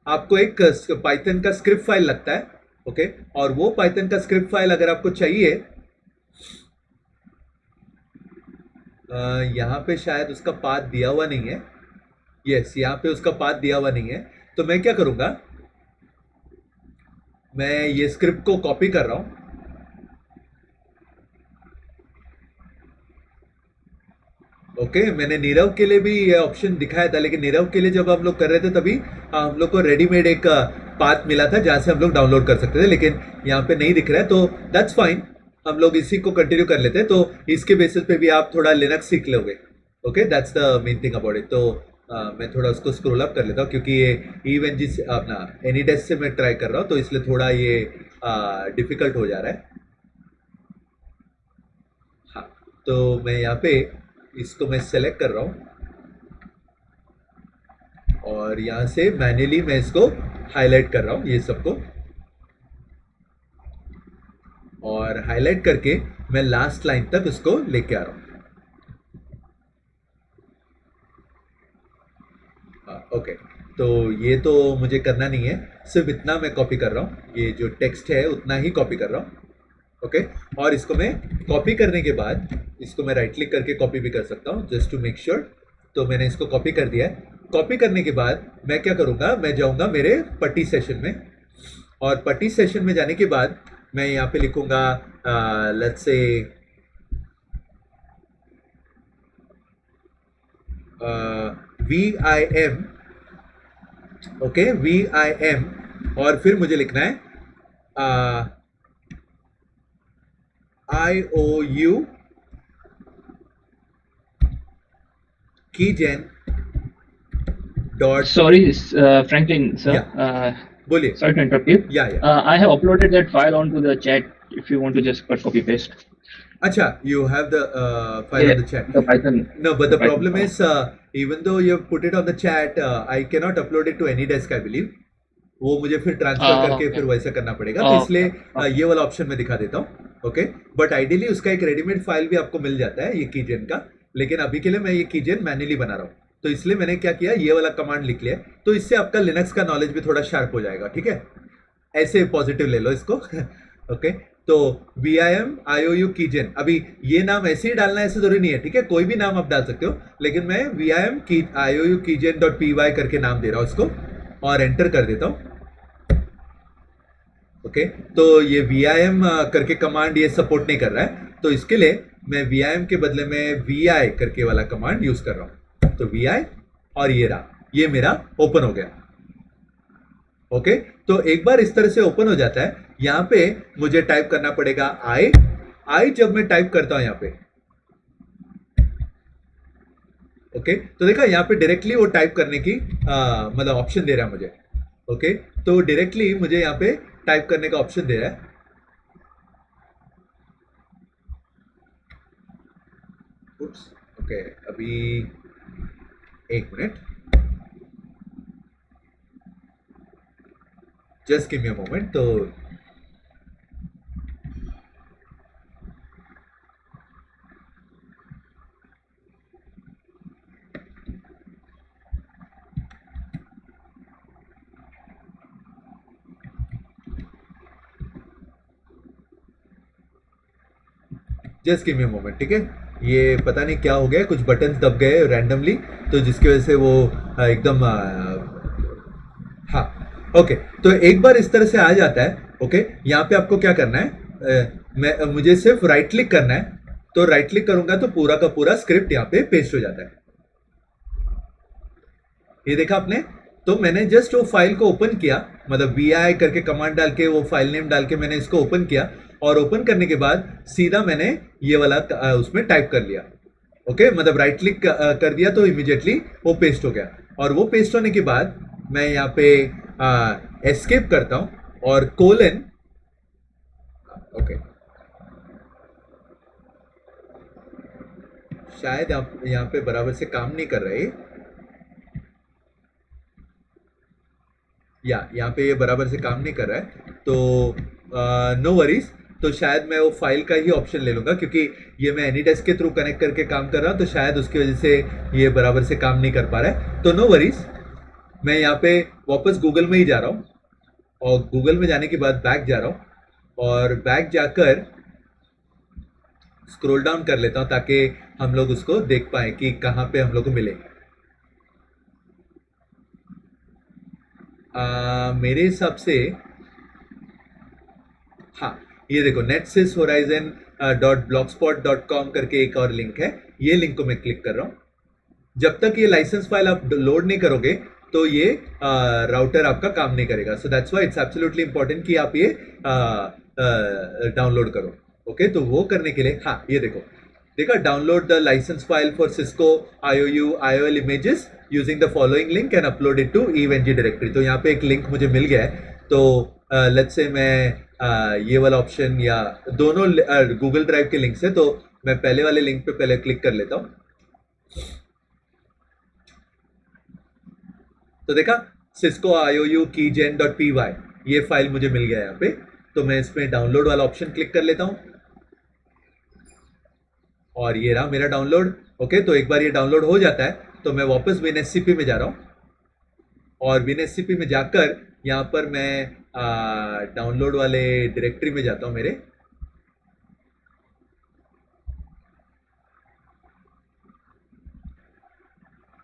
आपको एक पाइथन का स्क्रिप्ट फाइल लगता है। ओके, और वो पाइथन का स्क्रिप्ट फाइल अगर आपको चाहिए, यहाँ पे शायद उसका पाथ दिया हुआ नहीं है। यस, यहाँ पे उसका पाथ दिया हुआ नहीं है। तो मैं क्या करूंगा, मैं ये स्क्रिप्ट को कॉपी कर रहा हूं। ओके, मैंने नीरव के लिए भी ये ऑप्शन दिखाया था, लेकिन नीरव के लिए जब हम लोग कर रहे थे तभी हम लोग को रेडीमेड एक पाथ मिला था जहां से हम लोग डाउनलोड कर सकते थे, लेकिन यहाँ पे नहीं दिख रहा है। तो दैट्स फाइन, हम लोग इसी को कंटिन्यू कर लेते हैं। तो इसके बेसिस पे भी आप थोड़ा लिनक्स सीख लोगे। Okay, that's the main thing about it. तो मैं थोड़ा उसको स्क्रॉल अप कर लेता हूँ क्योंकि ये EVE-NG से अपना एनीडेस्क से मैं ट्राई कर रहा हूँ, तो इसलिए थोड़ा ये डिफिकल्ट हो जा रहा है। हाँ, तो मैं यहाँ पे इसको मैं सेलेक्ट कर रहा हूँ और यहाँ से मैन्युअली मैं इसको हाईलाइट कर रहा हूँ ये सबको, और हाईलाइट करके मैं लास्ट लाइन तक उसको लेके आ रहा हूँ। ओके, तो ये तो मुझे करना नहीं है, सिर्फ इतना मैं कॉपी कर रहा हूँ, ये जो टेक्स्ट है उतना ही कॉपी कर रहा हूँ। ओके, और इसको मैं कॉपी करने के बाद इसको मैं राइट क्लिक करके कॉपी भी कर सकता हूँ जस्ट टू मेक श्योर। तो मैंने इसको कॉपी कर दिया है। कॉपी करने के बाद मैं क्या करूँगा, मैं जाऊँगा मेरे पट्टी सेशन में, और पट्टी सेशन में जाने के बाद मैं यहाँ पे लिखूँगा let's say VIM, okay VIM, और फिर मुझे लिखना है IOU keygen dot, Sorry, Franklin, sir. बोलिए। Sorry to interrupt you. Yeah. I have uploaded that file onto the chat. If you want to just copy paste. Acha, you have the file on the chat. The Python. No, but the Python problem file. is even though you have put it on the chat, I cannot upload it to AnyDesk, I believe. वो मुझे फिर transfer करके okay. फिर वैसा करना पड़ेगा, तो इसलिए ये वाला ऑप्शन मैं दिखा देता हूँ। ओके, बट आइडियली उसका एक रेडीमेड फाइल भी आपको मिल जाता है ये कीजेन का, लेकिन अभी के लिए मैं ये कीजेन मैन्युअली बना रहा हूँ, तो इसलिए मैंने क्या किया, ये वाला कमांड लिख लिया, तो इससे आपका लिनक्स का नॉलेज भी थोड़ा शार्प हो जाएगा। ठीक है, ऐसे पॉजिटिव ले लो इसको। ओके, तो VIM IOU कीजेन, अभी ये नाम ऐसे ही डालना है ऐसे जरूरी नहीं है, ठीक है, कोई भी नाम आप डाल सकते हो, लेकिन मैं VIM IOU keygen.py करके नाम दे रहा हूँ इसको, और एंटर कर देता हूँ। ओके, तो ये VIM करके कमांड ये सपोर्ट नहीं कर रहा है, तो इसके लिए मैं VIM के बदले में VI करके वाला कमांड यूज कर रहा हूँ। तो VI, और ये रहा, ये मेरा ओपन हो गया। ओके, तो एक बार इस तरह से ओपन हो जाता है, यहाँ पे मुझे टाइप करना पड़ेगा I जब मैं टाइप करता हूं यहाँ पे, ओके, तो देखा यहाँ पे डायरेक्टली वो टाइप करने की मतलब ऑप्शन दे रहा है मुझे। ओके, तो डायरेक्टली मुझे यहाँ पे टाइप करने का ऑप्शन दे रहा है। ओके, अभी एक minute, just give me a moment. तो just give me a moment, ठीक है, ये पता नहीं क्या हो गया, कुछ बटन्स दब गए रैंडमली, तो जिसकी वजह से वो एकदम हाँ। ओके, तो एक बार इस तरह से आ जाता है। ओके, यहाँ पे आपको क्या करना है, मुझे सिर्फ राइट क्लिक करना है, तो राइट क्लिक करूंगा तो पूरा का पूरा स्क्रिप्ट यहाँ पे पेस्ट हो जाता है। ये देखा आपने, तो मैंने जस्ट वो फाइल को ओपन किया, मतलब VI करके कमांड डाल के वो फाइल नेम डाल के मैंने इसको ओपन किया, और ओपन करने के बाद सीधा मैंने ये वाला उसमें टाइप कर लिया। ओके, मतलब राइट क्लिक कर दिया तो इमीडिएटली वो पेस्ट हो गया, और वो पेस्ट होने के बाद मैं यहाँ पे एस्केप करता हूँ और कोलन, ओके, शायद आप यहाँ पे बराबर से काम नहीं कर रहे, या यहाँ पे ये बराबर से काम नहीं कर रहा है, तो नो वरीज, तो शायद मैं वो फाइल का ही ऑप्शन ले लूँगा, क्योंकि ये मैं एनीडेस्क के थ्रू कनेक्ट करके काम कर रहा हूँ, तो शायद उसकी वजह से ये बराबर से काम नहीं कर पा रहा है। तो नो वरीज, मैं यहाँ पे वापस गूगल में ही जा रहा हूँ, और गूगल में जाने के बाद बैक जा रहा हूँ, और बैक जाकर स्क्रॉल डाउन कर लेता हूँ ताकि हम लोग उसको देख पाए कि कहाँ पे हम लोग को मिले। मेरे हिसाब से हाँ, ये देखो netsyshorizon.blogspot.com करके एक और लिंक है, ये लिंक को मैं क्लिक कर रहा हूँ। जब तक ये लाइसेंस फाइल आप लोड नहीं करोगे तो ये राउटर आपका काम नहीं करेगा, so that's why it's absolutely important कि आप ये डाउनलोड करो। ओके, तो वो करने के लिए हाँ, ये देखो, देखा, download the license file for Cisco IOU IOL images using the following link and upload it to evng directory. तो यहाँ पे एक लिंक मुझे मिल गया है, तो लेट्स से मैं ये वाला ऑप्शन या दोनों गूगल ड्राइव के लिंक से, तो मैं पहले वाले लिंक पे पहले क्लिक कर लेता हूँ। तो देखा cisco iou keygen.py ये फाइल मुझे मिल गया यहाँ पे। तो मैं इसमें डाउनलोड वाला ऑप्शन क्लिक कर लेता हूँ और ये रहा मेरा डाउनलोड। ओके, तो एक बार ये डाउनलोड हो जाता है तो मैं वापस WinSCP में जा रहा हूँ और WinSCP में जाकर यहाँ पर मैं डाउनलोड वाले डायरेक्टरी में जाता हूँ मेरे।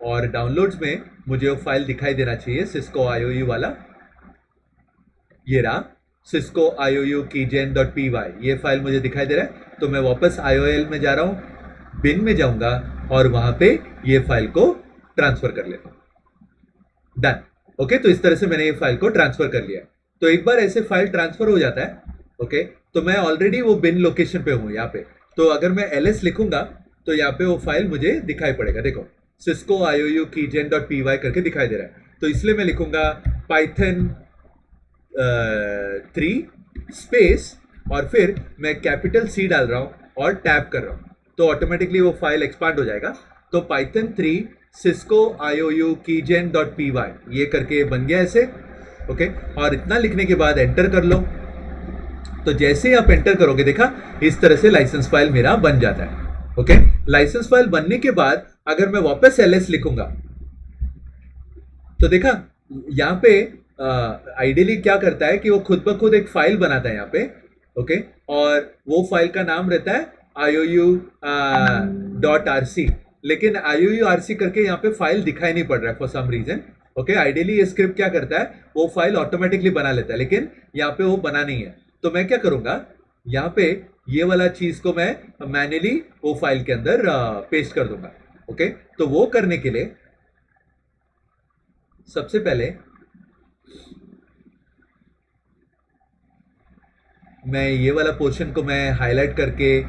और डाउनलोड्स में मुझे वो फाइल दिखाई देना चाहिए cisco iou वाला, ये रहा cisco iou keygen.py ये फाइल मुझे दिखाई दे रहा है। तो मैं वापस IOL में जा रहा हूँ, बिन में जाऊंगा और वहां पे ये फाइल को ट्रांसफर कर लेता हूँ। डन। ओके, तो इस तरह से मैंने ये फाइल को ट्रांसफर कर लिया। तो एक बार ऐसे फाइल ट्रांसफर हो जाता है, ओके, तो मैं ऑलरेडी वो बिन लोकेशन पे हूँ यहाँ पे। तो अगर मैं ls लिखूंगा तो यहाँ पे वो फाइल मुझे दिखाई पड़ेगा। देखो cisco iou keygen.py करके दिखाई दे रहा है। तो इसलिए मैं लिखूंगा python 3 स्पेस और फिर मैं कैपिटल C डाल रहा हूँ और टैप कर रहा हूँ तो ऑटोमेटिकली वो फाइल एक्सपांड हो जाएगा। तो python 3 cisco iou keygen.py ये करके बन गया ऐसे। ओके, और इतना लिखने के बाद एंटर कर लो। तो जैसे ही आप एंटर करोगे देखा इस तरह से लाइसेंस फाइल मेरा बन जाता है। ओके, लाइसेंस फाइल बनने के बाद अगर मैं वापस ls लिखूंगा तो देखा यहाँ पे आइडियली क्या करता है कि वो खुद ब खुद एक फाइल बनाता है यहाँ पे। ओके, और वो फाइल का नाम रहता है iou.rc, लेकिन iou.rc करके यहाँ पे फाइल दिखाई नहीं पड़ रहा है for some reason. Okay, ideally ये स्क्रिप्ट क्या करता है वो फाइल ऑटोमेटिकली बना लेता है, लेकिन यहाँ पे वो बना नहीं है। तो मैं क्या करूंगा, यहाँ पे ये वाला चीज को मैं मैन्युअली वो फाइल के अंदर पेस्ट कर दूंगा। ओके, तो वो करने के लिए सबसे पहले मैं ये वाला पोर्शन को मैं हाईलाइट करके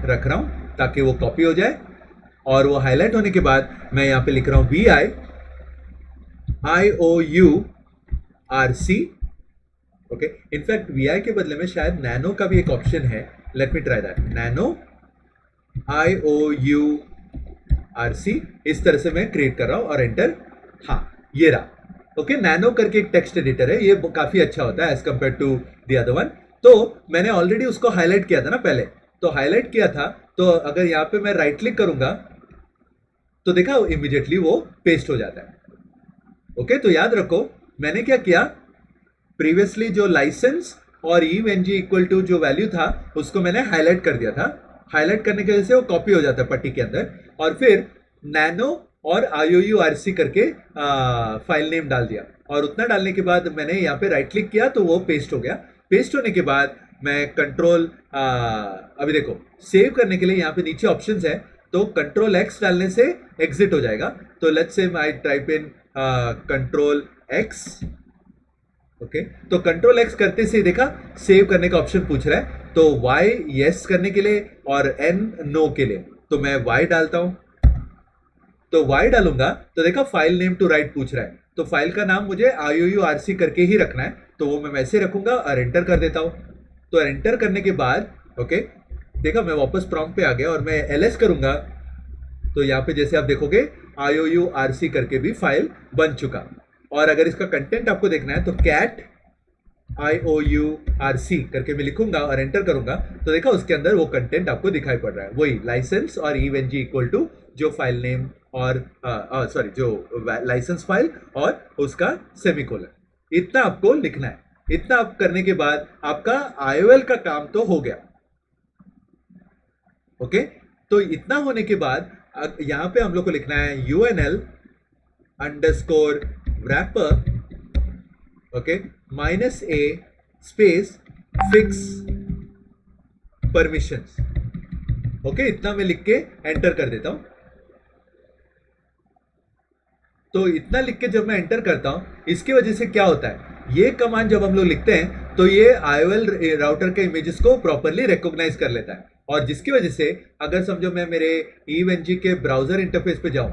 रख रहा हूं ताकि वो कॉपी हो जाए। और वो हाईलाइट होने के बाद मैं यहाँ पे लिख रहा हूं VI-IOU-RC। ओके, इनफैक्ट VI के बदले में शायद नैनो का भी एक ऑप्शन है। Let me try that, nano IOU-RC इस तरह से मैं क्रिएट कर रहा हूं और एंटर। हाँ, ये रहा। ओके, नैनो करके एक टेक्स्ट एडिटर है, ये काफी अच्छा होता है as compared to the other one. तो मैंने ऑलरेडी उसको हाईलाइट किया था ना पहले, तो हाईलाइट किया था। तो अगर यहाँ पे मैं राइट क्लिक करूंगा तो देखा इमीडिएटली वो पेस्ट हो जाता है। ओके, तो याद रखो मैंने क्या किया, प्रीवियसली जो लाइसेंस और EVNG इक्वल टू जो वैल्यू था उसको मैंने हाईलाइट कर दिया था। हाईलाइट करने की वजह से वो कॉपी हो जाता है पट्टी के अंदर, और फिर नैनो और IOU-RC करके फाइल नेम डाल दिया। और उतना डालने के बाद मैंने यहाँ पे राइट क्लिक किया तो वो पेस्ट हो गया। पेस्ट होने के बाद मैं कंट्रोल अभी देखो सेव करने के लिए यहाँ पे नीचे ऑप्शंस है, तो कंट्रोल X डालने से एग्जिट हो जाएगा। तो let's say I type in control X। Okay, तो कंट्रोल X करते से देखा सेव करने का ऑप्शन पूछ रहा है, तो Y यस करने के लिए और N नो के लिए, तो मैं Y डालता हूं। तो Y डालूंगा तो देखा फाइल नेम टू राइट पूछ रहा है, तो फाइल का नाम मुझे IOU-RC करके ही रखना है, तो वो मैं वैसे रखूंगा और एंटर कर देता हूं। तो एंटर करने के बाद ओके देखा मैं वापस प्रॉम्प्ट पे आ गया और मैं ls करूंगा तो यहाँ पे जैसे आप देखोगे IOU-RC करके भी फाइल बन चुका। और अगर इसका कंटेंट आपको देखना है तो cat IOU-RC करके मैं लिखूंगा और एंटर करूंगा तो देखा उसके अंदर वो कंटेंट आपको दिखाई पड़ रहा है, वही लाइसेंस और EVNG इक्वल टू जो फाइल नेम और सॉरी जो लाइसेंस फाइल और उसका सेमीकोलन, इतना आपको लिखना है। इतना आप करने के बाद आपका IOL का काम तो हो गया। ओके, तो इतना होने के बाद यहां पे हम लोग को लिखना है UNL underscore wrapper okay -a space fix permissions. Okay, इतना मैं लिख के एंटर कर देता हूं। तो इतना लिख के जब मैं एंटर करता हूं, इसकी वजह से क्या होता है, ये कमांड जब हम लोग लिखते हैं तो ये IOL राउटर के इमेजेस को प्रॉपरली रिकॉग्नाइज कर लेता है, और जिसकी वजह से अगर समझो मैं मेरे EVNG के ब्राउजर इंटरफेस पे जाऊं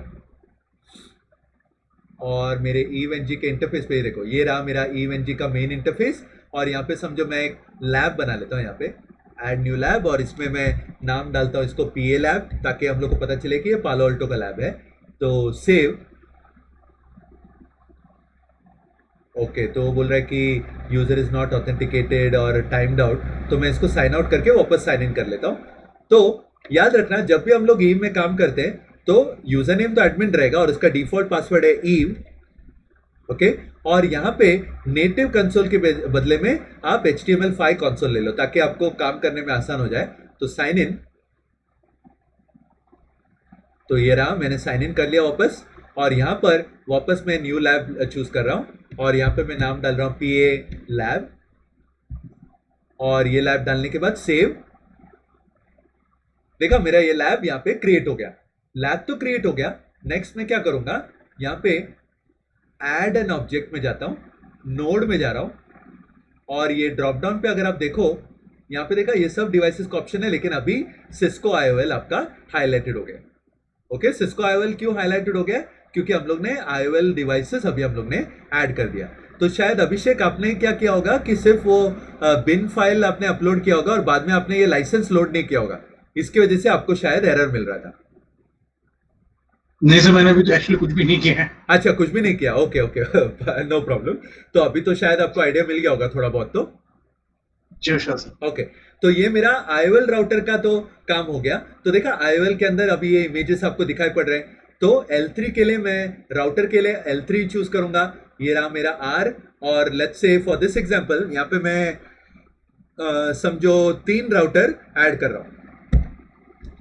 और मेरे EVNG के इंटरफेस पे देखो ये रहा मेरा EVNG का मेन इंटरफेस, और यहाँ पे समझो मैं एक लैब बना लेता हूँ, यहाँ पे ऐड न्यू लैब, और इसमें मैं नाम डालता हूँ इसको PA लैब ताकि हम लोग को पता चले कि ये पालो अल्टो का लैब है। तो सेव, ओके तो वो बोल रहा है कि यूजर इज नॉट ऑथेंटिकेटेड और टाइम्ड आउट, तो मैं इसको साइन आउट करके वापस साइन इन कर लेता हूँ। तो याद रखना जब भी हम लोग ईव में काम करते हैं तो यूजर नेम तो एडमिन रहेगा और उसका डिफॉल्ट पासवर्ड है ईव, ओके। और यहाँ पे नेटिव कंसोल के बदले में आप HTML5 कंसोल ले लो ताकि आपको काम करने में आसान हो जाए। तो साइन इन, तो ये रहा, मैंने साइन इन कर लिया वापस। और यहाँ पर वापस मैं न्यू लैब चूज कर रहा हूँ और यहाँ पे मैं नाम डाल रहा हूँ PA लैब, और ये लैब डालने के बाद सेव। देखा मेरा ये लैब यहाँ पे क्रिएट हो गया, लैब तो क्रिएट हो गया। नेक्स्ट मैं क्या करूंगा, यहाँ पे ऐड एन ऑब्जेक्ट में जाता हूँ, नोड में जा रहा हूँ और ये ड्रॉप डाउन पे अगर आप देखो यहाँ पे देखा ये सब डिवाइसेस का ऑप्शन है, लेकिन अभी सिस्को IOL आपका हाईलाइटेड हो गया। ओके, सिस्को IOL क्यों हाईलाइटेड हो गया? क्योंकि हम लोग ने IOL डिवाइसेस अभी हम लोग ने ऐड कर दिया। तो शायद अभिषेक आपने क्या किया होगा कि सिर्फ वो बिन फाइल आपने अपलोड किया होगा और बाद में आपने ये लाइसेंस लोड नहीं किया होगा, इसकी वजह से आपको शायद एरर मिल रहा था। नहीं सर, मैंने अभी एक्चुअली कुछ भी नहीं किया है। अच्छा, कुछ भी नहीं किया, ओके ओके नो प्रॉब्लम। तो अभी तो शायद आपको आइडिया मिल गया होगा थोड़ा बहुत। तो जी सर। ओके, तो ये मेरा IOL राउटर का तो काम हो गया। तो देखा IOL के अंदर अभी ये इमेजेस आपको दिखाई पड़ रहे हैं। तो L3 के लिए मैं राउटर के लिए L3 चूज करूंगा, ये रहा मेरा R। और let's say for this example यहाँ पे मैं समझो 3 राउटर ऐड कर रहा हूँ,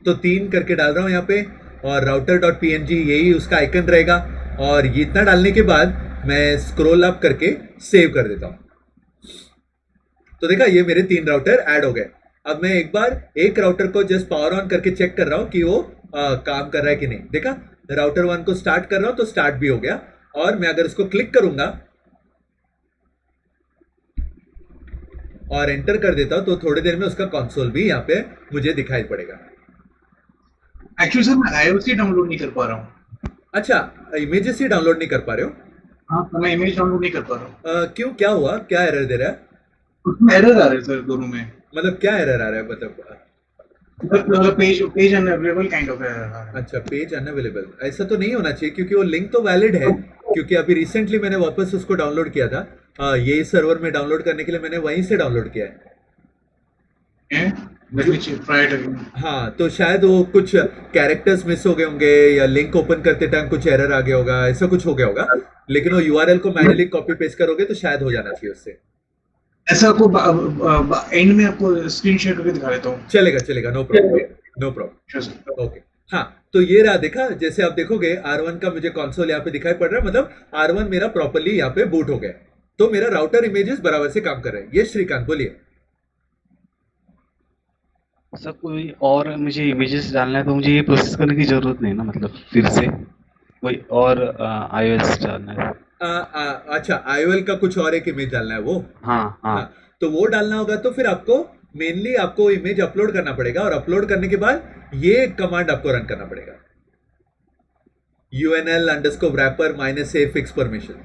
तो 3 करके डाल रहा हूँ यहाँ पे, और router.png यही उसका आइकन रहेगा। और ये इतना डालने के बाद मैं स्क्रॉल अप करके सेव कर देता हूँ। तो देखा ये मेरे 3 राउटर ऐड हो गए। अब मैं एक बार एक राउटर को जस्ट पावर ऑन करके चेक कर रहा हूँ कि वो काम कर रहा है कि नहीं। देखा राउटर 1 को स्टार्ट कर रहा हूँ तो स्टार्ट भी हो गया। और मैं अगर इसको क्लिक करूंगा और एंटर कर देता हूं तो थोड़ी देर में उसका कंसोल भी यहाँ पे मुझे दिखाई पड़ेगा। एक्चुअली सर मैं iOS डाउनलोड नहीं कर पा रहा हूँ। अच्छा, इमेजेस ही डाउनलोड नहीं कर पा रहे हो? हाँ, तो मैं इमेज डाउनलोड नहीं कर पा रहा हूँ। क्यों, क्या हुआ, क्या एरर दे रहा है? उसमें एरर आ रहे हैं सर दोनों में। मतलब क्या एरर आ रहा है? मतलब page unavailable kind of error आ रहा है। अच्छा, पेज अनअवेलेबल, ऐसा तो नहीं होना चाहिए क्योंकि वो लिंक तो वैलिड है। क्योंकि अभी रिसेंटली मैंने वापस उसको डाउनलोड किया था, ये सर्वर में डाउनलोड करने के लिए मैंने वहीं से डाउनलोड किया है। हाँ, तो शायद वो कुछ कैरेक्टर्स मिस हो गए होंगे या लिंक ओपन करते टाइम कुछ एरर आ गया होगा, ऐसा कुछ हो गया होगा। लेकिन वो URL को मैन्युअली कॉपी पेस्ट करोगे तो शायद हो जाना चाहिए उससे। ऐसा आपको एंड में आपको स्क्रीन शेयर करके दिखा देता हूँ। चलेगा, नो प्रॉब्लम। ओके, हाँ, तो ये रहा। देखा जैसे आप देखोगे R1 का मुझे कंसोल यहाँ पे दिखाई पड़ रहा है, मतलब R1 मेरा प्रॉपर्ली यहाँ पे बूट हो गया। तो मेरा राउटर इमेजेस बराबर से काम कर रहे हैं। ये श्रीकांत बोलिए। सर कोई और मुझे इमेजेस डालना है तो मुझे ये प्रोसेस करने की जरूरत नहीं ना, मतलब फिर से कोई और iOS डालना है? अच्छा, IOL का कुछ और एक इमेज डालना है वो? हाँ, तो वो डालना होगा तो फिर आपको मेनली आपको इमेज अपलोड करना पड़ेगा, और अपलोड करने के बाद ये कमांड आपको रन करना पड़ेगा, UNL_wrapper -a fix permission,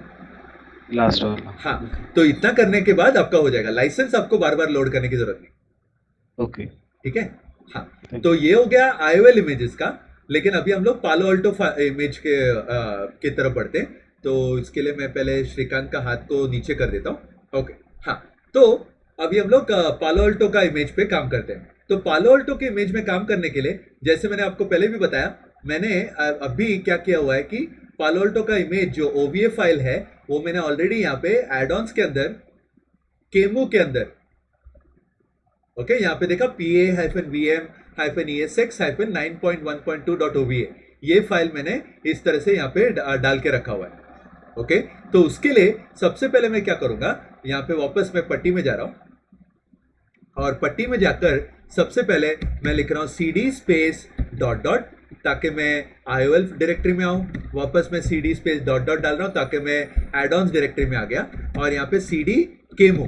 last वाला। हाँ। तो इतना करने के बाद आपका हो जाएगा। लाइसेंस आपको बार बार लोड करने की जरूरत नहीं। ओके, ठीक है, हाँ। तो ये हो गया IOL इमेजेस का। लेकिन अभी हम लोग पालो अल्टो इमेज की तरफ बढ़ते हैं। तो इसके लिए मैं पहले श्रीकांत का हाथ को नीचे कर देता हूँ। ओके, हाँ। तो अभी हम लोग पालो अल्टो का इमेज पे काम करते हैं। तो पालो अल्टो के इमेज में काम करने के लिए जैसे मैंने आपको पहले भी बताया, मैंने अभी क्या किया हुआ है कि पालो अल्टो का इमेज जो OVA फाइल है वो मैंने ऑलरेडी यहाँ पे एड-ऑन्स के अंदर केमू के अंदर, ओके, यहाँ पे देखा PA-VM-ESX-9.1.2.OVA ये फाइल मैंने इस तरह से यहाँ पे डाल के रखा हुआ है। ओके, तो उसके लिए सबसे पहले मैं क्या करूंगा, यहाँ पे वापस मैं पट्टी में जा रहा हूँ और पट्टी में जाकर सबसे पहले मैं लिख रहा हूँ CD स्पेस डॉट डॉट, ताकि मैं IOL डायरेक्टरी में आऊँ। वापस मैं CD स्पेस डॉट डॉट डाल रहा हूँ ताकि मैं एड-ऑन्स डायरेक्टरी में आ गया, और यहाँ पे CD केमू।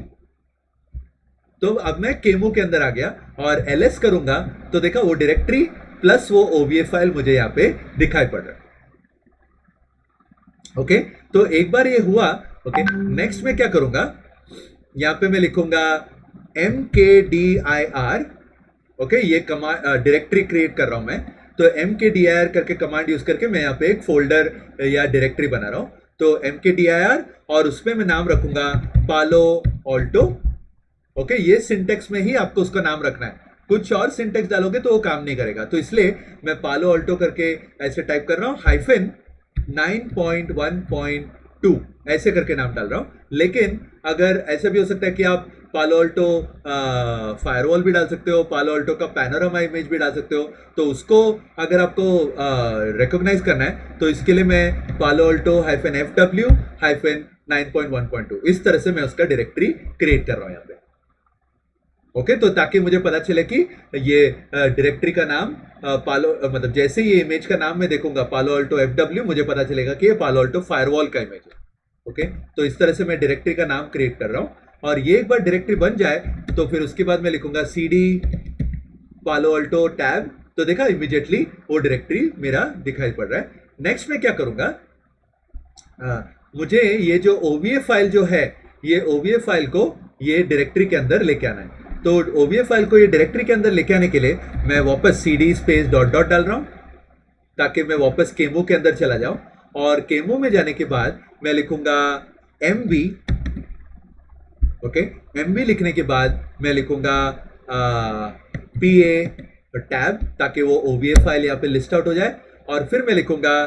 तो अब मैं केमू के अंदर आ गया और LS करूंगा तो देखा वो डायरेक्टरी प्लस वो OVA फाइल मुझे यहाँ पे दिखाई पड़ रहा है। ओके, तो एक बार ये हुआ। ओके, नेक्स्ट मैं क्या करूंगा, यहाँ पे मैं लिखूंगा mkdir। ओके, ये कमांड डायरेक्टरी क्रिएट कर रहा हूं मैं। तो mkdir करके कमांड यूज करके मैं यहाँ पे एक फोल्डर या डायरेक्टरी बना रहा हूँ। तो mkdir और उसमें मैं नाम रखूंगा पालो ऑल्टो। ओके, ये सिंटेक्स में ही आपको उसका नाम रखना है, कुछ और सिंटेक्स डालोगे तो वो काम नहीं करेगा। तो इसलिए मैं पालो ऑल्टो करके ऐसे टाइप कर रहा हूं, हाइफन 9.1.2 ऐसे करके नाम डाल रहा हूं। लेकिन अगर ऐसा भी हो सकता है कि आप पालो ऑल्टो फायरवॉल भी डाल सकते हो, पालो ऑल्टो का पैनोरामा इमेज भी डाल सकते हो। तो उसको अगर आपको रिकॉग्नाइज करना है तो इसके लिए मैं पालो ऑल्टो -fw -9.1.2 इस तरह से मैं उसका डायरेक्टरी क्रिएट कर रहा हूं यहाँ पे। ओके, तो ताकि मुझे पता चले कि ये डायरेक्टरी का नाम पालो मतलब जैसे ही ये इमेज का नाम मैं देखूंगा पालो ऑल्टो fw, मुझे पता चलेगा कि ये पालो ऑल्टो फायरवॉल का इमेज है। ओके, तो इस तरह से मैं डायरेक्टरी का नाम क्रिएट कर रहा हूं। और ये एक बार डायरेक्टरी बन जाए तो फिर उसके बाद मैं लिखूंगा cd पालो ऑल्टो टैब। तो देखा इमीडिएटली वो डायरेक्टरी मेरा दिखाई पड़ रहा है। नेक्स्ट मैं क्या करूंगा, मुझे ये जो OVA फाइल जो है, ये OVA फाइल को ये डायरेक्टरी के अंदर लेके आना है। तो OVA फाइल को ये डायरेक्टरी के अंदर लेके आने के लिए मैं वापस cd स्पेस डॉट डॉट डाल रहा हूं ताकि मैं वापस केमो के अंदर चला जाऊं। और केमो में जाने के बाद मैं लिखूंगा mv। ओके, mv लिखने के बाद मैं लिखूंगा pa टैब ताकि वो OVA फाइल यहाँ पे लिस्ट आउट हो जाए। और फिर मैं लिखूंगा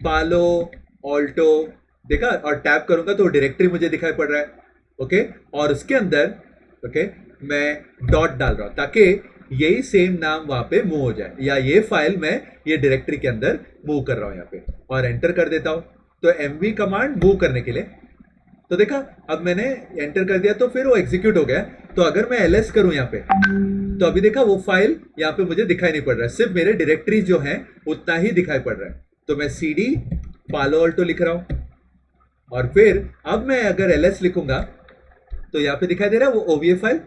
पालो ऑल्टो, देखा, और टैब करूंगा तो डायरेक्टरी मुझे दिखाई पड़ रहा है। ओके, और उसके अंदर ओके मैं डॉट डाल रहा हूं ताकि यही सेम नाम वहां पे मूव हो जाए, या ये फाइल मैं ये डायरेक्टरी के अंदर मूव कर रहा हूं यहाँ पे, और एंटर कर देता हूं। तो mv कमांड मूव करने के लिए, तो देखा अब मैंने एंटर कर दिया तो फिर वो एग्जीक्यूट हो गया। तो अगर मैं ls करूं यहाँ पे तो अभी देखा वो फाइल यहाँ पे मुझे दिखाई नहीं पड़ रहा है, सिर्फ मेरे डायरेक्टरी जो है उतना ही दिखाई पड़ रहा है। तो मैं cd पालो ऑल्टो लिख रहा हूं और फिर अब मैं अगर ls लिखूंगा तो यहाँ पे दिखाई दे रहा है वो OVA फाइल।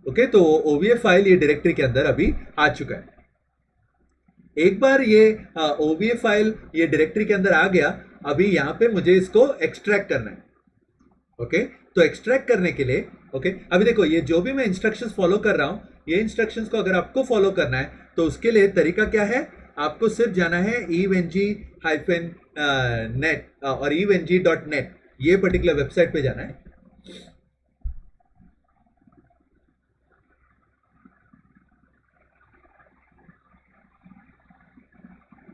ओके, तो OVA फाइल ये डायरेक्टरी के अंदर अभी आ चुका है। एक बार ये OVA फाइल ये डायरेक्टरी के अंदर आ गया, अभी यहाँ पे मुझे इसको एक्सट्रैक्ट करना है। ओके, तो एक्सट्रैक्ट करने के लिए अभी देखो ये जो भी मैं इंस्ट्रक्शंस फॉलो कर रहा हूं, ये इंस्ट्रक्शंस को अगर आपको फॉलो करना है तो उसके लिए तरीका क्या है, आपको सिर्फ जाना है evng-net और evng.net ये पर्टिकुलर वेबसाइट पे जाना है।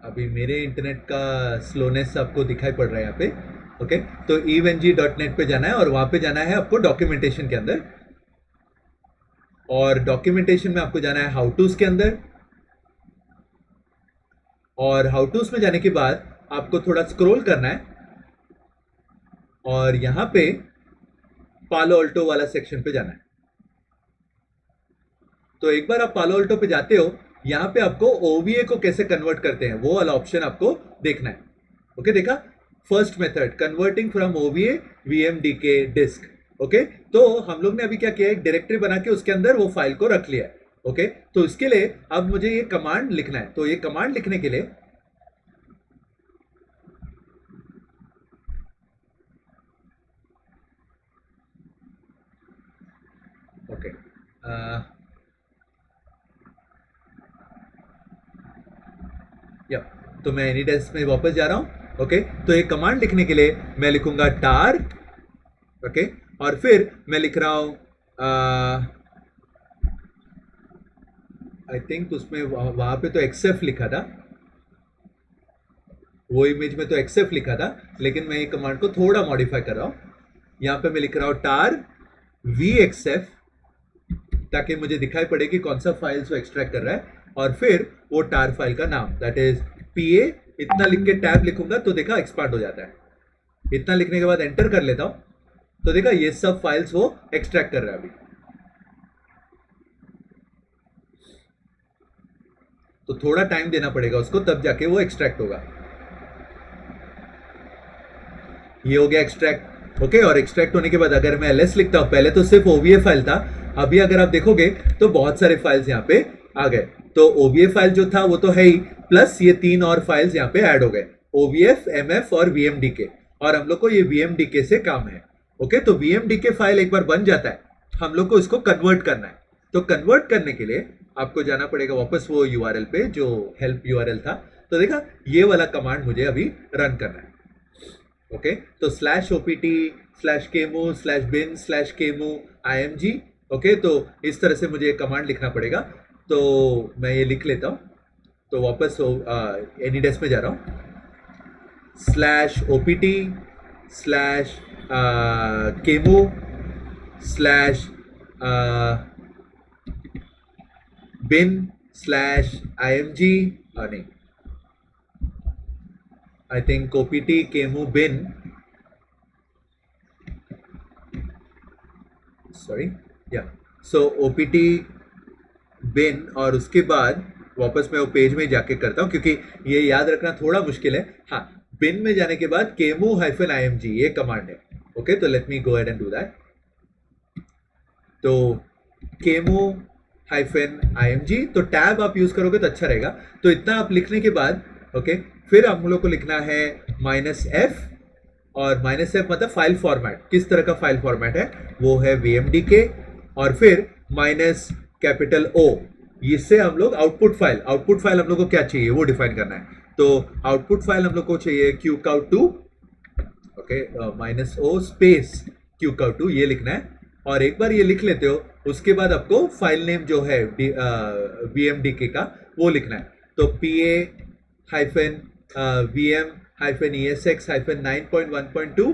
अभी मेरे इंटरनेट का स्लोनेस आपको दिखाई पड़ रहा है यहाँ पे। ओके, तो evng.net पे जाना है और वहां पे जाना है आपको डॉक्यूमेंटेशन के अंदर, और डॉक्यूमेंटेशन में आपको जाना है हाउ टूज के अंदर। और हाउ टूज में जाने के बाद आपको थोड़ा स्क्रॉल करना है और यहां पे पालो ऑल्टो वाला सेक्शन पे जाना है। तो एक बार आप पालो ऑल्टो पे जाते हो, यहां पे आपको OVA को कैसे कन्वर्ट करते हैं वो वाला ऑप्शन आपको देखना है। ओके, देखा, first method converting from OVA VMDK disk. Okay, तो हम लोग ने अभी क्या किया, एक डायरेक्टरी बना के उसके अंदर वो फाइल को रख लिया है। ओके, तो इसके लिए अब मुझे ये कमांड लिखना है। तो ये कमांड लिखने के लिए तो मैं एनीडेस्क में वापस जा रहा हूं। ओके, तो ये कमांड लिखने के लिए मैं लिखूंगा tar। ओके, और फिर मैं लिख रहा हूं आई थिंक उसमें वहां पे तो xf लिखा था, वो इमेज में तो xf लिखा था, लेकिन मैं ये कमांड को थोड़ा मॉडिफाई कर रहा हूं। यहां पे मैं लिख रहा हूं tar vxf ताकि मुझे दिखाई पड़े कि कौन सा फाइल वो एक्सट्रैक्ट कर रहा है, और फिर वो tar फाइल का नाम दैट इज pa। इतना लिख के टैब लिखूंगा तो देखा एक्सपांड हो जाता है। इतना लिखने के बाद एंटर कर लेता हूं तो देखा ये सब फाइल्स वो एक्सट्रैक्ट कर रहा है अभी। तो थोड़ा टाइम देना पड़ेगा उसको, तब जाके वो एक्सट्रैक्ट होगा। ये हो गया एक्सट्रैक्ट। ओके, और एक्सट्रैक्ट होने के बाद अगर मैं ls लिखता हूं, पहले तो सिर्फ OVA फाइल था, अभी अगर आप देखोगे तो बहुत सारे फाइल्स यहाँ पे आ गए। तो OVA फाइल जो था वो तो है ही, प्लस ये 3 और फाइल्स यहाँ पे ऐड हो गए, OVF, MF और VMDK, और हम लोग को ये VMDK से काम है। ओके, तो VMDK फाइल एक बार बन जाता है, हम लोग को इसको कन्वर्ट करना है। तो कन्वर्ट करने के लिए आपको जाना पड़ेगा वापस वो URL पे जो हेल्प URL था। तो देखा ये वाला कमांड मुझे अभी रन करना है। ओके, तो /opt/kemu/bin/kemu-img। ओके, तो इस तरह से मुझे कमांड लिखना पड़ेगा। तो मैं ये लिख लेता हूँ। तो वापस एनीडेस्क में जा रहा हूँ, /opt/kemu/bin/img, नहीं, I think opt kemu bin, sorry, या सो opt bin, और उसके बाद वापस मैं वो पेज में जाके करता हूँ क्योंकि ये याद रखना थोड़ा मुश्किल है। हाँ, बिन में जाने के बाद kemu-img ये कमांड है। ओके, तो let me go ahead and do that. तो kemu-img, तो टैब आप यूज करोगे तो अच्छा रहेगा। तो इतना आप लिखने के बाद ओके, फिर हम लोग को लिखना है -f, और -f मतलब फाइल फॉर्मेट। किस तरह का फाइल फॉर्मेट है वो है vmdk, और फिर -O, इससे हम लोग आउटपुट फाइल हम लोग को क्या चाहिए वो डिफाइन करना है। तो आउटपुट फाइल हम लोग को चाहिए qcow2, okay, -o space qcow2 ये लिखना है। और एक बार ये लिख लेते हो, उसके बाद आपको फाइल नेम जो है vmdk का वो लिखना है। तो pa-vm-esx-9.1.2-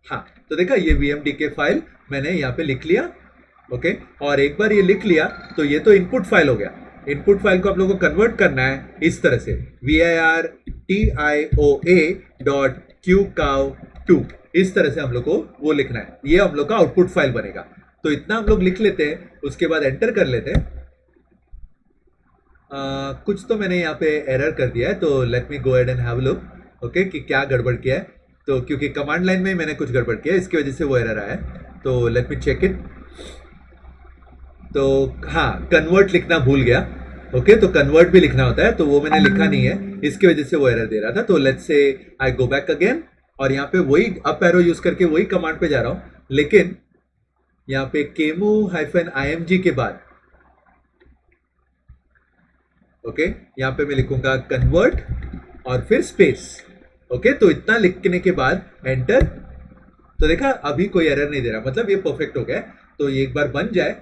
हाँ, तो देखा ये vmdk फाइल मैंने यहाँ पे लिख लिया। ओके, और एक बार ये लिख लिया तो ये तो इनपुट फाइल हो गया। इनपुट फाइल को आप लोगों को कन्वर्ट करना है इस तरह से, virtioa.qcow2, इस तरह से हम लोग को वो लिखना है। ये हम लोग का आउटपुट फाइल बनेगा। तो इतना हम लोग लिख लेते हैं, उसके बाद एंटर कर लेते हैं। कुछ तो मैंने यहाँ पे एरर कर दिया है, तो let me go ahead and have a look, okay, कि क्या गड़बड़ किया है। तो क्योंकि कमांड लाइन में मैंने कुछ गड़बड़ किया है, इसकी वजह से वो एरर आया है। तो लेट मी चेक इट। तो हाँ, कन्वर्ट लिखना भूल गया। ओके, तो कन्वर्ट भी लिखना होता है, तो वो मैंने लिखा नहीं है, इसकी वजह से वो एरर दे रहा था। तो let's say I go back again, और यहाँ पे वही अप एरो यूज करके वही कमांड पे जा रहा हूँ, लेकिन यहाँ पे kemu-img के बाद ओके, यहाँ पे मैं लिखूंगा कन्वर्ट और फिर स्पेस। ओके, तो इतना लिखने के बाद एंटर। तो देखा अभी कोई एरर नहीं दे रहा, मतलब ये परफेक्ट हो गया। तो ये एक बार बन जाए,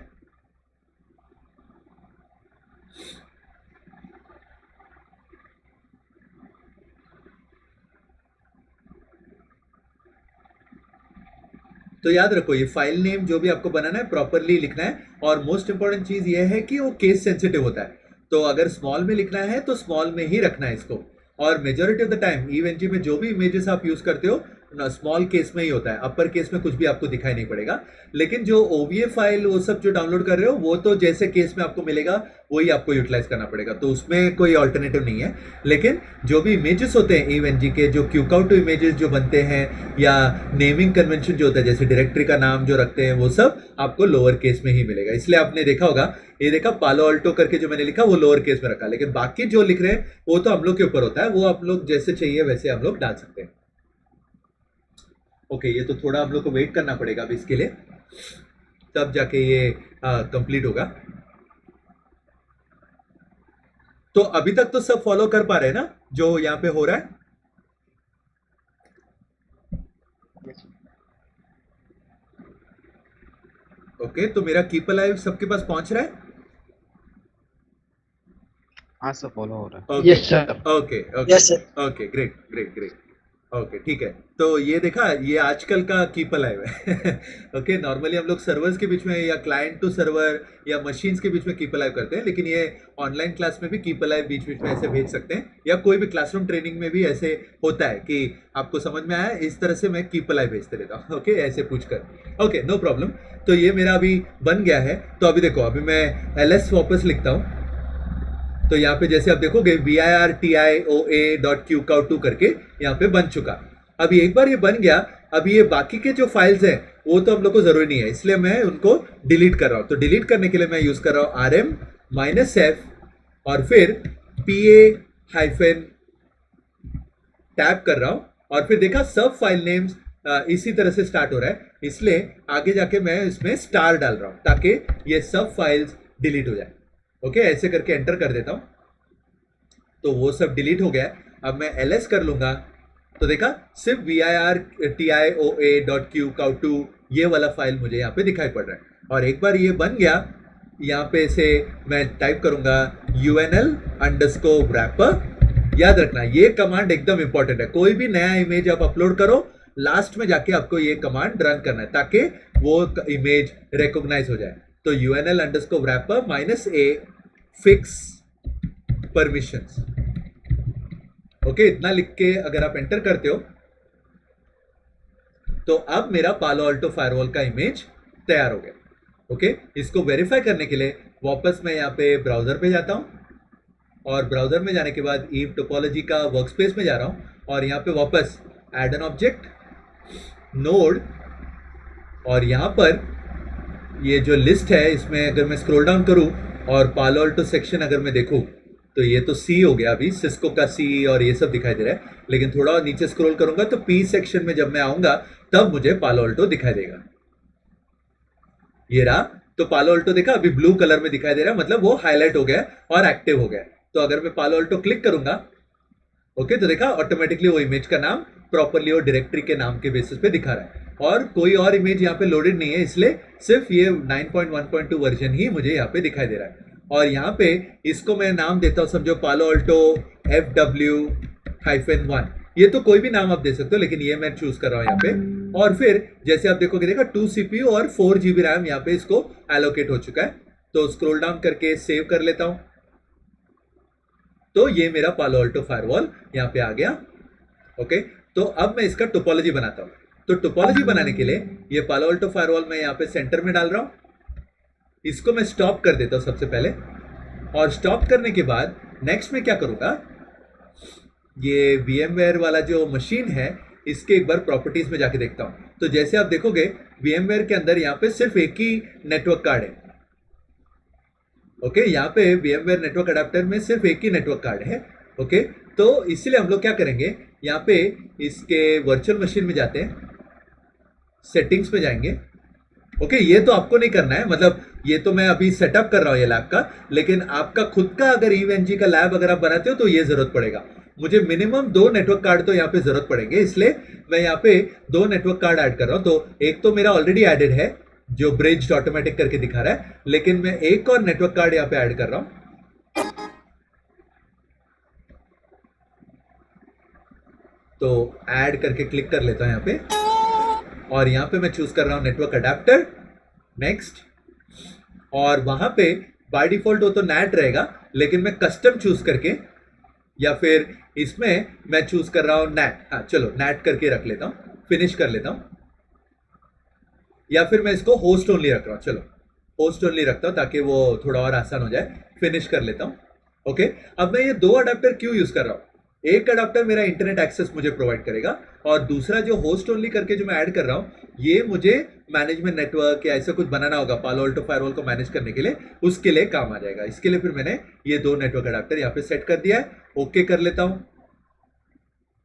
तो याद रखो ये फाइल नेम जो भी आपको बनाना है प्रॉपरली लिखना है। और मोस्ट इंपॉर्टेंट चीज ये है कि वो केस सेंसिटिव होता है, तो अगर स्मॉल में लिखना है तो स्मॉल में ही रखना है इसको। और मेजॉरिटी ऑफ द टाइम ईवेंजी में जो भी इमेजेस आप यूज करते हो स्मॉल केस में ही होता है, अपर केस में कुछ भी आपको दिखाई नहीं पड़ेगा। लेकिन जो OVA फाइल वो सब जो डाउनलोड कर रहे हो वो तो जैसे केस में आपको मिलेगा वही आपको यूटिलाइज करना पड़ेगा, तो उसमें कोई ऑल्टरनेटिव नहीं है। लेकिन जो भी इमेजेस होते हैं ईवेंजी के, जो qcow2 इमेजेस जो बनते हैं या नेमिंग कन्वेंशन जो होता है, जैसे डायरेक्टरी का नाम जो रखते हैं, वो सब आपको लोअर केस में ही मिलेगा। इसलिए आपने देखा होगा, ये देखा पालो अल्टो करके जो मैंने लिखा वो लोअर केस में रखा, लेकिन बाकी जो लिख रहे हैं वो तो हम लोग के ऊपर होता है, वो आप लोग जैसे चाहिए वैसे हम लोग डाल सकते हैं। ओके, ये तो थोड़ा हम लोग को वेट करना पड़ेगा अभी इसके लिए, तब जाके ये कंप्लीट होगा। तो अभी तक तो सब फॉलो कर पा रहे हैं ना जो यहाँ पे हो रहा है? ओके, तो मेरा कीप अलाइव सबके पास पहुंच रहा है? हाँ सर, फॉलो हो रहा है। Okay, Yes, sir. Okay, okay, Yes, sir. Okay, great great great. Okay, ठीक है। तो ये देखा, ये आजकल का कीप अलाइव है। ओके, नॉर्मली हम लोग सर्वर्स के बीच में या क्लाइंट टू सर्वर या मशीन्स के बीच में कीप अलाइव करते हैं, लेकिन ये ऑनलाइन क्लास में भी कीप अलाइव बीच बीच में ऐसे भेज सकते हैं, या कोई भी क्लासरूम ट्रेनिंग में भी ऐसे होता है कि आपको समझ में आया, इस तरह से मैं कीप अलाइव भेजते रहता हूँ। ओके, ऐसे पूछ कर। Okay, no problem. तो ये मेरा अभी बन गया है। तो अभी देखो, अभी मैं ls वापस लिखता हूँ। तो यहाँ पे जैसे आप देखोगे virtioa.qcow2 करके यहाँ पे बन चुका। अभी एक बार ये बन गया, अभी ये बाकी के जो फाइल्स हैं वो तो हम लोग को जरूरी नहीं है, इसलिए मैं उनको डिलीट कर रहा हूँ। तो डिलीट करने के लिए मैं यूज कर रहा हूँ rm-f और फिर pa- टैब कर रहा हूँ, और फिर देखा सब फाइल नेम्स इसी तरह से स्टार्ट हो रहा है, इसलिए आगे जाके मैं इसमें स्टार डाल रहा हूँ ताकि ये सब फाइल्स डिलीट हो जाए। ओके, ऐसे करके एंटर कर देता हूं तो वो सब डिलीट हो गया है। अब मैं ls कर लूंगा तो देखा सिर्फ virtioa.q cow2 ये वाला फाइल मुझे यहाँ पे दिखाई पड़ रहा है। और एक बार ये बन गया, यहाँ पे से मैं टाइप करूंगा unl_wrapper। याद रखना ये कमांड एकदम इंपॉर्टेंट है, कोई भी नया इमेज आप अपलोड करो लास्ट में जाके आपको ये कमांड रन करना है ताकि वो इमेज रिकॉग्नाइज हो जाए। तो unl_wrapper -a fix permissions। Okay, इतना लिख के अगर आप एंटर करते हो तो अब मेरा पालो अल्टो फायरवॉल का इमेज तैयार हो गया। ओके, इसको वेरीफाई करने के लिए वापस मैं यहाँ पे ब्राउजर पे जाता हूँ और ब्राउजर में जाने के बाद ईव टोपोलॉजी का वर्कस्पेस में जा रहा हूँ और यहाँ पे वापस ऐड एन ऑब्जेक्ट नोड और यहाँ पर ये जो लिस्ट है इसमें अगर मैं स्क्रॉल डाउन करूँ और पालो अल्टो सेक्शन अगर मैं देखूँ तो ये तो सी हो गया, अभी सिस्को का सी और ये सब दिखाई दे रहा है। लेकिन थोड़ा और नीचे स्क्रॉल करूंगा तो पी सेक्शन में जब मैं आऊंगा तब मुझे पालो अल्टो दिखाई देगा। ये रहा, तो पालो अल्टो देखा अभी ब्लू कलर में दिखाई दे रहा है, मतलब वो हाईलाइट हो गया और एक्टिव हो गया। तो अगर मैं पालो अल्टो क्लिक करूंगा ओके तो देखा ऑटोमेटिकली वो इमेज का नाम प्रॉपरली और डायरेक्टरी के नाम के बेसिस पे दिखा रहा है और कोई और इमेज यहाँ पे लोडेड नहीं है, इसलिए सिर्फ ये 9.1.2 वर्जन ही मुझे यहाँ पे दिखाई दे रहा है। और यहाँ पे इसको मैं नाम देता हूँ, समझो पालो अल्टो FW-1। ये तो कोई भी नाम आप दे सकते हो लेकिन ये मैं चूज कर रहा हूँ यहाँ पे। और फिर जैसे आप देखोगे देखा 2 CPU और 4 GB रैम यहाँ पे इसको एलोकेट हो चुका है। तो स्क्रॉल डाउन करके सेव कर लेता हूँ तो ये मेरा पालो अल्टो फायरवॉल यहाँ पे आ गया। ओके, तो अब मैं इसका टोपोलॉजी बनाता हूँ। तो टोपोलॉजी बनाने के लिए ये पालो अल्टो फायरवॉल मैं यहाँ पे सेंटर में डाल रहा हूँ, इसको मैं स्टॉप कर देता हूं सबसे पहले। और स्टॉप करने के बाद नेक्स्ट में क्या करूंगा, ये VMware वाला जो मशीन है इसके एक बार प्रॉपर्टीज में जाके देखता हूं। तो जैसे आप देखोगे VMware के अंदर यहाँ पे सिर्फ एक ही नेटवर्क कार्ड है। ओके, यहाँ पे VMware नेटवर्क अडेप्टर में सिर्फ एक ही नेटवर्क कार्ड है। ओके, तो इसलिए हम लोग क्या करेंगे, यहाँ पे इसके वर्चुअल मशीन में जाते हैं, सेटिंग्स में जाएंगे। ओके, ये तो आपको नहीं करना है, मतलब ये तो मैं अभी सेटअप कर रहा हूँ ये लैब का, लेकिन आपका खुद का अगर EVE-NG का लैब अगर आप बनाते हो तो ये जरूरत पड़ेगा। मुझे मिनिमम 2 नेटवर्क कार्ड तो यहाँ पे जरूरत पड़ेंगे, इसलिए मैं यहाँ पे 2 नेटवर्क कार्ड ऐड कर रहा हूँ। तो एक तो मेरा ऑलरेडी एडेड है जो ब्रिज्ड ऑटोमेटिक करके दिखा रहा है, लेकिन मैं एक और नेटवर्क कार्ड यहाँ पे ऐड कर रहा हूँ। तो ऐड करके क्लिक कर लेता हूँ यहाँ पे और यहाँ पे मैं चूज कर रहा हूँ नेटवर्क अडेप्टर, नेक्स्ट। और वहां पे बाय डिफॉल्ट वो तो NAT रहेगा, लेकिन मैं कस्टम चूज करके या फिर इसमें मैं चूज कर रहा हूँ NAT। हाँ चलो NAT करके रख लेता हूँ, फिनिश कर लेता हूँ। या फिर मैं इसको होस्ट ओनली रख रहा हूँ, चलो होस्ट ओनली रखता हूँ ताकि वो थोड़ा और आसान हो जाए। फिनिश कर लेता हूँ। ओके, अब मैं ये 2 अडेप्टर क्यों यूज कर रहा हूँ, एक अडेप्टर मेरा इंटरनेट एक्सेस मुझे प्रोवाइड करेगा और दूसरा जो होस्ट ओनली करके जो मैं ऐड कर रहा हूँ ये मुझे मैनेजमेंट नेटवर्क या ऐसा कुछ बनाना होगा पालो अल्टो फायरवॉल को मैनेज करने के लिए, उसके लिए काम आ जाएगा। इसके लिए फिर मैंने ये 2 नेटवर्क अडेप्टर यहाँ पे सेट कर दिया है। ओके कर लेता हूँ।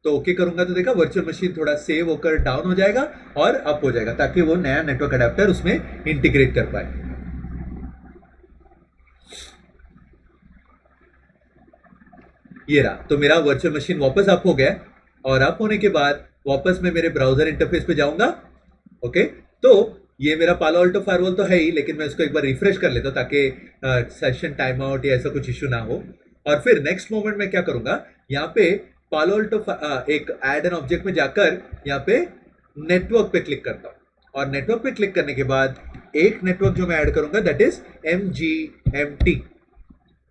तो ओके करूंगा तो देखा वर्चुअल मशीन थोड़ा सेव होकर डाउन हो जाएगा और अप हो जाएगा ताकि वो नया नेटवर्क अडेप्टर उसमें इंटीग्रेट कर पाए। ये रहा, तो मेरा वर्चुअल मशीन वापस अप हो गया और अप होने के बाद वापस मैं मेरे ब्राउजर इंटरफेस पे जाऊंगा। ओके, तो ये मेरा पालो अल्टो फायरवॉल तो है ही, लेकिन मैं उसको एक बार रिफ्रेश कर लेता हूँ ताकि सेशन टाइम आउट या ऐसा कुछ इश्यू ना हो। और फिर नेक्स्ट मोमेंट में क्या करूंगा, यहाँ पे पालो अल्टो एक ऐड एन ऑब्जेक्ट में जाकर यहाँ पे नेटवर्क पे क्लिक करता हूँ और नेटवर्क पे क्लिक करने के बाद एक नेटवर्क जो मैं ऐड करूंगा that is MGMT।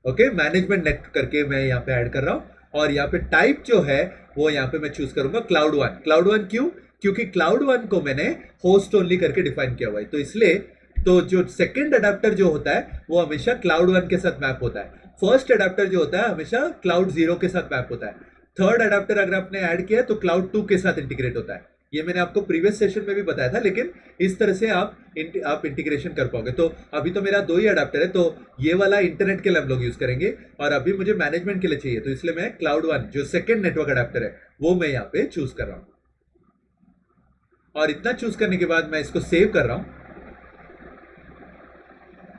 Okay, management net करके मैं यहाँ पे ऐड कर रहा हूँ और यहाँ पे टाइप जो है वो यहाँ पे मैं चूज करूंगा Cloud1। Cloud1 क्यों, क्योंकि Cloud1 को मैंने होस्ट ओनली करके डिफाइन किया हुआ है, तो इसलिए तो जो सेकंड अडेप्टर जो होता है वो हमेशा Cloud1 के साथ मैप होता है, फर्स्ट अडेप्टर जो होता है हमेशा Cloud0 के साथ मैप होता है, थर्ड अडेप्टर अगर आपने ऐड किया तो Cloud2 के साथ इंटीग्रेट होता है। ये मैंने आपको प्रीवियस सेशन में भी बताया था, लेकिन इस तरह से आप इंटीग्रेशन कर पाओगे। तो अभी तो मेरा 2 ही अडेप्टर है, तो ये वाला इंटरनेट के लिए हम लोग यूज करेंगे और अभी मुझे मैनेजमेंट के लिए चाहिए, तो इसलिए मैं Cloud1 जो सेकंड नेटवर्क अडेप्टर है वो मैं यहाँ पे चूज कर रहा हूँ। और इतना चूज करने के बाद मैं इसको सेव कर रहा हूँ।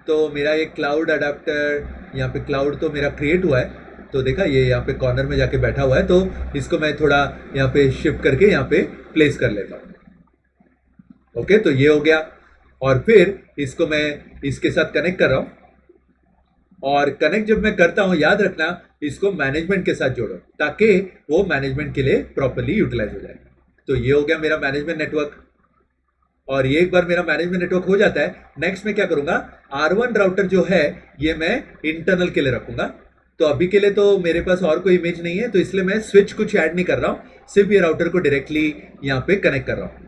तो मेरा ये क्लाउड अडाप्टर यहाँ पे क्लाउड तो मेरा क्रिएट हुआ है, तो देखा ये यहाँ पे कॉर्नर में जाके बैठा हुआ है, तो इसको मैं थोड़ा यहाँ पे शिफ्ट करके यहाँ पे प्लेस कर लेता हूँ। ओके, तो ये हो गया। और फिर इसको मैं इसके साथ कनेक्ट कर रहा हूँ, और कनेक्ट जब मैं करता हूँ याद रखना इसको मैनेजमेंट के साथ जोड़ो ताकि वो मैनेजमेंट के लिए प्रॉपर्ली यूटिलाइज हो जाए। तो ये हो गया मेरा मैनेजमेंट नेटवर्क। और ये एक बार मेरा मैनेजमेंट नेटवर्क हो जाता है, नेक्स्ट मैं क्या करूंगा, R1 राउटर जो है ये मैं इंटरनल के लिए रखूंगा। तो अभी के लिए तो मेरे पास और कोई इमेज नहीं है, तो इसलिए मैं स्विच कुछ ऐड नहीं कर रहा हूं, सिर्फ ये राउटर को डायरेक्टली यहाँ पे कनेक्ट कर रहा हूं।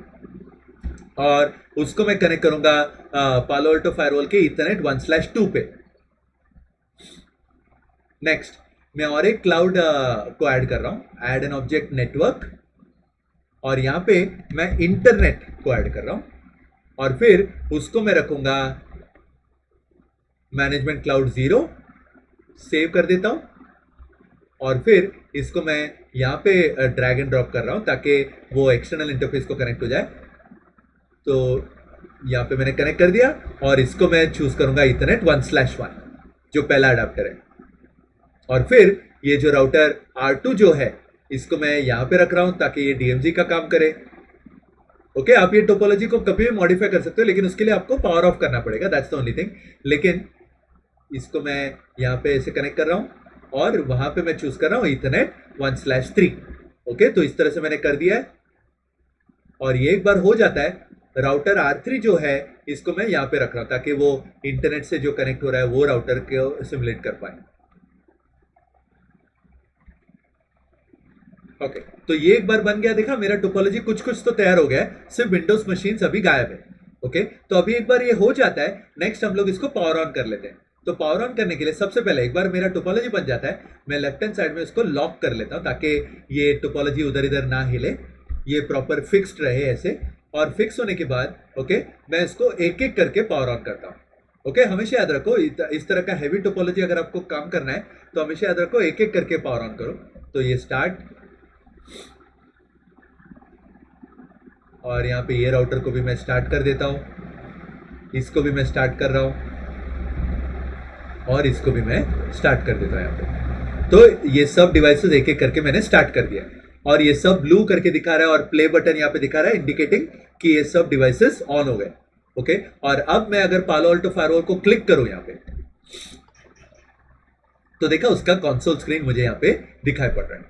और उसको मैं कनेक्ट करूंगा पालो अल्टो फायरवॉल के ईथरनेट 1/2 पे। नेक्स्ट मैं और एक क्लाउड को ऐड कर रहा हूं, ऐड एन ऑब्जेक्ट नेटवर्क, और यहां पे मैं इंटरनेट को ऐड कर रहा हूं, और फिर उसको मैं रखूंगा मैनेजमेंट क्लाउड 0, सेव कर देता हूं, और फिर इसको मैं यहां पे ड्रैग एंड ड्रॉप कर रहा हूं ताकि वो एक्सटर्नल इंटरफेस को कनेक्ट हो जाए। तो यहां पे मैंने कनेक्ट कर दिया, और इसको मैं चूज करूंगा ईथरनेट 1/1 जो पहला अडाप्टर है। और फिर ये जो राउटर R2 जो है इसको मैं यहां पे रख रहा हूं ताकि ये DMZ का काम करे। ओके, आप ये टोपोलॉजी को कभी भी मॉडिफाई कर सकते हो, लेकिन उसके लिए आपको पावर ऑफ करना पड़ेगा, दैट्स द ओनली थिंग। लेकिन इसको मैं यहाँ पे ऐसे कनेक्ट कर रहा हूँ, और वहां पे मैं चूज कर रहा हूँ ईथरनेट 1/3। ओके, तो इस तरह से मैंने कर दिया है। और ये एक बार हो जाता है, राउटर R3 जो है इसको मैं यहाँ पे रख रहा हूँ ताकि वो इंटरनेट से जो कनेक्ट हो रहा है वो राउटर को सिमुलेट कर पाए। ओके, तो ये एक बार बन गया, देखा मेरा टोपोलॉजी कुछ कुछ तो तैयार हो गया है, सिर्फ विंडोज मशीन्स अभी गायब है। ओके, तो अभी एक बार ये हो जाता है, नेक्स्ट हम लोग इसको पावर ऑन कर लेते हैं। तो पावर ऑन करने के लिए सबसे पहले एक बार मेरा टोपोलॉजी बन जाता है, मैं लेफ्ट हैंड साइड में इसको लॉक कर लेता हूं ताकि ये टोपोलॉजी उधर इधर ना हिले, ये प्रॉपर फिक्स्ड रहे ऐसे। और फिक्स होने के बाद ओके मैं इसको एक एक करके पावर ऑन करता हूँ। ओके, हमेशा याद रखो इस तरह का हैवी टोपोलॉजी अगर आपको काम करना है तो हमेशा याद रखो एक एक करके पावर ऑन करो। तो ये स्टार्ट, और यहाँ पे ये राउटर को भी मैं स्टार्ट कर देता हूँ, इसको भी मैं स्टार्ट कर रहा हूँ, और इसको भी मैं स्टार्ट कर देता हूँ यहाँ पे। तो ये सब डिवाइसेस एक एक करके मैंने स्टार्ट कर दिया, और ये सब ब्लू करके दिखा रहा है, और प्ले बटन यहाँ पे दिखा रहा है इंडिकेटिंग कि ये सब डिवाइसेस ऑन हो गए। ओके, और अब मैं अगर पालो अल्टो फायरवॉल को क्लिक करूं यहाँ पे, तो देखा उसका कंसोल स्क्रीन मुझे यहाँ पे दिखाई पड़ रहा है।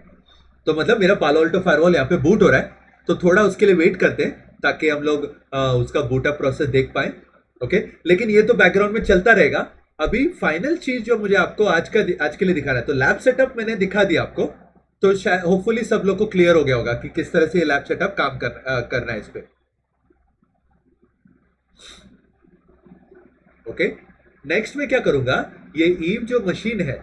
तो मतलब मेरा पालो अल्टो फायरवॉल यहाँ पे बूट हो रहा है। तो थोड़ा उसके लिए वेट करते हैं ताकि हम लोग उसका बूटअप प्रोसेस देख पाए। ओके, लेकिन ये तो बैकग्राउंड में चलता रहेगा। अभी फाइनल चीज जो मुझे आपको आज के लिए दिखाना है, तो लैब सेटअप मैंने दिखा दिया आपको, तो शायद होपफुली सब लोग को क्लियर हो गया होगा कि किस तरह से ये लैब सेटअप काम करना है इस पे। ओके, नेक्स्ट में क्या करूंगा, ये ईव जो मशीन है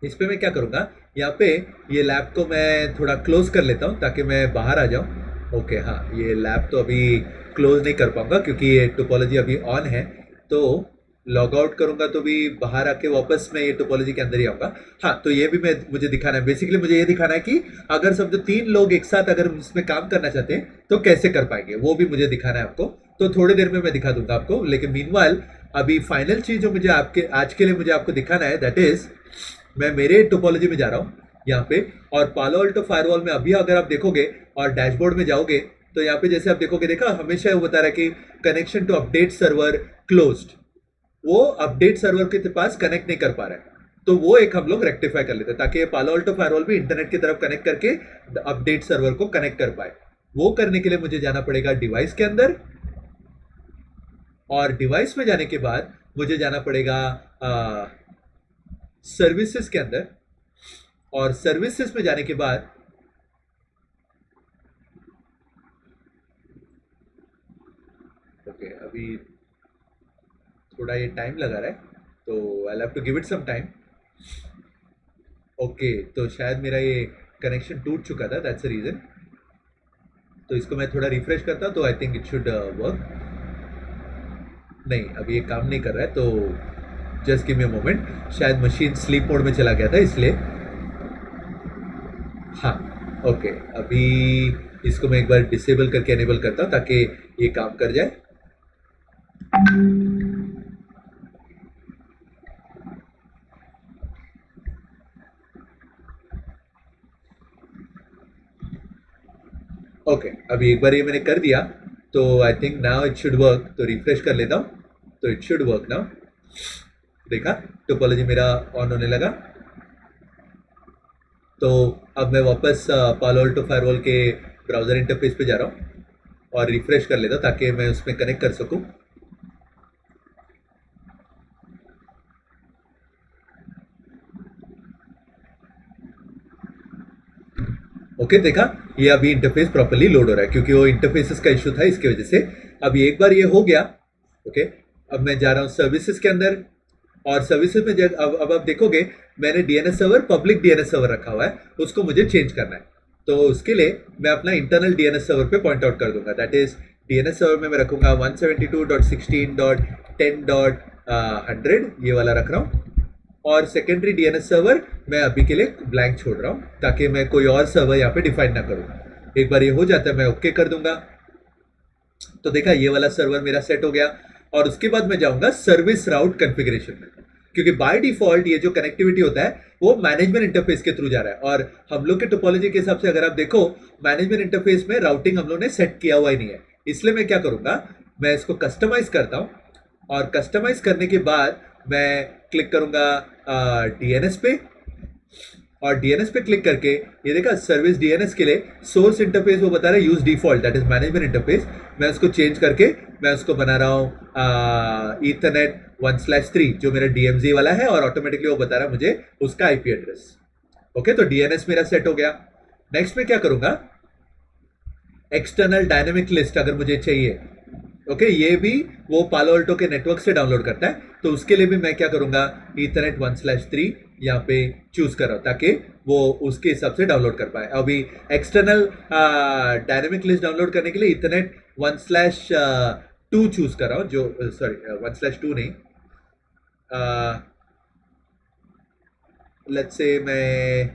इस पे मैं क्या करूंगा, यहाँ पे ये लैब को मैं थोड़ा क्लोज कर लेता हूँ ताकि मैं बाहर आ जाऊँ। ओके, हाँ, ये लैब तो अभी क्लोज नहीं कर पाऊंगा क्योंकि ये टोपोलॉजी अभी ऑन है। तो लॉग आउट करूंगा तो भी बाहर आके वापस मैं ये टोपोलॉजी के अंदर ही आऊंगा। हाँ, तो ये भी मुझे दिखाना है, बेसिकली मुझे ये दिखाना है कि अगर समझो 3 लोग एक साथ अगर इसमें काम करना चाहते हैं तो कैसे कर पाएंगे, वो भी मुझे दिखाना है आपको। तो थोड़ी देर में मैं दिखा दूंगा आपको, लेकिन मीनवाइल अभी फाइनल चीज जो मुझे आज के लिए मुझे आपको दिखाना है, दैट इज मैं मेरे टोपोलॉजी में जा रहा हूँ यहाँ पे, और पालो अल्टो फायरवॉल में अभी अगर आप देखोगे और डैशबोर्ड में जाओगे तो यहाँ पे जैसे आप देखोगे, देखा हमेशा वो बता रहा है कि connection to update server closed, वो अपडेट सर्वर के पास कनेक्ट नहीं कर पा रहा है। तो वो एक हम लोग रेक्टिफाई कर लेते हैं ताकि ये पालो अल्टो फायरवॉल भी इंटरनेट की तरफ कनेक्ट करके अपडेट सर्वर को कनेक्ट कर पाए। वो करने के लिए मुझे जाना पड़ेगा डिवाइस के अंदर, और डिवाइस में जाने के बाद मुझे जाना पड़ेगा सर्विसेज के अंदर, और सर्विसेज में जाने के बाद ओके अभी थोड़ा ये टाइम लगा रहा है तो I have to give it some time. Okay, तो शायद मेरा ये कनेक्शन टूट चुका था, दैट्स द रीजन। तो इसको मैं थोड़ा रिफ्रेश करता हूं तो I think it should work. नहीं, अभी ये काम नहीं कर रहा है, तो just give me a moment, शायद मशीन स्लीप मोड में चला गया था इसलिए। हाँ, ओके, अभी इसको मैं एक बार डिसेबल करके एनेबल करता हूँ ताकि ये काम कर जाए। ओके अभी एक बार ये मैंने कर दिया तो I think now it should work, तो रिफ्रेश कर लेता हूँ तो इट शुड वर्क नाउ। देखा टोपोलॉजी मेरा ऑन होने लगा। तो अब मैं वापस पालो अल्टो फायरवॉल के ब्राउजर इंटरफेस पे जा रहा हूँ और रिफ्रेश कर लेता हूँ ताकि मैं उसमें कनेक्ट कर सकूँ। ओके देखा ये अभी इंटरफेस प्रॉपर्ली लोड हो रहा है क्योंकि वो इंटरफेसेस का इशू था इसकी वजह से। अभी एक बार ये हो गया ओके अब मैं जा रहा हूँ सर्विसेज के अंदर और सर्विसेज में अब आप देखोगे मैंने DNS server public DNS server रखा हुआ है, उसको मुझे चेंज करना है। तो उसके लिए मैं अपना इंटरनल डीएनएस सर्वर पे पॉइंट आउट कर दूंगा। दैट इज डीएनएस सर्वर में मैं रखूंगा 172.16.10.100 ये वाला रख रहा हूँ और सेकेंडरी डीएनएस सर्वर मैं अभी के लिए ब्लैंक छोड़ रहा हूँ ताकि मैं कोई और सर्वर यहाँ पे डिफाइन ना करूँ। एक बार ये हो जाता है मैं ओके कर दूंगा। तो देखा ये वाला सर्वर मेरा सेट हो गया और उसके बाद मैं जाऊंगा सर्विस राउट कॉन्फ़िगरेशन में क्योंकि बाय डिफॉल्ट ये जो कनेक्टिविटी होता है वो मैनेजमेंट इंटरफेस के थ्रू जा रहा है और हम लोग के टोपोलॉजी के हिसाब से अगर आप देखो मैनेजमेंट इंटरफेस में राउटिंग हम लोग ने सेट किया हुआ ही नहीं है। इसलिए मैं क्या करूंगा मैं इसको कस्टमाइज करता हूं और कस्टमाइज करने के बाद मैं क्लिक करूंगा डीएनएस पे और डीएनएस पे क्लिक करके ये देखा सर्विस डीएनएस के लिए सोर्स इंटरफेस वो बता रहा है use default that is management interface. मैं उसको चेंज करके मैं उसको बना रहा हूँ ईथरनेट 1/3 जो मेरा डीएमजी वाला है और ऑटोमेटिकली वो बता रहा है मुझे उसका आईपी एड्रेस। ओके तो डीएनएस मेरा सेट हो गया। नेक्स्ट में क्या करूंगा एक्सटर्नल डायनेमिक लिस्ट अगर मुझे चाहिए ओके ये भी वो पालो अल्टो के नेटवर्क से डाउनलोड करता है तो उसके लिए भी मैं क्या करूंगा ईथरनेट 1/3 यहाँ पे चूज कर रहा हूँ ताकि वो उसके हिसाब से डाउनलोड कर पाए। अभी एक्सटर्नल डायनेमिक लिस्ट डाउनलोड करने के लिए ईथरनेट 1/2 चूज कर रहा हूँ जो सॉरी 1/2 नहीं लेट्स से मैं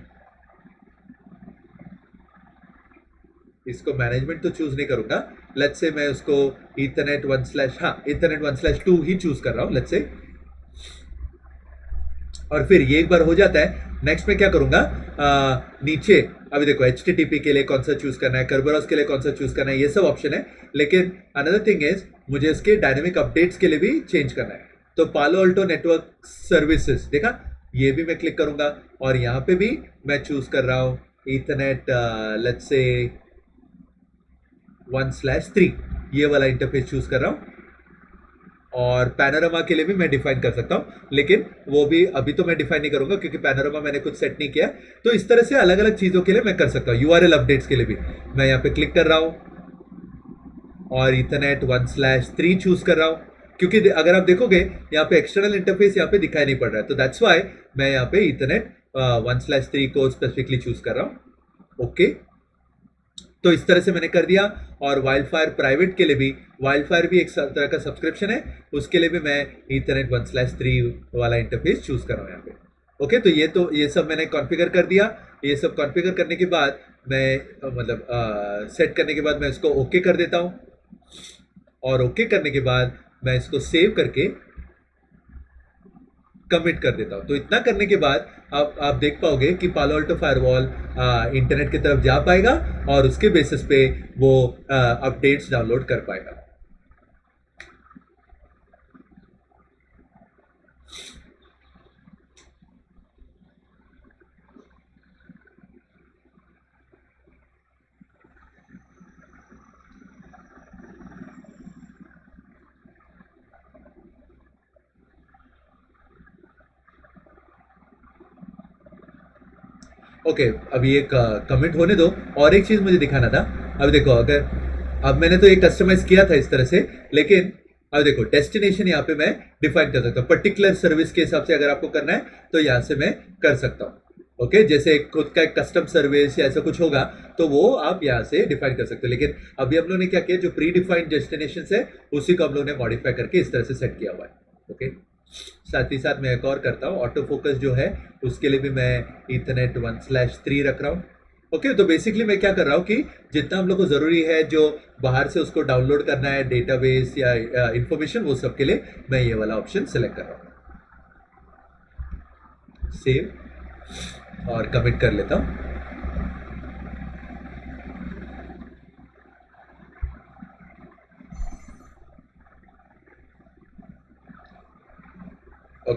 इसको मैनेजमेंट तो चूज नहीं करूंगा। लेट्स से मैं उसको ईथरनेट 1/2 ही चूज कर रहा हूं लेट्स से और फिर ये एक बार हो जाता है। नेक्स्ट में क्या करूंगा नीचे अभी देखो HTTP के लिए कौन सा चूज करना है कर्बरॉस के लिए कौन सा चूज करना है ये सब ऑप्शन है लेकिन अनदर थिंग इज मुझे इसके डायनेमिक अपडेट्स के लिए भी चेंज करना है। तो पालो अल्टो नेटवर्क सर्विसेज देखा ये भी मैं क्लिक करूंगा और यहाँ पे भी मैं चूज कर रहा हूँ ईथरनेट लेट्स से 1/3 ये वाला इंटरफेस चूज कर रहा हूं और पैनोरामा के लिए भी मैं डिफाइन कर सकता हूं लेकिन वो भी अभी तो मैं डिफाइन नहीं करूंगा क्योंकि पैनोरामा मैंने कुछ सेट नहीं किया। तो इस तरह से अलग अलग चीजों के लिए मैं कर सकता हूं। यूआरएल अपडेट्स के लिए भी मैं यहाँ पे क्लिक कर रहा हूं और ईथरनेट 1/3 चूज कर रहा हूं क्योंकि अगर आप देखोगे यहाँ पे एक्सटर्नल इंटरफेस यहाँ पे दिखाई नहीं पड़ रहा है तो दैट्स वाई मैं यहाँ पे ईथरनेट 1/3 को स्पेसिफिकली चूज कर रहा हूँ। ओके तो इस तरह से मैंने कर दिया और वाइल्डफायर प्राइवेट के लिए भी वाइल्डफायर भी एक तरह का सब्सक्रिप्शन है उसके लिए भी मैं ईथरनेट 1/3 वाला इंटरफेस चूज कर रहा हूँ यहाँ पे। ओके तो ये सब मैंने कॉन्फ़िगर कर दिया। ये सब कॉन्फ़िगर करने के बाद मैं मतलब सेट करने के बाद मैं इसको ओके कर देता हूँ और ओके करने के बाद मैं इसको सेव करके कमिट कर देता हूं। तो इतना करने के बाद आप देख पाओगे कि पालो अल्टो फायरवॉल इंटरनेट की तरफ जा पाएगा और उसके बेसिस पे वो अपडेट्स डाउनलोड कर पाएगा। ओके अभी एक कमेंट होने दो और एक चीज मुझे दिखाना था। अब देखो अगर अब मैंने तो ये कस्टमाइज किया था इस तरह से लेकिन अब देखो डेस्टिनेशन यहाँ पे मैं डिफाइन कर सकता हूँ पर्टिकुलर सर्विस के हिसाब से। अगर आपको करना है तो यहाँ से मैं कर सकता हूँ। ओके जैसे खुद का एक कस्टम सर्विस या ऐसा कुछ होगा तो वो आप यहाँ से डिफाइन कर सकते हो लेकिन अभी हम लोग ने क्या किया जो प्री डिफाइंड डेस्टिनेशन है उसी को हम लोग ने मॉडिफाई करके इस तरह से सेट किया हुआ है। ओके साथ ही साथ मैं एक और करता हूँ ऑटो फोकस जो है उसके लिए भी मैं ईथरनेट 1/3 रख रहा हूँ। ओके तो बेसिकली मैं क्या कर रहा हूँ कि जितना हम लोग को ज़रूरी है जो बाहर से उसको डाउनलोड करना है डेटाबेस या इंफॉर्मेशन वो सब के लिए मैं ये वाला ऑप्शन सेलेक्ट कर रहा हूँ। सेव और कमिट कर लेता हूँ।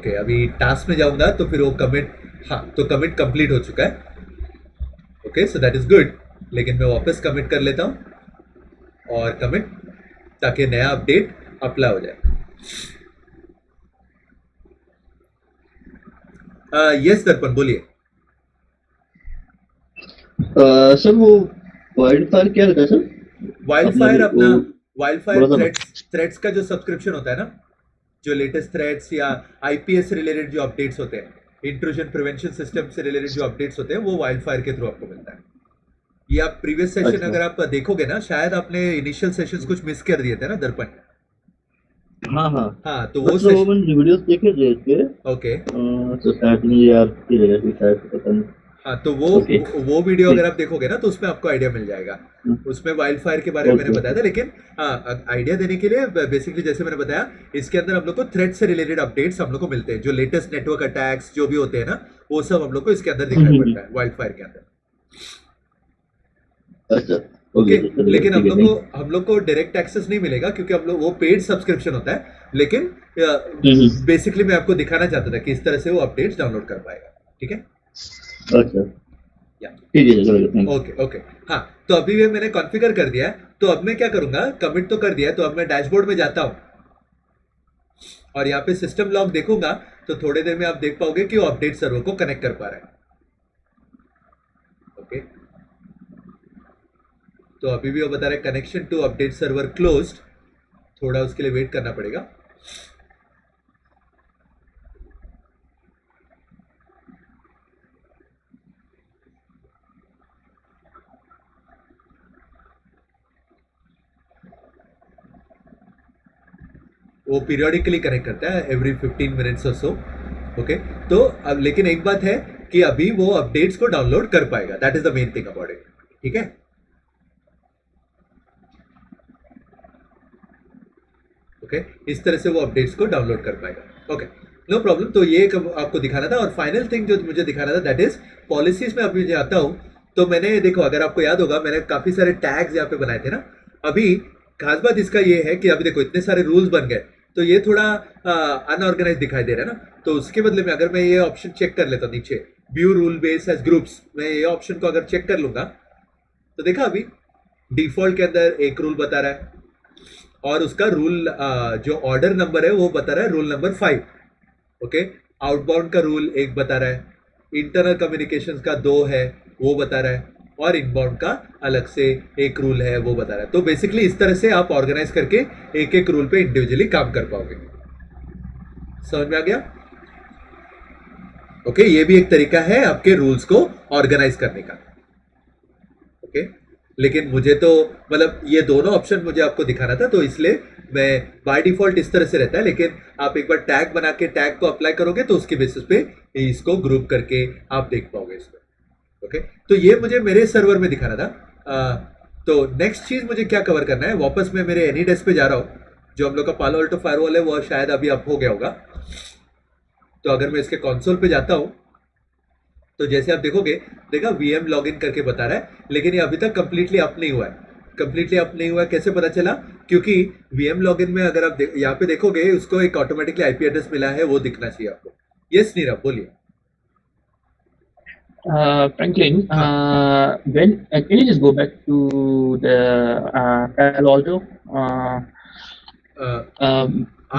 ओके अभी टास्क में जाऊंगा तो फिर वो कमिट, हाँ तो कमिट कंप्लीट हो चुका है. Okay so that is good. लेकिन मैं वापस कमिट कर लेता हूं और कमिट, ताकि नया अपडेट अप्लाई हो जाए. यस दर्पण बोलिए. सर वो वाइल्ड फायर क्या रहता है सर? वाइल्ड फायर अपना वो वाइल्ड फायर थोड़ा सा थ्रेड्स का जो सब्सक्रिप्शन होता है ना, जो लेटेस्ट थ्रेड्स या आईपीएस से रिलेटेड जो अपडेट्स होते हैं, इंट्रूजन प्रिवेंशन सिस्टम से रिलेटेड जो अपडेट्स होते हैं, वो वाइल्ड फायर के थ्रू आपको मिलता है. ये आप प्रीवियस सेशन अच्छा। अगर आप देखोगे ना, शायद आपने इनिशियल सेशंस कुछ मिस कर दिए थे ना दर्पण. हाँ हाँ हाँ तो वो बट वो सेशन. मैंने वीडियोस देखे थे इसके ओके सोसाइटी में यार की जगह की शायद पता नहीं. हाँ तो Okay. वो वीडियो अगर आप देखोगे ना तो उसमें आपको आइडिया मिल जाएगा. उसमें वाइल्ड फायर के बारे में मैंने Okay. बताया था. लेकिन हाँ आइडिया देने के लिए बेसिकली जैसे मैंने बताया, इसके अंदर हम लोग को थ्रेड से रिलेटेड अपडेट्स हम लोग को मिलते हैं. जो लेटेस्ट नेटवर्क अटैक्स जो भी होते हैं ना, वो सब हम लोग को इसके अंदर दिखाई पड़ता है वाइल्ड फायर के अंदर. अच्छा ओके चलिए, लेकिन ठीक है, हम लोग को डायरेक्ट एक्सेस नहीं मिलेगा, क्योंकि हम लोग वो पेड सब्सक्रिप्शन होता है. लेकिन बेसिकली मैं आपको दिखाना चाहता था कि इस तरह से वो अपडेट्स डाउनलोड कर पाएगा. ठीक है. अच्छा या ठीक है चलो थैंक यू. Okay okay. हाँ तो अभी भी मैंने कॉन्फ़िगर कर दिया है. तो अब मैं क्या करूंगा, कमिट तो कर दिया है, तो अब मैं डैशबोर्ड में जाता हूं और यहाँ पे सिस्टम लॉग देखूंगा. तो थोड़ी देर में आप देख पाओगे कि वो अपडेट सर्वर को कनेक्ट कर पा रहा है. ओके तो अभी भी वो बता रहा है connection to update server closed. थोड़ा उसके लिए वेट करना पड़ेगा. वो पीरियोडिकली कनेक्ट करता है एवरी 15 मिनट्स और सो. ओके तो अब लेकिन एक बात है कि अभी वो अपडेट्स को डाउनलोड कर पाएगा. That is the main thing about it. ठीक है. ओके इस तरह से वो अपडेट्स को डाउनलोड कर पाएगा. Okay no problem. तो ये आपको दिखाना था. और फाइनल थिंग जो मुझे दिखाना था, दैट इज पॉलिसीज में. अभी आता हूं तो मैंने देखो, अगर आपको याद होगा, मैंने काफी सारे टैग्स यहाँ पे बनाए थे ना. अभी खास बात इसका ये है कि अभी देखो इतने सारे रूल्स बन गए, तो ये थोड़ा अनऑर्गेनाइज दिखाई दे रहा है ना. तो उसके बदले में अगर मैं ये ऑप्शन चेक कर लेता हूँ नीचे, view rule base age groups, मैं ये ऑप्शन को अगर चेक कर लूंगा तो देखा अभी डिफॉल्ट के अंदर एक रूल बता रहा है, और उसका रूल जो ऑर्डर नंबर है वो बता रहा है रूल नंबर 5. ओके आउटबाउंड का रूल एक बता रहा है, इंटरनल कम्युनिकेशंस का 2 है वो बता रहा है, और इनबाउंड का अलग से एक रूल है वो बता रहा है. तो बेसिकली इस तरह से आप ऑर्गेनाइज करके एक एक रूल पे इंडिविजुअली काम कर पाओगे. समझ में आ गया. ओके ये भी एक तरीका है आपके रूल्स को ऑर्गेनाइज करने का. ओके लेकिन मुझे तो मतलब ये दोनों ऑप्शन मुझे आपको दिखाना था, तो इसलिए मैं बाय डिफॉल्ट इस तरह से रहता है. लेकिन आप एक बार टैग बना के टैग को अप्लाई करोगे तो उसके बेसिस पे इसको ग्रुप करके आप देख पाओगे इसको. ओके तो ये मुझे मेरे सर्वर में दिखाना था. तो नेक्स्ट चीज मुझे क्या कवर करना है, वापस मैं मेरे एनी डेस्क पे जा रहा हूँ. जो हम लोग का पालो अल्टो फायरवॉल है वो शायद अभी अप हो गया होगा. तो अगर मैं इसके कंसोल पे जाता हूँ तो जैसे आप देखोगे, देखा वीएम लॉगिन करके बता रहा है, लेकिन ये अभी तक कंप्लीटली अप नहीं हुआ है. कंप्लीटली अप नहीं हुआ है कैसे पता चला, क्योंकि वीएम लॉगिन में अगर आप यहाँ पे देखोगे उसको एक ऑटोमेटिकली आईपी एड्रेस मिला है, वो दिखना चाहिए आपको. यस नीरव बोलिए. Franklin, when can you just go back to the Palo Alto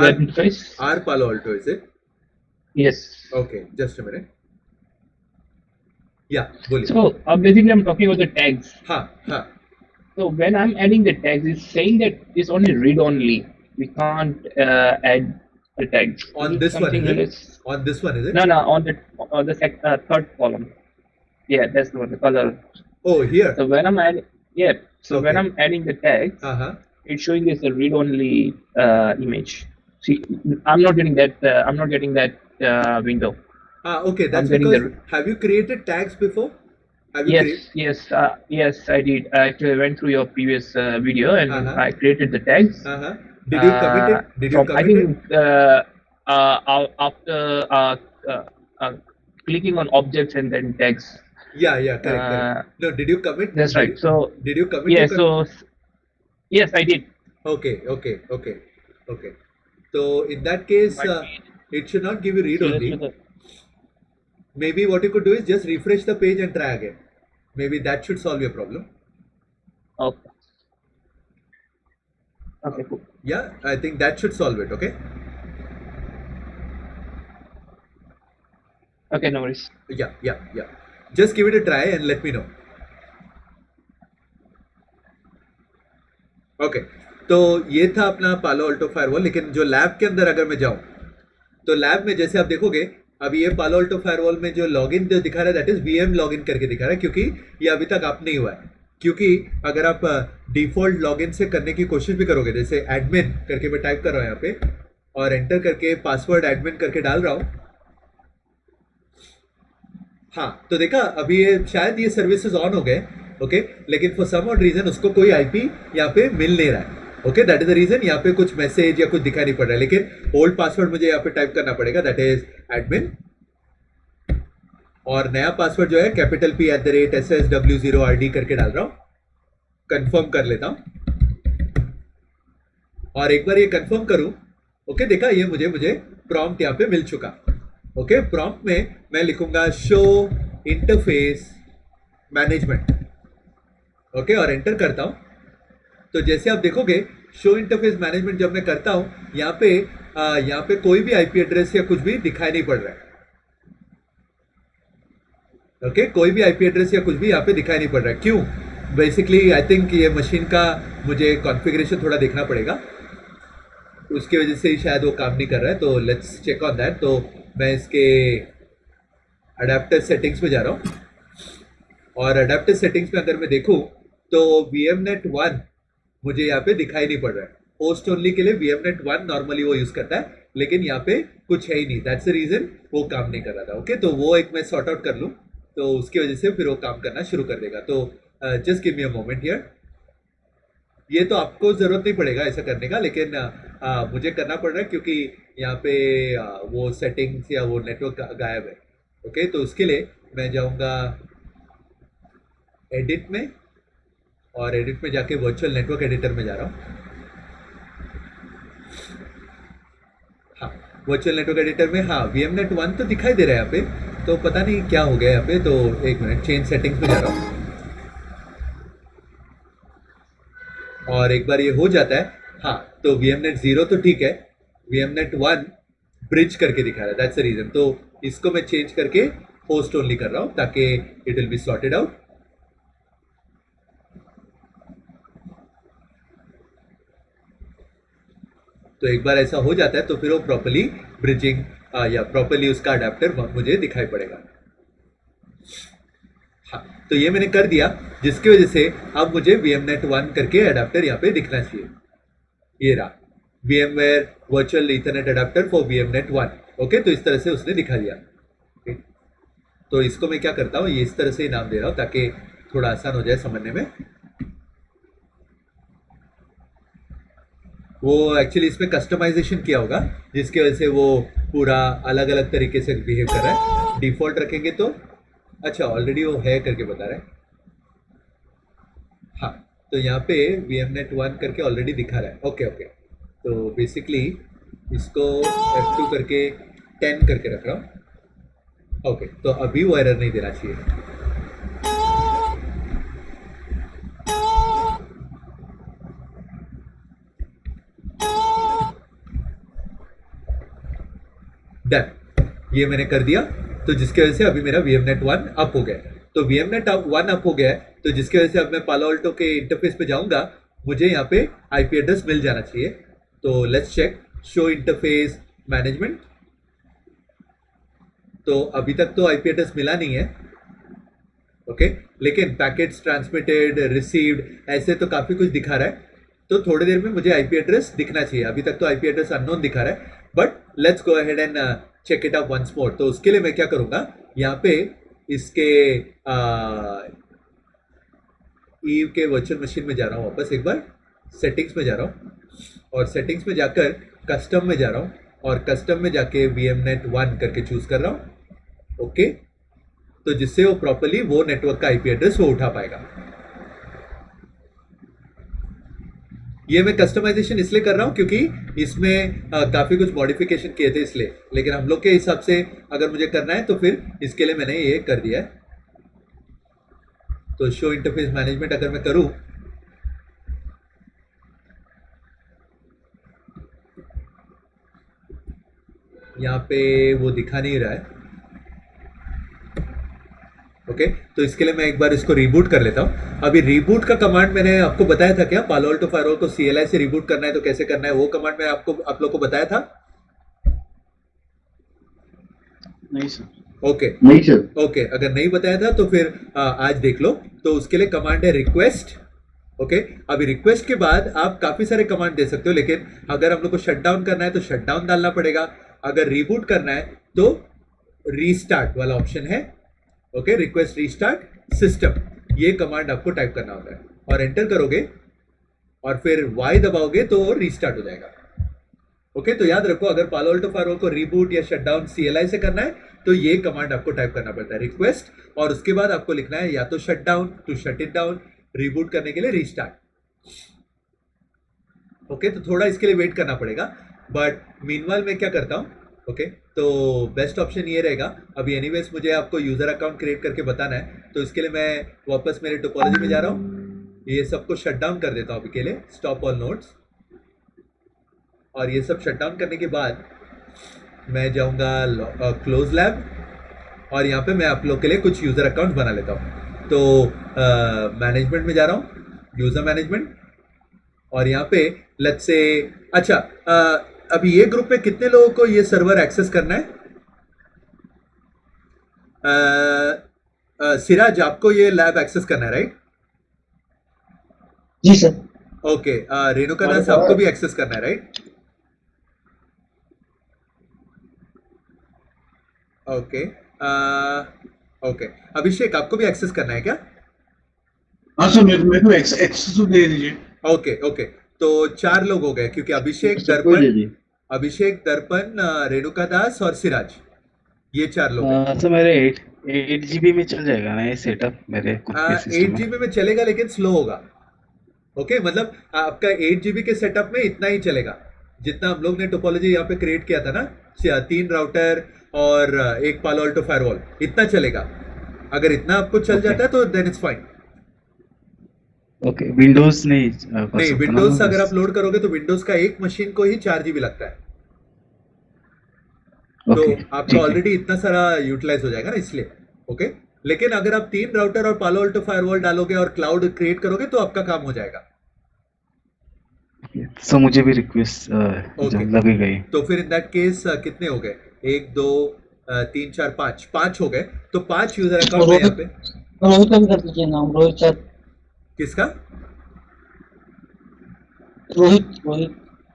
web interface? R Palo Alto is it? Yes. Okay, just a minute. Yeah, बोलिए. So basically, I'm talking about the tags. हाँ हाँ. So when I'm adding the tags, it's saying that it's only read only. We can't add the tags. On this one, is it? On this one, is it? No, on the third column. Yeah, that's the one, the color. Oh, here. So when I'm adding, so when Okay. I'm adding the tags, it's showing this a read-only image. See, I'm not getting that window. Okay, that's I'm getting because have you created tags before? Have you Yes, I did. I actually went through your previous video and I created the tags. Did you commit it? Did you I commit it? think after clicking on objects and then tags. Yeah, correct. No, did you commit? That's right. So did you commit? yeah, so yes, I did. Okay. So in that case, It should not give you read only. Seriously, sir. Maybe what you could do is just refresh the page and try again. Maybe that should solve your problem. Okay. Okay, cool. Yeah, I think that should solve it. Okay. Okay, no worries. Yeah. Just give it a try and let me know. Okay तो ये था अपना पालो Alto firewall. लेकिन जो lab के अंदर अगर मैं जाऊं तो लैब में जैसे आप देखोगे अभी ये पालो अल्टो फायरवॉल में जो लॉगिन जो दिखा रहा है दैट इज वीएम लॉगिन करके दिखा रहा है, क्योंकि ये अभी तक अप नहीं हुआ है। क्योंकि अगर आप डिफॉल्ट लॉगिन से करने की कोशिश भी करोगे, जैसे एडमिन करके मैं टाइप कर रहा हूं यहाँ पे और एंटर करके पासवर्ड एडमिन करके डाल रहा हूं, हाँ तो देखा अभी ये शायद ये सर्विसेज ऑन हो गए। ओके लेकिन फॉर सम ऑड रीजन उसको कोई आईपी यहाँ पे मिल नहीं रहा है। Okay that is the reason यहाँ पे कुछ मैसेज या कुछ दिखाई नहीं पड़ रहा है। लेकिन ओल्ड पासवर्ड मुझे यहाँ पे टाइप करना पड़ेगा, दैट इज एडमिन, और नया पासवर्ड जो है कैपिटल P@SSW0RD करके डाल रहा हूं। कंफर्म कर लेता हूं और एक बार ये कंफर्म करूं, ओके देखा ये मुझे प्रॉम्प्ट यहाँ पे मिल चुका। ओके प्रॉम्प्ट में मैं लिखूंगा शो इंटरफेस मैनेजमेंट, ओके और एंटर करता हूं। तो जैसे आप देखोगे शो इंटरफेस मैनेजमेंट जब मैं करता हूं यहाँ पे कोई भी आईपी एड्रेस या कुछ भी दिखाई नहीं पड़ रहा है। ओके कोई भी आईपी एड्रेस या कुछ भी यहाँ पे दिखाई नहीं पड़ रहा है। क्यों? बेसिकली आई थिंक ये मशीन का मुझे कॉन्फ़िगरेशन थोड़ा देखना पड़ेगा, उसकी वजह से ही शायद वो काम नहीं कर रहा है। तो लेट्स चेक ऑन दैट। तो मैं इसके अडेप्टर सेटिंग्स में जा रहा हूँ और अडेप्टर सेटिंग्स में अगर मैं देखूँ तो VMNet 1 मुझे यहाँ पे दिखाई नहीं पड़ रहा है। होस्ट ओनली के लिए VMNet 1 नॉर्मली वो यूज करता है, लेकिन यहाँ पे कुछ है ही नहीं, दैट्स द रीजन वो काम नहीं कर रहा था। ओके तो वो एक मैं सॉर्ट आउट कर लूँ तो उसकी वजह से फिर वो काम करना शुरू कर देगा। तो just give me a moment here. ये तो आपको जरूरत नहीं पड़ेगा ऐसा करने का, लेकिन मुझे करना पड़ रहा है क्योंकि यहाँ पे वो सेटिंग्स या वो नेटवर्क गायब है। ओके तो उसके लिए मैं जाऊँगा एडिट में और एडिट में जाके वर्चुअल नेटवर्क एडिटर में जा रहा हूँ। हाँ वर्चुअल नेटवर्क एडिटर में हाँ VMNet 1 तो दिखाई दे रहा है यहाँ पे, तो पता नहीं क्या हो गया यहाँ पे। तो एक मिनट चेंज सेटिंग्स में जा रहा हूँ और एक बार ये हो जाता है हाँ तो VMNet 0 तो ठीक है, VMNet 1 ब्रिज करके दिखा रहा है, दैट्स द रीजन। तो इसको मैं चेंज करके होस्ट ओनली कर रहा हूँ ताकि it will be sorted out. तो एक बार ऐसा हो जाता है तो फिर वो प्रॉपर्ली ब्रिजिंग या प्रॉपर्ली उसका अडेप्टर मुझे दिखाई पड़ेगा। हाँ तो ये मैंने कर दिया, जिसकी वजह से अब मुझे VMNet 1 करके अडेप्टर यहाँ पे दिखना चाहिए। ये रहा VMware virtual Ethernet adapter for VMNet 1। Okay तो इस तरह से उसने दिखा दिया। okay? तो इसको मैं क्या करता हूँ, ये इस तरह से ही नाम दे रहा हूँ ताकि थोड़ा आसान हो जाए समझने में। वो एक्चुअली इसमें कस्टमाइजेशन किया होगा जिसकी वजह से वो पूरा अलग अलग तरीके से बिहेव कर रहा है। डिफॉल्ट रखेंगे तो अच्छा ऑलरेडी वो है करके बता रहा है। हाँ तो यहाँ पे VMNet 1 करके ऑलरेडी दिखा रहा है। ओके तो बेसिकली इसको F2 करके 10 करके रख रहा हूँ। ओके तो अभी वो एरर नहीं देना चाहिए। डन, ये मैंने कर दिया। तो जिसकी वजह से अभी मेरा VMNet 1 अप हो गया। तो VMNet 1 अप हो गया है, तो जिसकी वजह से अब मैं पालो अल्टो के इंटरफेस पे जाऊंगा, मुझे यहाँ पे आईपी एड्रेस मिल जाना चाहिए। तो let's check show interface management. तो अभी तक तो आईपी एड्रेस मिला नहीं है। ओके लेकिन पैकेट्स ट्रांसमिटेड रिसीव्ड ऐसे तो काफी कुछ दिखा रहा है। तो थोड़ी देर में मुझे आईपी एड्रेस दिखना चाहिए। अभी तक तो आईपी एड्रेस अननोन दिखा रहा है, but let's go ahead and check it out once more. तो उसके लिए मैं क्या करूंगा, यहाँ पे इसके ईव के वर्चुअल मशीन में जा रहा हूँ, वापस एक बार सेटिंग्स में जा रहा हूँ और सेटिंग्स में जाकर कस्टम में जा रहा हूँ और कस्टम में जाके VMNet 1 करके चूज कर रहा हूँ। ओके तो जिससे वो प्रॉपर्ली वो नेटवर्क का आईपी एड्रेस वो उठा पाएगा। ये मैं कस्टमाइजेशन इसलिए कर रहा हूँ क्योंकि इसमें काफी कुछ मॉडिफिकेशन किए थे इसलिए, लेकिन हम लोग के हिसाब से अगर मुझे करना है तो फिर इसके लिए मैंने ये कर दिया है। तो शो इंटरफेस मैनेजमेंट अगर मैं करूँ, यहाँ पे वो दिखा नहीं रहा है। ओके तो इसके लिए मैं एक बार इसको रिबूट कर लेता हूँ। अभी रिबूट का कमांड मैंने आपको बताया था क्या? पालो अल्टो फायरवॉल को CLI से रिबूट करना है तो कैसे करना है, वो कमांड मैं आप लोग को बताया था? नहीं सर। ओके नहीं सर। ओके अगर नहीं बताया था तो फिर आज देख लो। तो उसके लिए कमांड है रिक्वेस्ट। ओके अभी रिक्वेस्ट के बाद आप काफी सारे कमांड दे सकते हो, लेकिन अगर हम लोग को शट डाउन करना है तो शट डाउन डालना पड़ेगा। अगर रिबूट करना है तो रीस्टार्ट वाला ऑप्शन है। ओके रिक्वेस्ट रीस्टार्ट सिस्टम, ये कमांड आपको टाइप करना होता है और एंटर करोगे और फिर Y दबाओगे तो रीस्टार्ट हो जाएगा। ओके तो याद रखो, अगर पालो अल्टो फायरवॉल को रिबूट या शटडाउन CLI से करना है तो ये कमांड आपको टाइप करना पड़ता है, रिक्वेस्ट, और उसके बाद आपको लिखना है या तो shutdown to shut it down, reboot करने के लिए रीस्टार्ट। ओके तो थोड़ा इसके लिए वेट करना पड़ेगा, बट मीनवाइल मैं क्या करता हूँ, ओके तो बेस्ट ऑप्शन ये रहेगा। अभी एनीवेज मुझे आपको यूजर अकाउंट क्रिएट करके बताना है, तो इसके लिए मैं वापस मेरे टोपोलॉजी में जा रहा हूँ, ये सबको शट डाउन कर देता हूँ अभी के लिए, स्टॉप ऑल नोड्स। और ये सब शट डाउन करने के बाद मैं जाऊँगा क्लोज लैब और यहाँ पे मैं आप लोग के लिए कुछ यूजर अकाउंट बना लेता हूँ। तो मैनेजमेंट में जा रहा हूँ, यूजर मैनेजमेंट, और यहाँ पे लेट्स से अच्छा अभी ये ग्रुप में कितने लोगों को ये सर्वर एक्सेस करना है? सिराज आपको ये लैब एक्सेस करना है राइट? जी सर। ओके रेणुका दास आपको भी एक्सेस करना है राइट? ओके ओके अभिषेक आपको भी एक्सेस करना है क्या? हाँ सर, मेरे को एक्सेस तो दे दीजिए। ओके ओके तो 4 लोग हो गए, क्योंकि अभिषेक दर्पण रेणुका दास और सिराज, ये 4 लोग हैं। सर मेरे 8 GB में चल जाएगा ना ये सेटअप मेरे खुद के सिस्टम 8 GB में चलेगा लेकिन स्लो होगा। ओके मतलब आपका 8 GB के सेटअप में इतना ही चलेगा जितना हम लोग ने टोपोलॉजी यहाँ पे क्रिएट किया था ना, 3 राउटर और एक पालो अल्टो फायरवॉल, इतना चलेगा। अगर इतना आपको चल जाता है तो then it's fine. Okay Windows नहीं कर नहीं सकता विंडोज ना अगर बस? आप लोड करोगे तो विंडोज का एक मशीन को ही 4 GB लगता है, तो ओके आपका ठीक है। ऑलरेडी इतना सारा यूटिलाइज हो जाएगा ना, इसलिए। ओके लेकिन अगर आप 3 राउटर और पालो अल्टो फायरवॉल डालोगे और क्लाउड क्रिएट करोगे तो आपका काम हो जाएगा। सो मुझे भी रिक्वेस्ट Okay. लगेगा ही। तो फिर इन दैट केस कितने हो गए? 1 2 3 4 5 हो गए। तो 5 यूजर अकाउंट है यहाँ पे। रोहित का भी कर दीजिए नाम, रोहित सर। किसका? रोहित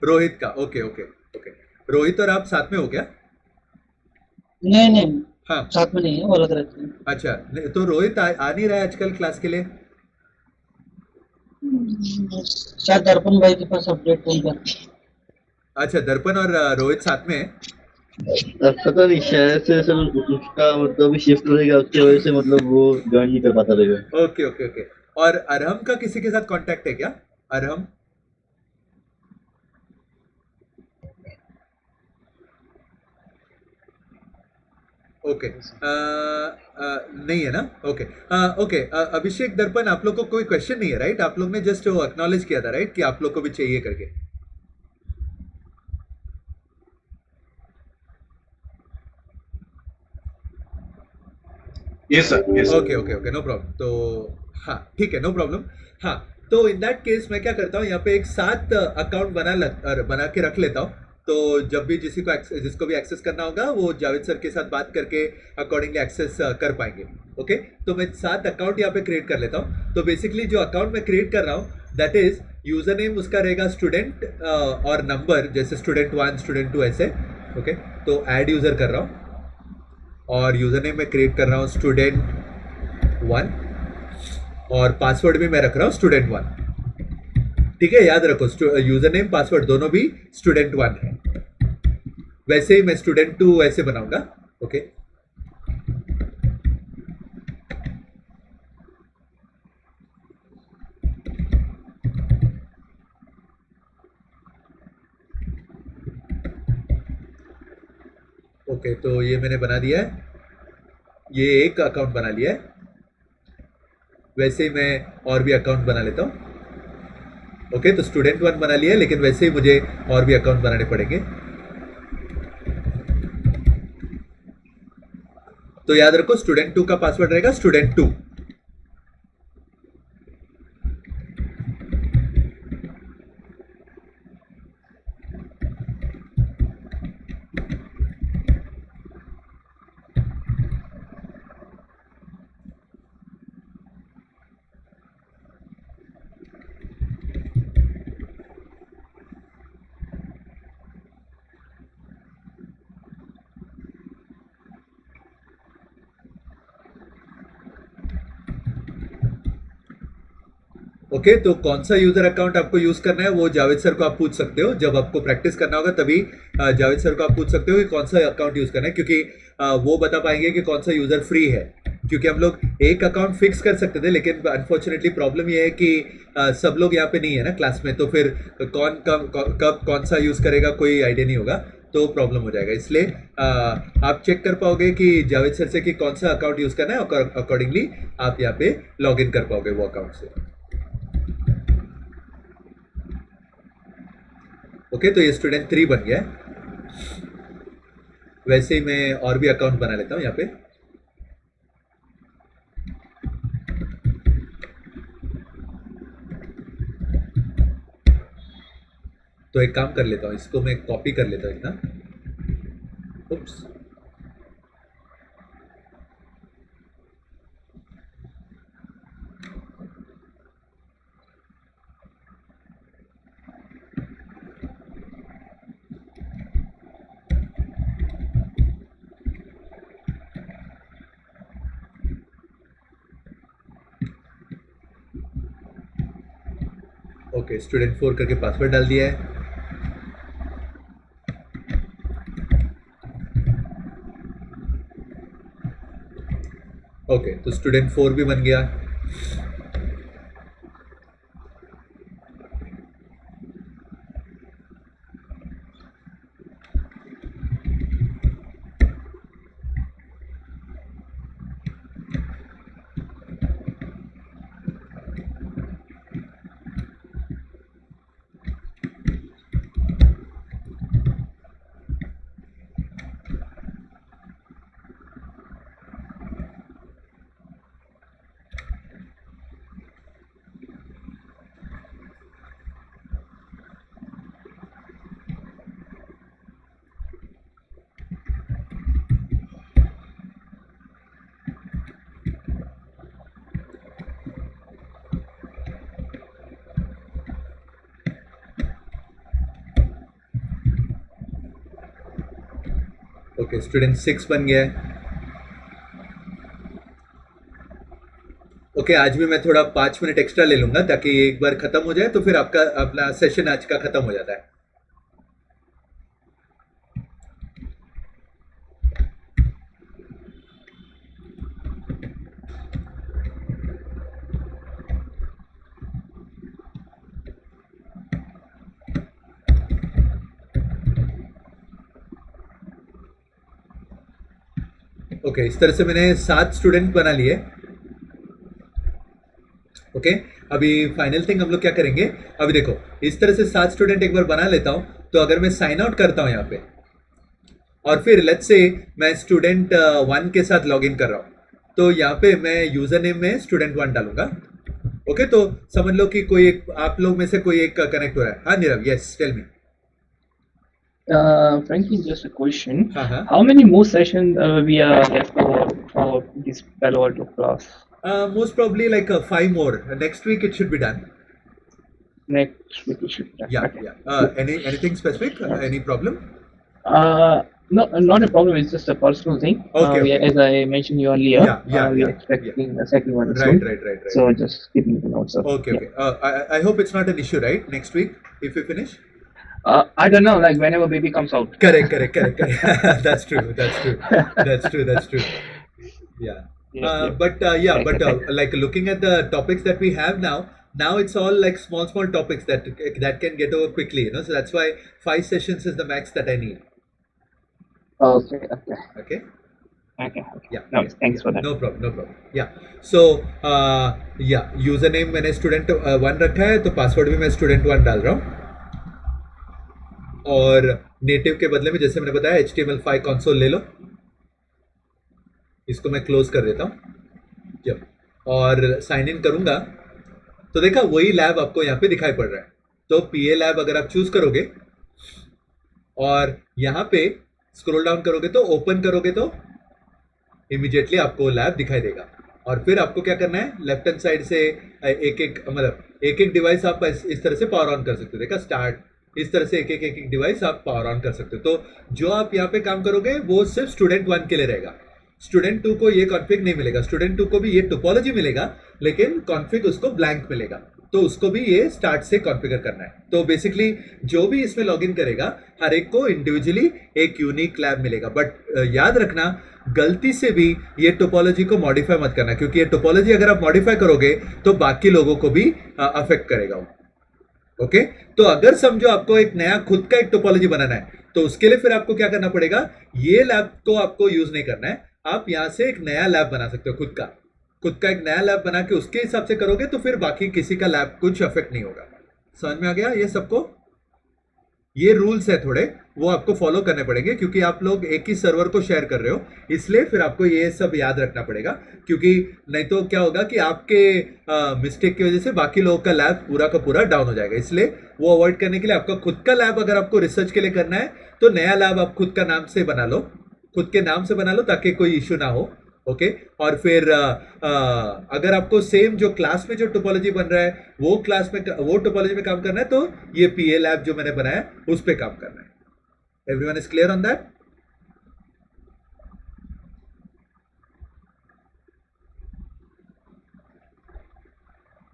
रोहित का। ओके ओके ओके रोहित और आप साथ में हो क्या? नहीं हाँ साथ में नहीं है, वो अलग रहते हैं। अच्छा तो रोहित आ नहीं रहा है आजकल क्लास के लिए? शायद दर्पण भाई के पास अपडेट नहीं कर। अच्छा दर्पण और रोहित साथ में है? पता नहीं, शायद से सर उसका मतलब शिफ्ट रहेगा, उसकी वजह से मतलब वो ज्वाइन नहीं कर पाता रहेगा। ओके ओके ओके और अरहम का किसी के साथ कांटेक्ट है क्या? अरहम ओके नहीं है ना? ओके ओके अभिषेक दर्पण आप लोग को कोई क्वेश्चन नहीं है राइट? आप लोग ने जस्ट वो एक्नॉलेज किया था राइट कि आप लोग को भी चाहिए करके। Yes sir, yes. Okay okay okay no problem. तो हाँ ठीक है नो प्रॉब्लम। हाँ तो इन दैट केस मैं क्या करता हूँ, यहाँ पे एक 7 अकाउंट बना के रख लेता हूँ, तो जब भी जिसको भी एक्सेस करना होगा वो जावेद सर के साथ बात करके अकॉर्डिंगली एक्सेस कर पाएंगे। ओके तो मैं 7 अकाउंट यहाँ पे क्रिएट कर लेता हूँ। तो बेसिकली जो अकाउंट मैं क्रिएट कर रहा हूँ दैट इज यूजर नेम उसका रहेगा स्टूडेंट और नंबर, जैसे स्टूडेंट 1 स्टूडेंट 2 ऐसे। ओके तो ऐड यूजर कर रहा हूँ और यूजर नेम मैं क्रिएट कर रहा हूँ स्टूडेंट 1 और पासवर्ड भी मैं रख रहा हूँ स्टूडेंट 1। ठीक है याद रखो यूजर नेम पासवर्ड दोनों भी स्टूडेंट 1 है। वैसे ही मैं स्टूडेंट 2 ऐसे बनाऊंगा। ओके ओके, तो ये मैंने बना दिया है, ये एक अकाउंट बना लिया है। वैसे ही मैं और भी अकाउंट बना लेता हूँ। ओके, तो स्टूडेंट 1 बना लिया है, लेकिन वैसे ही मुझे और भी अकाउंट बनाने पड़ेंगे। तो याद रखो, स्टूडेंट 2 का पासवर्ड रहेगा स्टूडेंट 2। ओके, तो कौन सा यूजर अकाउंट आपको यूज करना है वो जावेद सर को आप पूछ सकते हो। जब आपको प्रैक्टिस करना होगा तभी जावेद सर को आप पूछ सकते हो कि कौन सा अकाउंट यूज करना है, क्योंकि वो बता पाएंगे कि कौन सा यूजर फ्री है। क्योंकि हम लोग एक अकाउंट फिक्स कर सकते थे, लेकिन अनफॉर्चुनेटली प्रॉब्लम ये है कि सब लोग यहाँ पे नहीं है ना क्लास में, तो फिर कौन कब कौन सा यूज करेगा कोई आइडिया नहीं होगा, तो प्रॉब्लम हो जाएगा। इसलिए आप चेक कर पाओगे कि जावेद सर से कि कौन सा अकाउंट यूज करना है, और अकॉर्डिंगली आप यहाँ पे लॉग इन कर पाओगे वो अकाउंट से। ओके, तो ये स्टूडेंट 3 बन गया है। वैसे ही मैं और भी अकाउंट बना लेता हूँ यहाँ पे। तो एक काम कर लेता हूँ, इसको मैं कॉपी कर लेता हूँ इतना। उप्स, ओके, स्टूडेंट 4 करके पासवर्ड डाल दिया है। ओके, तो स्टूडेंट 4 भी बन गया। ओके, स्टूडेंट 6 बन गया है। ओके, आज भी मैं थोड़ा 5 मिनट एक्स्ट्रा ले लूंगा ताकि एक बार खत्म हो जाए, तो फिर आपका अपना सेशन आज का खत्म हो जाता है। ओके, इस तरह से मैंने 7 स्टूडेंट बना लिए। ओके, अभी फाइनल थिंग हम लोग क्या करेंगे, अभी देखो इस तरह से 7 स्टूडेंट एक बार बना लेता हूं, तो अगर मैं साइन आउट करता हूं यहाँ पे, और फिर लेट्स से मैं स्टूडेंट 1 के साथ लॉग इन कर रहा हूं, तो यहाँ पे मैं यूजर नेम में स्टूडेंट 1 डालूंगा। ओके, तो समझ लो कि कोई एक आप लोग में से कोई एक कनेक्ट हो रहा है। हाँ Nirav, yes tell me. Frankly, just a question. Uh-huh. How many more sessions we are left for this Palo Alto class? Most probably like 5 more. Next week it should be done. Next week we should. Yeah, Okay. yeah. Anything specific? Any problem? No, not a problem. It's just a personal thing. Okay, okay. As I mentioned you earlier, we are yeah. expecting the second one Right, soon. right. So just keeping the notes up. Okay, Yeah. okay. I hope it's not an issue, right? Next week, if we finish. I don't know. Like whenever baby comes out. Correct. That's true. Yeah. But like looking at the topics that we have now it's all like small topics that can get over quickly, you know. So that's why 5 sessions is the max that I need. Okay. Okay. Okay. Okay. Yeah. No, thanks for that. No problem, no problem. Yeah. So, yeah, user name मैंने student 1 रखा है, तो password भी मैं student 1 डाल रहा हूँ. और नेटिव के बदले में जैसे मैंने बताया HTML5 कंसोल ले लो. इसको मैं क्लोज कर देता हूँ. जब और साइन इन करूंगा तो देखा वही लैब आपको यहाँ पे दिखाई पड़ रहा है. तो PA लैब अगर आप चूज करोगे और यहाँ पे स्क्रॉल डाउन करोगे तो ओपन करोगे तो इमीडिएटली आपको लैब दिखाई देगा. और फिर आपको क्या करना है, लेफ्ट हैंड साइड से एक एक डिवाइस आप इस तरह से पावर ऑन कर सकते हो. देखा स्टार्ट, इस तरह से एक एक डिवाइस आप पावर ऑन कर सकते हो. तो जो आप यहाँ पे काम करोगे वो सिर्फ स्टूडेंट 1 के लिए रहेगा. स्टूडेंट 2 को ये कॉन्फ़िग नहीं मिलेगा. स्टूडेंट 2 को भी ये टोपोलॉजी मिलेगा, लेकिन कॉन्फ़िग उसको ब्लैंक मिलेगा. तो उसको भी ये स्टार्ट से कॉन्फ़िगर करना है. तो बेसिकली जो भी इसमें लॉगिन करेगा हर एक को इंडिविजुअली एक यूनिक लैब मिलेगा. बट याद रखना, गलती से भी ये टोपोलॉजी को मॉडिफाई मत करना, क्योंकि ये टोपोलॉजी अगर आप मॉडिफाई करोगे तो बाकी लोगों को भी अफेक्ट करेगा. ओके. तो अगर समझो आपको एक नया खुद का एक टोपोलॉजी बनाना है, तो उसके लिए फिर आपको क्या करना पड़ेगा, ये लैब को आपको यूज नहीं करना है. आप यहां से एक नया लैब बना सकते हो. खुद का एक नया लैब बना के उसके हिसाब से करोगे तो फिर बाकी किसी का लैब कुछ अफेक्ट नहीं होगा. समझ में आ गया ये सबको? ये रूल्स है थोड़े, वो आपको फॉलो करने पड़ेंगे, क्योंकि आप लोग एक ही सर्वर को शेयर कर रहे हो. इसलिए फिर आपको ये सब याद रखना पड़ेगा, क्योंकि नहीं तो क्या होगा कि आपके मिस्टेक की वजह से बाकी लोगों का लैब पूरा का पूरा डाउन हो जाएगा. इसलिए वो अवॉइड करने के लिए आपका खुद का लैब अगर आपको रिसर्च के लिए करना है तो नया लैब आप खुद का नाम से बना लो, खुद के नाम से बना लो, ताकि कोई इश्यू ना हो. ओके. और फिर अगर आपको सेम जो क्लास में जो टोपोलॉजी बन रहा है वो क्लास में वो टोपोलॉजी में काम करना है, तो ये PA लैब जो मैंने बनाया उस पे काम करना है. Everyone is clear on that?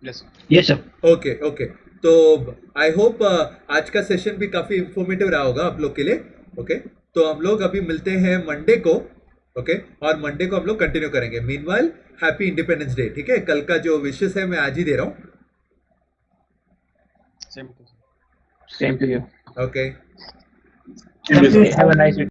Yes sir. Okay. Okay. तो आई होप आज का सेशन भी काफी इंफॉर्मेटिव रहा होगा आप लोग के लिए. ओके. तो हम लोग अभी मिलते हैं मंडे को. ओके. और मंडे को हम लोग कंटिन्यू करेंगे. Meanwhile happy independence day. ठीक है. कल का जो विशेष है मैं आज ही दे रहा हूँ. Same to you. Okay. Have a nice week.